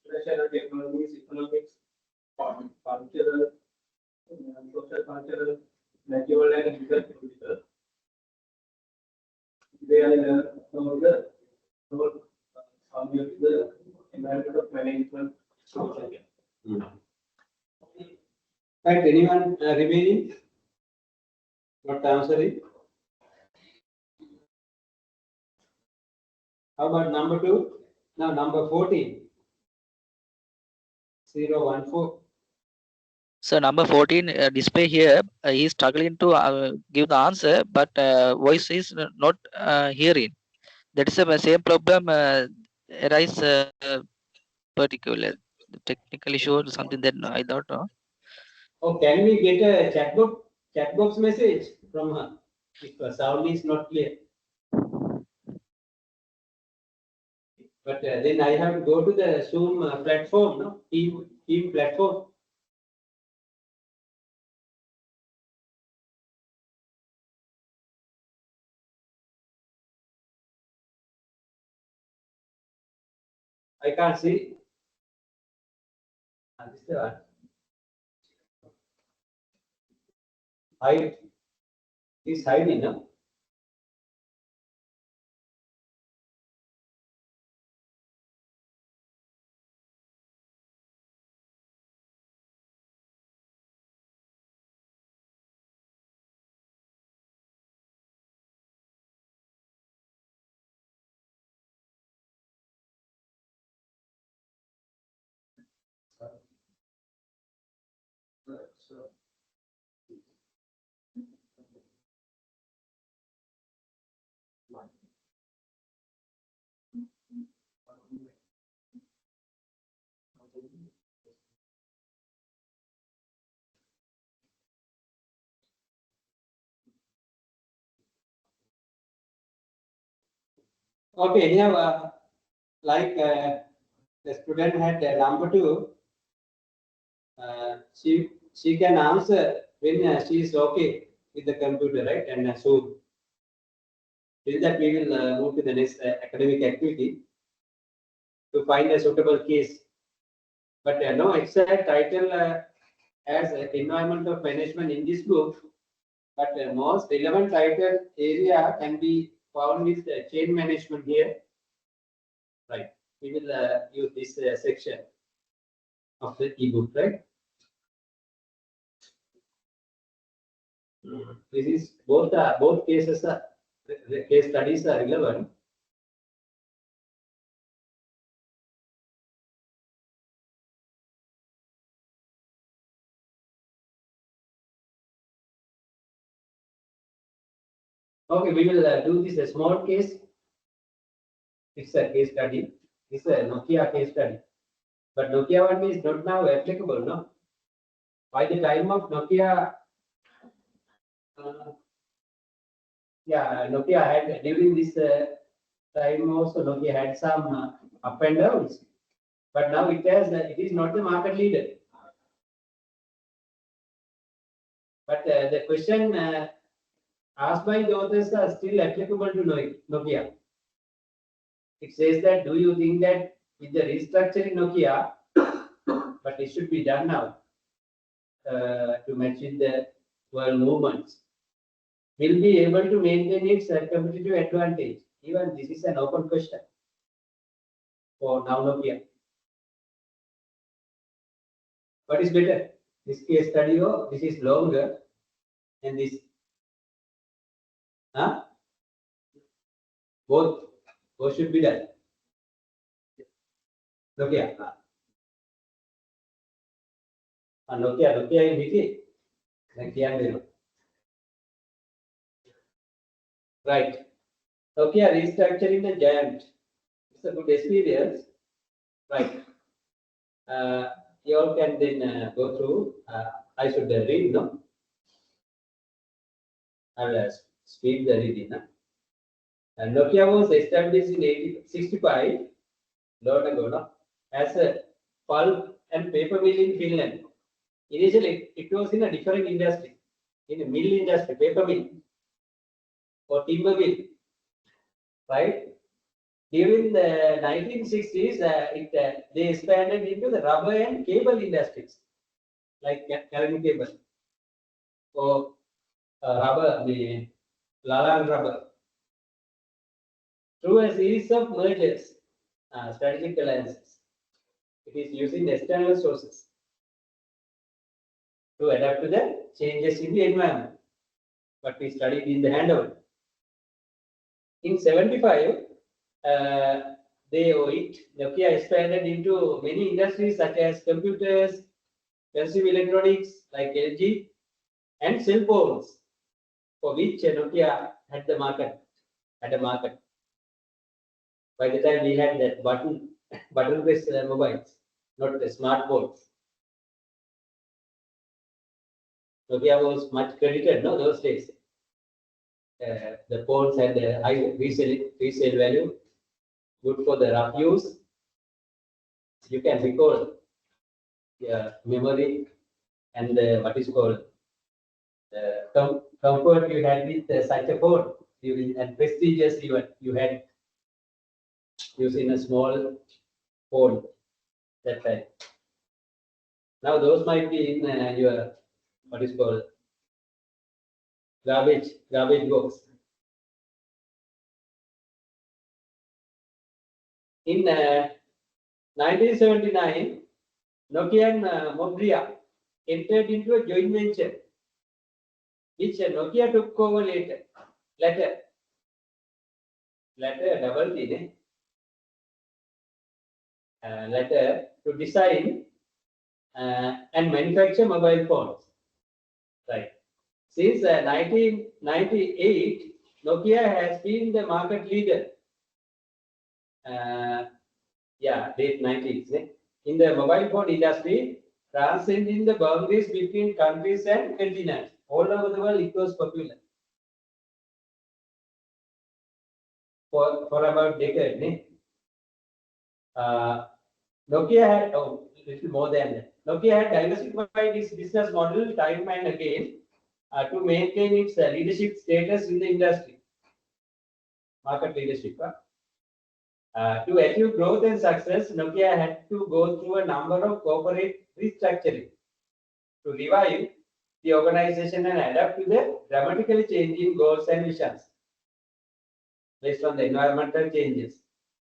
professional technologies, economics, cultural, social, cultural, natural, and legal political. They are the environment of management. Right, anyone remaining? Not answering? How about number 2? Now number 14. 014. So number 14 display here, he is struggling to give the answer, but voice is not hearing. That is the same problem arise particular. The technical issue or something that I don't know. Oh, can we get a chat box message from her if the sound is not clear? But then I have to go to the Zoom platform, no? Team platform. I can't see. This is the one. Hide. Is hiding, no? Okay, anyhow, like the student had number 2. She can answer when she is okay with the computer, right? And so till that we will move to the next academic activity to find a suitable case. But no exact title as environment of management in this book. But most relevant title area can be found with chain management here. Right. We will use this section of the ebook, right? This is both cases are the case studies are relevant. Okay, we will do this a small case. It's a case study. It's a Nokia case study. But Nokia one is not now applicable, no? By the time of Nokia, Nokia had during this time also Nokia had some up and downs. But now it is not the market leader. But the question asked by the authors are still applicable to Nokia. It says that, do you think that with the restructuring Nokia, but it should be done now to match with the world movements, will be able to maintain its competitive advantage? Even this is an open question for now Nokia. What is better? This case study or this is longer and this? Huh? Both should be done. Nokia. Nokia in Wiki. Nokia. Right. Nokia restructuring the giant. It's a good experience. Right. You all can then go through. I should read, no? I will speed the reading. No? And Nokia was established in 1865, long ago, no? As a pulp and paper mill in Finland. Initially, it was in a different industry, in a mill industry, paper mill or timber mill, right? During the 1960s, they expanded into the rubber and cable industries, like carrying cable or rubber, Lalan rubber. Through a series of mergers, strategic alliances, it is using external sources to adapt to the changes in the environment. What we studied in the handover. In 75, Nokia expanded into many industries such as computers, consumer electronics like LG, and cell phones, for which Nokia had a market. By the time we had that button-press mobiles, not the smartphones. Nokia was much credited, no, those days. The phones had a high resale value, good for the rough use. You can recall memory and what is called comfort you had with such a phone, and prestigious you had using a small phone that time. Now those might be in your what is called garbage box. In 1979, Nokia and Mobria entered into a joint venture, which Nokia took over later. Latter double T, latter to design and manufacture mobile phones. Right. Since 1998, Nokia has been the market leader. Late 90s. In the mobile phone industry, transcending the boundaries between countries and continents. All over the world, it was popular. For about a decade. Nokia had, little more than that. Nokia had diversified its business model time and again to maintain its leadership status in the industry. Market leadership. To achieve growth and success, Nokia had to go through a number of corporate restructuring to revive the organization and adapt to the dramatically changing goals and visions based on the environmental changes.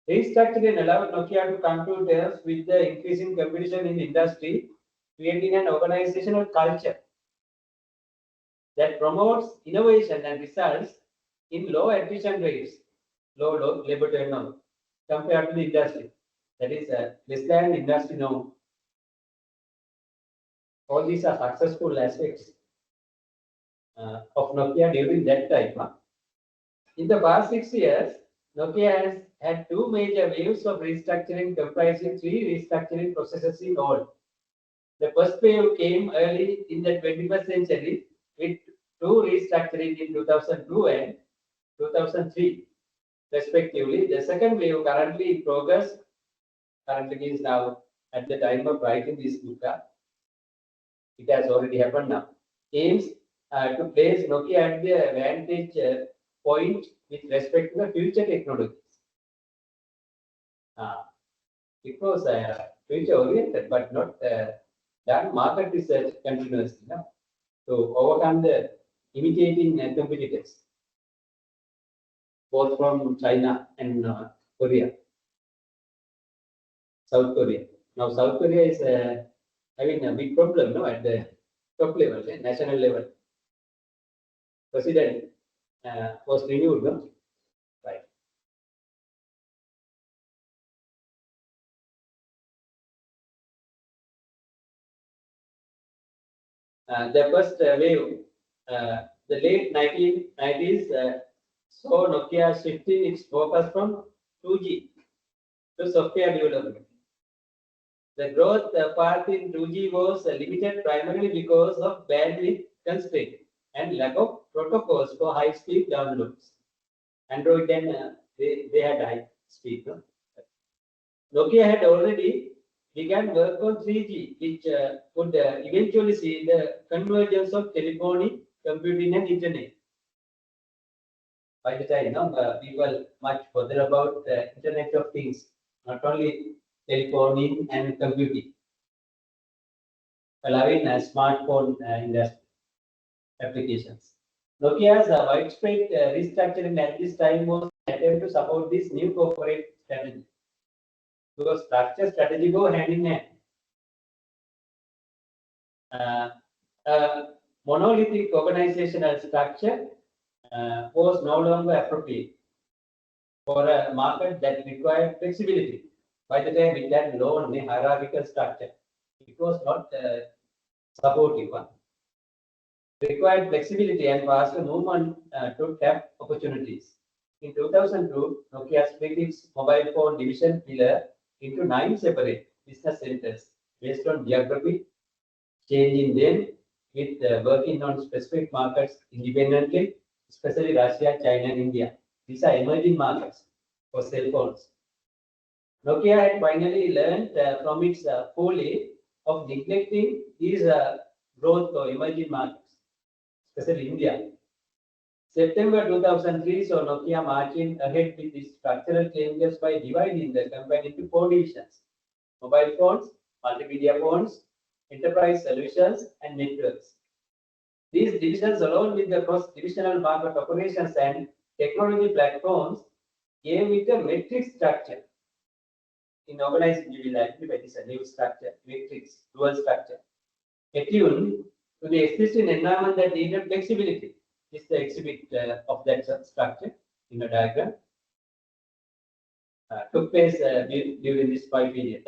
Restructuring allowed Nokia to come to terms with the increasing competition in the industry, creating an organizational culture that promotes innovation and results in low attrition rates, low labor turnover compared to the industry. That is less than the industry norm. All these are successful aspects of Nokia during that time. In the past 6 years, Nokia has had two major waves of restructuring comprising 3 restructuring processes in all. The first wave came early in the 21st century with 2 restructuring in 2002 and 2003 respectively. The second wave currently in progress, currently means now at the time of writing this book, it has already happened now, aims to place Nokia at the vantage point with respect to the future technologies. It was future oriented, but not done market research continuously. No? To overcome the imitating competitors, both from China and Korea, South Korea. Now, South Korea is having a big problem, no, at the top level, national level. President was renewed, no? Right. The first wave, the late 1990s, saw Nokia shifting its focus from 2G to software development. The growth path in 2G was limited primarily because of bandwidth constraint and lack of protocols for high-speed downloads. Android then they had high speed. No? Nokia had already began work on 3G, which would eventually see the convergence of telephony, computing, and internet. By the time, people much further about Internet of Things, not only telephoning and computing, allowing smartphone industry applications. Nokia's widespread restructuring at this time was an attempt to support this new corporate strategy. Because structure strategy go hand in hand. Monolithic organizational structure was no longer appropriate for a market that required flexibility. By the time it had low hierarchical structure, it was not supportive one. Required flexibility and faster movement to tap opportunities. In 2002, Nokia split its mobile phone division pillar into 9 separate business centers based on geography, changing them with working on specific markets independently, especially Russia, China, and India. These are emerging markets for cell phones. Nokia had finally learned from its folly of neglecting these growth or emerging markets, especially India. September 2003 saw Nokia marching ahead with its structural changes by dividing the company into 4 divisions: mobile phones, multimedia phones, enterprise solutions, and networks. These divisions, along with the cross-divisional market operations and technology platforms, gave it a metric structure. In organizing, you will activate this a new structure, matrix, dual structure, attuned to the existing environment that needed flexibility. This is the exhibit of that structure in a diagram. Took place during this 5 period.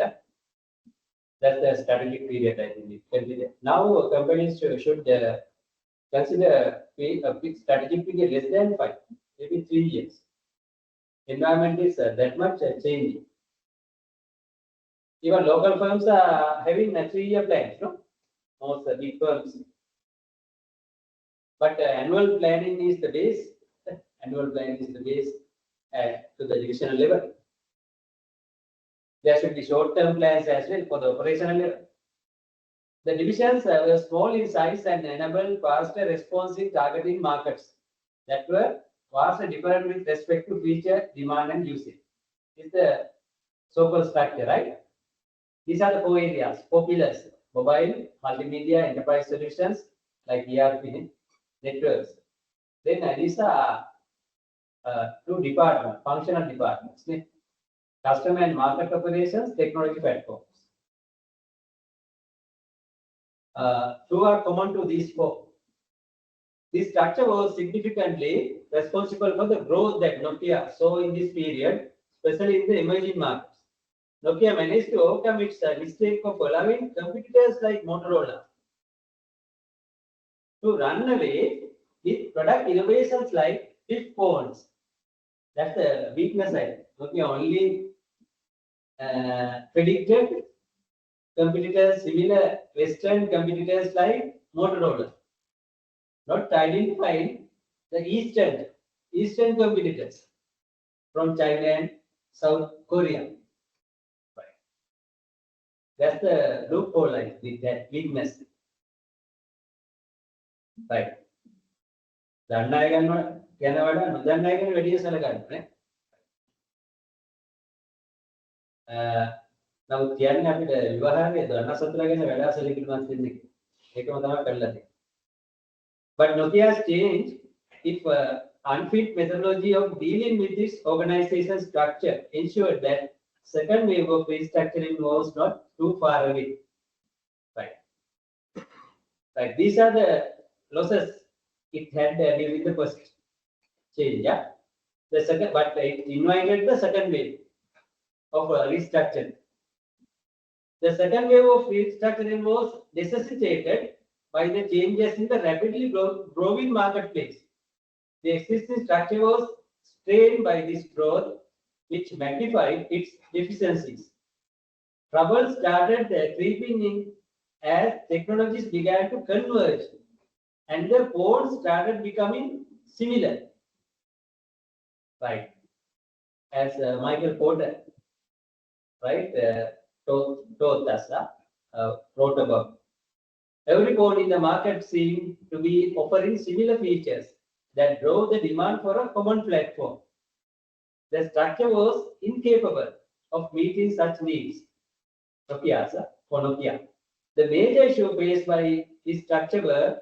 That's the strategic period, I think. Now, companies should consider a strategic period less than 5, maybe 3 years. Environment is that much changing. Even local firms are having a 3-year plans, no? Most big firms. But annual planning is the base. Annual planning is the base to the divisional level. There should be short-term plans as well for the operational level. The divisions were small in size and enabled faster response in targeting markets that were vastly different with respect to feature, demand, and usage. This is the so-called structure, right? These are the 4 areas, 4 pillars: mobile, multimedia, enterprise solutions like ERP, networks. Then these are 2 departments, functional departments: customer and market operations, technology platforms. 2 are common to these 4. This structure was significantly responsible for the growth that Nokia saw in this period, especially in the emerging markets. Nokia managed to overcome its mistake of allowing competitors like Motorola to run away with product innovations like flip phones. That's the weakness side. Nokia only predicted competitors, similar Western competitors like Motorola, not identifying the Eastern competitors from China and South Korea. Right. That's the loophole, I think, that weakness. Right. දන්නයි ගන්නවා කියන වඩා නොදන්නයි කියන වැඩිය සලකන්න නේ. නමුත් කියන්නේ අපිට විවහාරයේ දන්න සතුරා ගැන වැඩ සැලකිලිමත් වෙන්න කියලා. ඒකම තමයි කරලා තියෙන්නේ. But Nokia's change, if unfit methodology of dealing with this organization structure ensured that second wave of restructuring was not too far away. Right. Right. These are the losses it had during the first change. Yeah. The second, but it invited the second wave of restructuring. The second wave of restructuring was necessitated by the changes in the rapidly growing marketplace. The existing structure was strained by this growth, which magnified its deficiencies. Trouble started creeping in as technologies began to converge and the boards started becoming similar. Right. As Michael Porter, right, wrote about. Every board in the market seemed to be offering similar features that drove the demand for a common platform. The structure was incapable of meeting such needs. For Nokia. The major issue faced by this structure were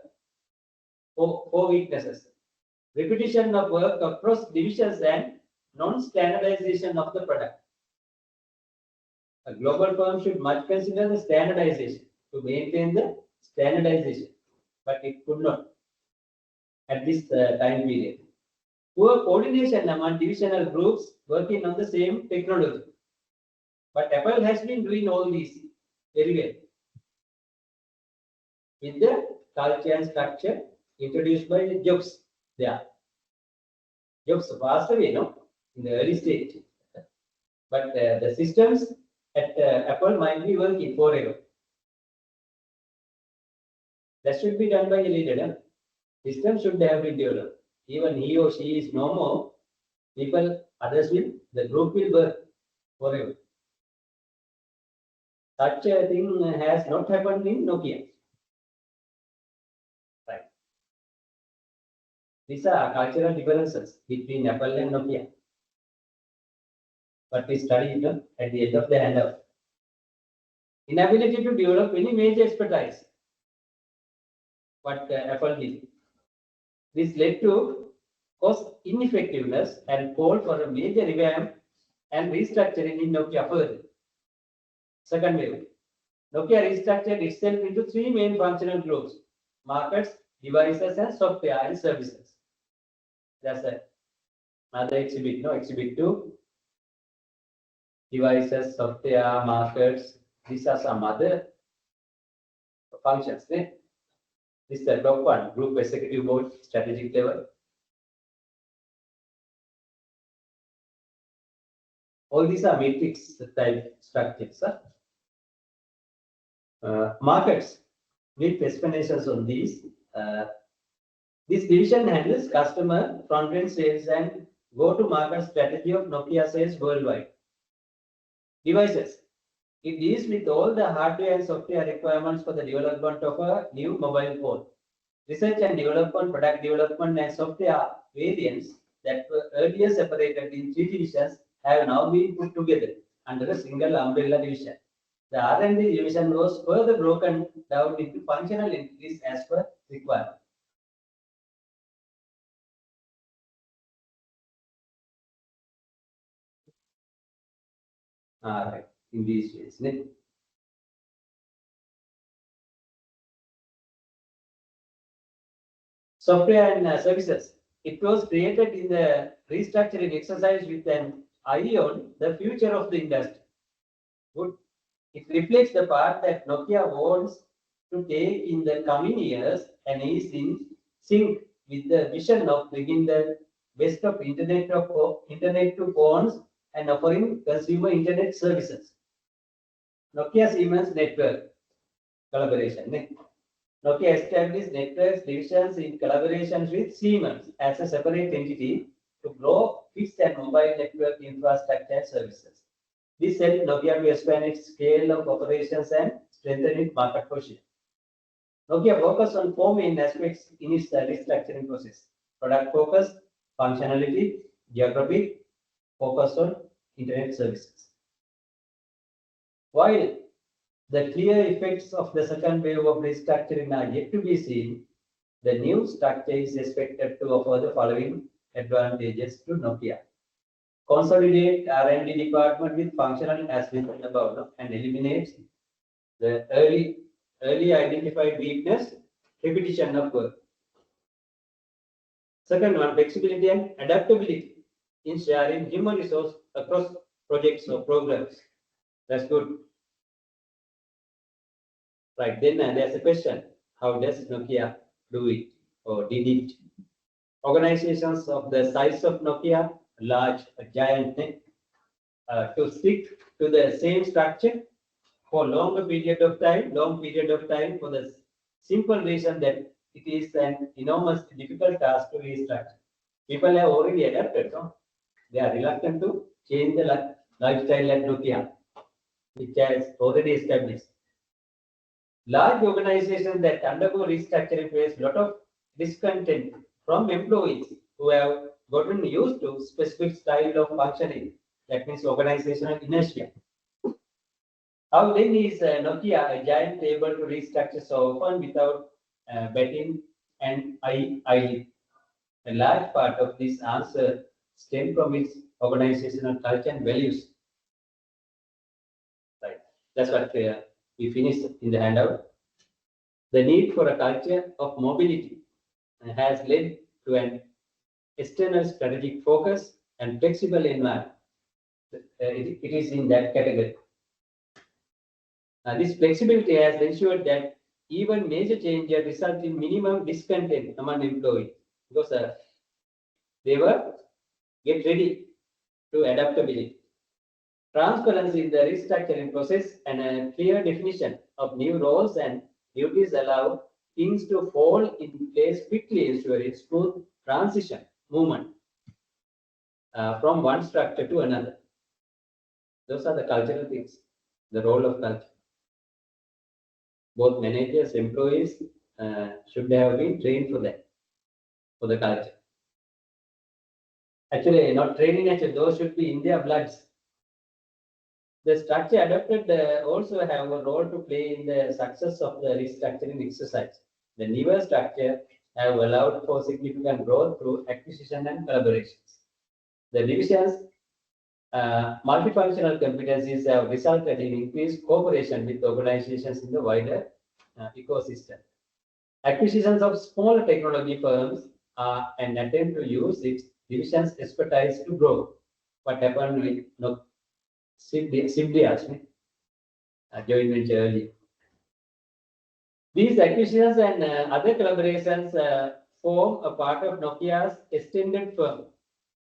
4 weaknesses: repetition of work across divisions and non-standardization of the product. A global firm should much consider the standardization to maintain the standardization, but it could not at this time period. Poor coordination among divisional groups working on the same technology. But Apple has been doing all these very well with the culture and structure introduced by Jobs there. Jobs passed away, no, in the early stage. But the systems at Apple might be working forever. That should be done by a leader. No? System should have been developed. Even he or she is no more, others will, the group will work forever. Such a thing has not happened in Nokia. Right. These are cultural differences between Apple and Nokia. But we studied them at the end of the handout. Inability to develop any major expertise. what Apple did. This led to cost ineffectiveness and called for a major revamp and restructuring in Nokia further. Second wave. Nokia restructured itself into three main functional groups: markets, devices, and software and services. That's another exhibit, no? Exhibit 2. Devices, software, markets. These are some other functions. This is the top one, group executive board, strategic level. All these are matrix type structures. Markets, with explanations on these. This division handles customer front-end sales and go-to-market strategy of Nokia sales worldwide. Devices, it deals with all the hardware and software requirements for the development of a new mobile phone. Research and development, product development, and software variants that were earlier separated in three divisions have now been put together under a single umbrella division. The R&D division was further broken down into functional entities as per requirement. Right, in these ways. Software and services. It was created in the restructuring exercise with an eye on the future of the industry. Good. It reflects the path that Nokia wants to take in the coming years and is in sync with the vision of bringing the best of internet to phones and offering consumer internet services. Nokia Siemens network collaboration. Nokia established networks divisions in collaboration with Siemens as a separate entity to grow fixed and mobile network infrastructure services. This helped Nokia to expand its scale of operations and strengthen its market position. Nokia focused on four main aspects in its restructuring process: product focus, functionality, geographic, focus on internet services. While the clear effects of the second wave of restructuring are yet to be seen, the new structure is expected to offer the following advantages to Nokia. Consolidate R&D department with functional as mentioned above and eliminate the early identified weakness, repetition of work. Second one, flexibility and adaptability in sharing human resource across projects or programs. That's good. Right, then there's a question. How does Nokia do it or did it? Organizations of the size of Nokia, large, a giant, to stick to the same structure for long period of time for the simple reason that it is an enormous difficult task to restructure. People have already adapted, no? They are reluctant to change the lifestyle at Nokia, which has already established. Large organizations that undergo restructuring face a lot of discontent from employees who have gotten used to specific style of functioning. That means organizational inertia. How then is Nokia, a giant, able to restructure so often without betting an eyelid? A large part of this answer stems from its organizational culture and values. Right. That's what we finished in the handout. The need for a culture of mobility has led to an external strategic focus and flexible environment. It is in that category. This flexibility has ensured that even major changes result in minimum discontent among employees because they were get ready to adaptability. Transparency in the restructuring process and a clear definition of new roles and duties allow things to fall in place quickly, ensuring smooth transition movement from one structure to another. Those are the cultural things, the role of culture. Both managers, employees should have been trained for that, for the culture. Actually, not training, actually, those should be in their bloods. The structure adopted also have a role to play in the success of the restructuring exercise. The newer structure have allowed for significant growth through acquisition and collaborations. The division's multifunctional competencies have resulted in increased cooperation with organizations in the wider ecosystem. Acquisitions of smaller technology firms are an attempt to use its division's expertise to grow. What happened with Sibdias, joint venture early. These acquisitions and other collaborations form a part of Nokia's extended firm.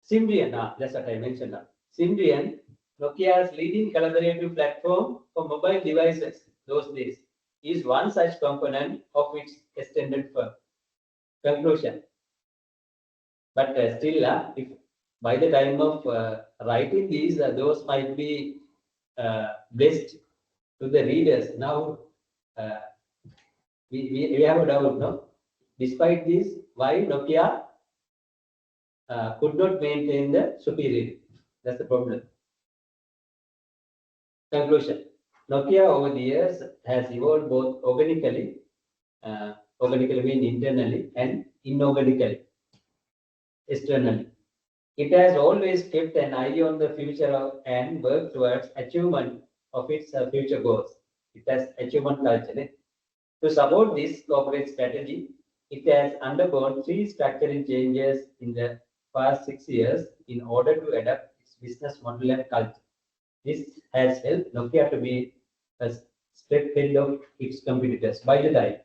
Symbian, that's what I mentioned now. Symbian, Nokia's leading collaborative platform for mobile devices those days, is one such component of its extended firm. Conclusion. But still, if by the time of writing these, those might be blessed to the readers. Now, we have a doubt, no? Despite this, why Nokia could not maintain the superiority? That's the problem. Conclusion. Nokia over the years has evolved both organically, organically means internally, and inorganically, externally. It has always kept an eye on the future and worked towards achievement of its future goals. It has achievement culture. To support this corporate strategy, it has undergone 3 structuring changes in the past 6 years in order to adapt its business model and culture. This has helped Nokia to be a step ahead of its competitors by the time.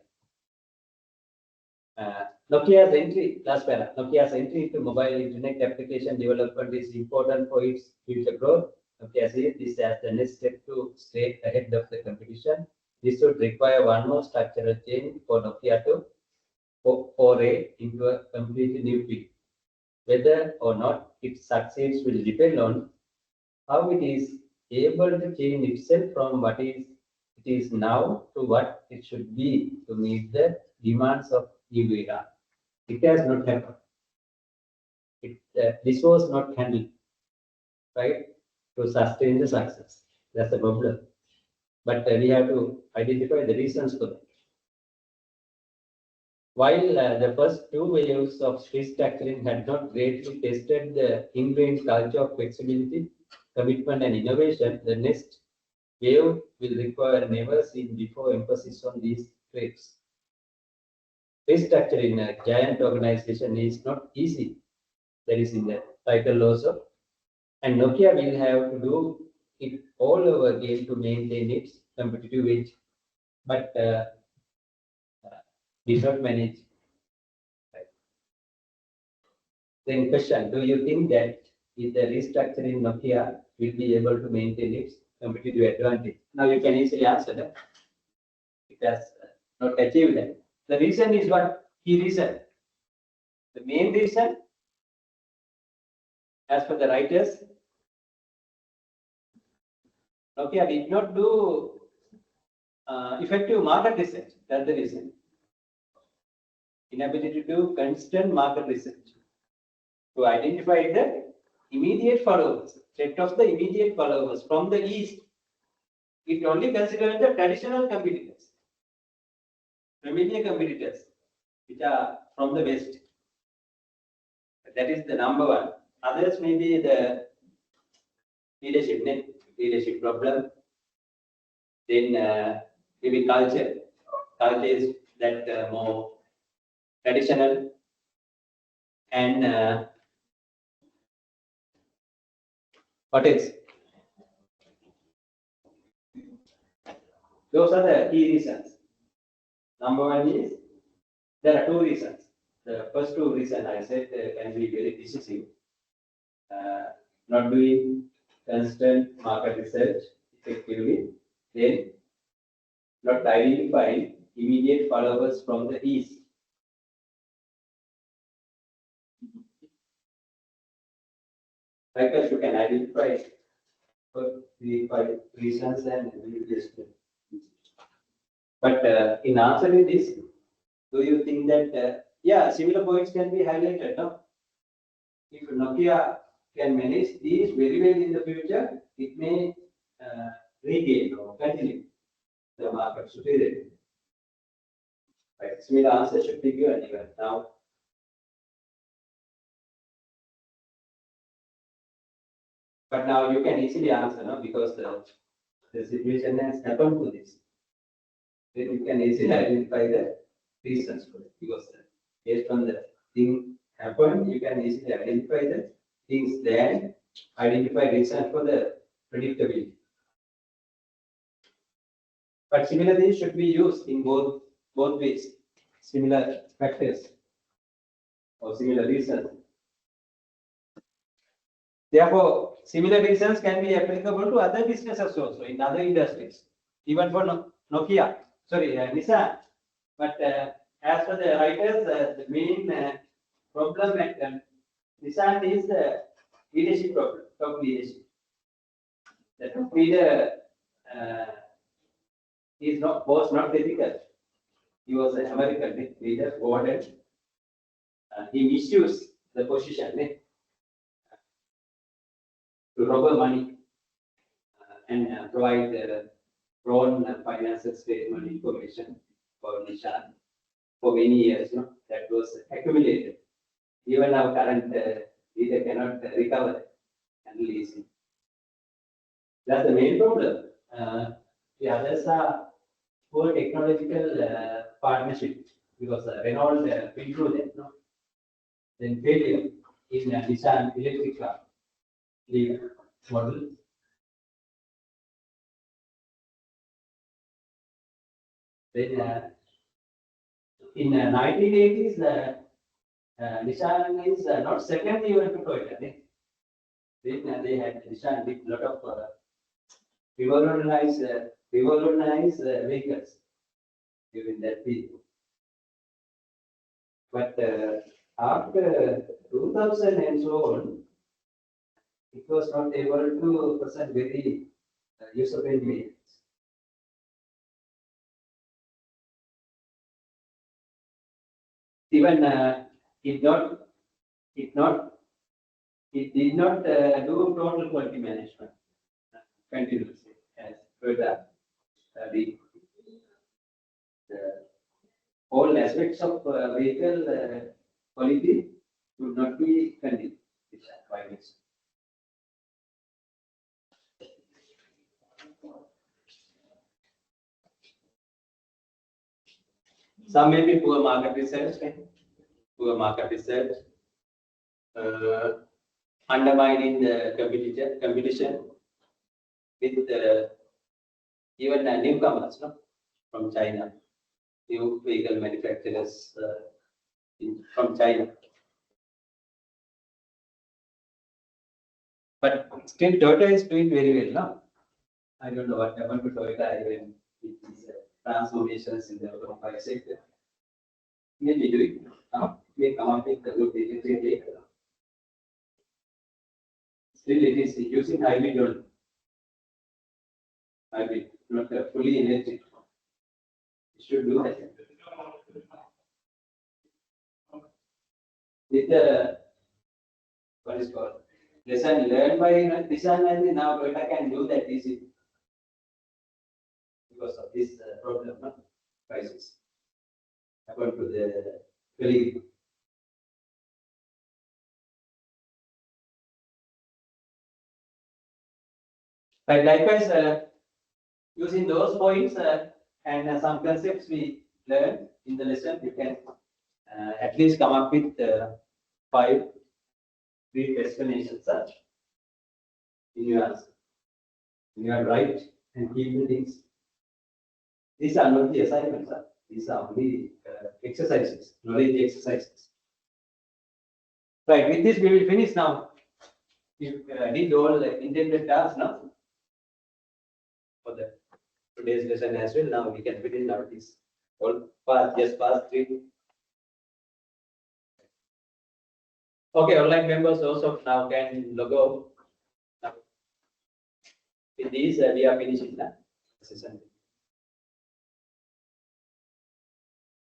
Nokia's entry, last para, Nokia's entry into mobile internet application development is important for its future growth. Nokia sees this as the next step to stay ahead of the competition. This would require one more structural change for Nokia to foray into a completely new field. Whether or not it succeeds will depend on how it is able to change itself from what it is now to what it should be to meet the demands of new era. It has not happened. This was not handled, right, to sustain the success. That's the problem. But we have to identify the reasons for that. While the first 2 waves of restructuring had not greatly tested the ingrained culture of flexibility, commitment, and innovation, the next wave will require never seen before emphasis on these traits. Restructuring a giant organization is not easy. That is in the title also. And Nokia will have to do it all over again to maintain its competitive edge. But did not manage. Right. Then question, do you think that with the restructuring Nokia will be able to maintain its competitive advantage? Now you can easily answer that. It has not achieved that. The reason is what? Key reason. The main reason, as per the writers, Nokia did not do effective market research. That's the reason. Inability to do constant market research to identify the immediate followers, set of the immediate followers from the east. It only considers the traditional competitors, familiar competitors, which are from the west. That is the number one. Others may be the leadership problem. Then maybe culture. Culture is that more traditional, and what else? Those are the key reasons. Number one is there are 2 reasons. The first 2 reasons I said can be very decisive. Not doing constant market research effectively, then not identifying immediate followers from the east. Like you can identify 3-5 reasons and we just. But in answering this, do you think that similar points can be highlighted? No? If Nokia can manage these very well in the future, it may regain or continue the market superiority. Right, similar answer should be given even now. But now you can easily answer, no? Because the situation has happened to this. Then you can easily identify the reasons for it. Because based on the thing happened, you can easily identify the things, then identify reasons for the predictability. But similar things should be used in both ways. Similar factors or similar reasons. Therefore, similar reasons can be applicable to other businesses also in other industries, even for Nokia, Nissan. But as for the writers, the main problem at Nissan is the leadership problem, top leadership. The top leader was not difficult. He was an American leader, born he misused the position to rob money and provide wrong financial statement information for Nishan for many years. No? That was accumulated. Even our current leader cannot recover and release it. That's the main problem. The others are poor technological partnership because Renault went through that. No? Then failure in Nissan electric car model. Then in 1980s, Nissan is not second even to Toyota. Then they had Nissan did a lot of revolutionized vehicles during that period. But after 2000 and so on, it was not able to present very user-friendly vehicles. Even it did not do total quality management continuously as further the all aspects of vehicle quality would not be continued. Some may be poor market research, undermining the competition with even newcomers from China, new vehicle manufacturers from China. But still, Toyota is doing very well now. I don't know what happened to Toyota even with these transformations in the automobile sector. Maybe doing now, may come up with the good electric vehicle. Still, it is using hybrid only. Hybrid, not fully electric. It should do that. With the what is called lesson learned by Nissan, and now Toyota can do that easily because of this problem, crisis according to the colleague. But likewise, using those points and some concepts we learned in the lesson, you can at least come up with 5 brief explanations in your answer. You are right and keep the things. These are not the assignments. These are only exercises, knowledge exercises. Right, with this we will finish now. You did all the intended tasks now for the today's lesson as well. Now we can finish now this all past 3. Okay, online members also now can log out. With these, we are finishing the session.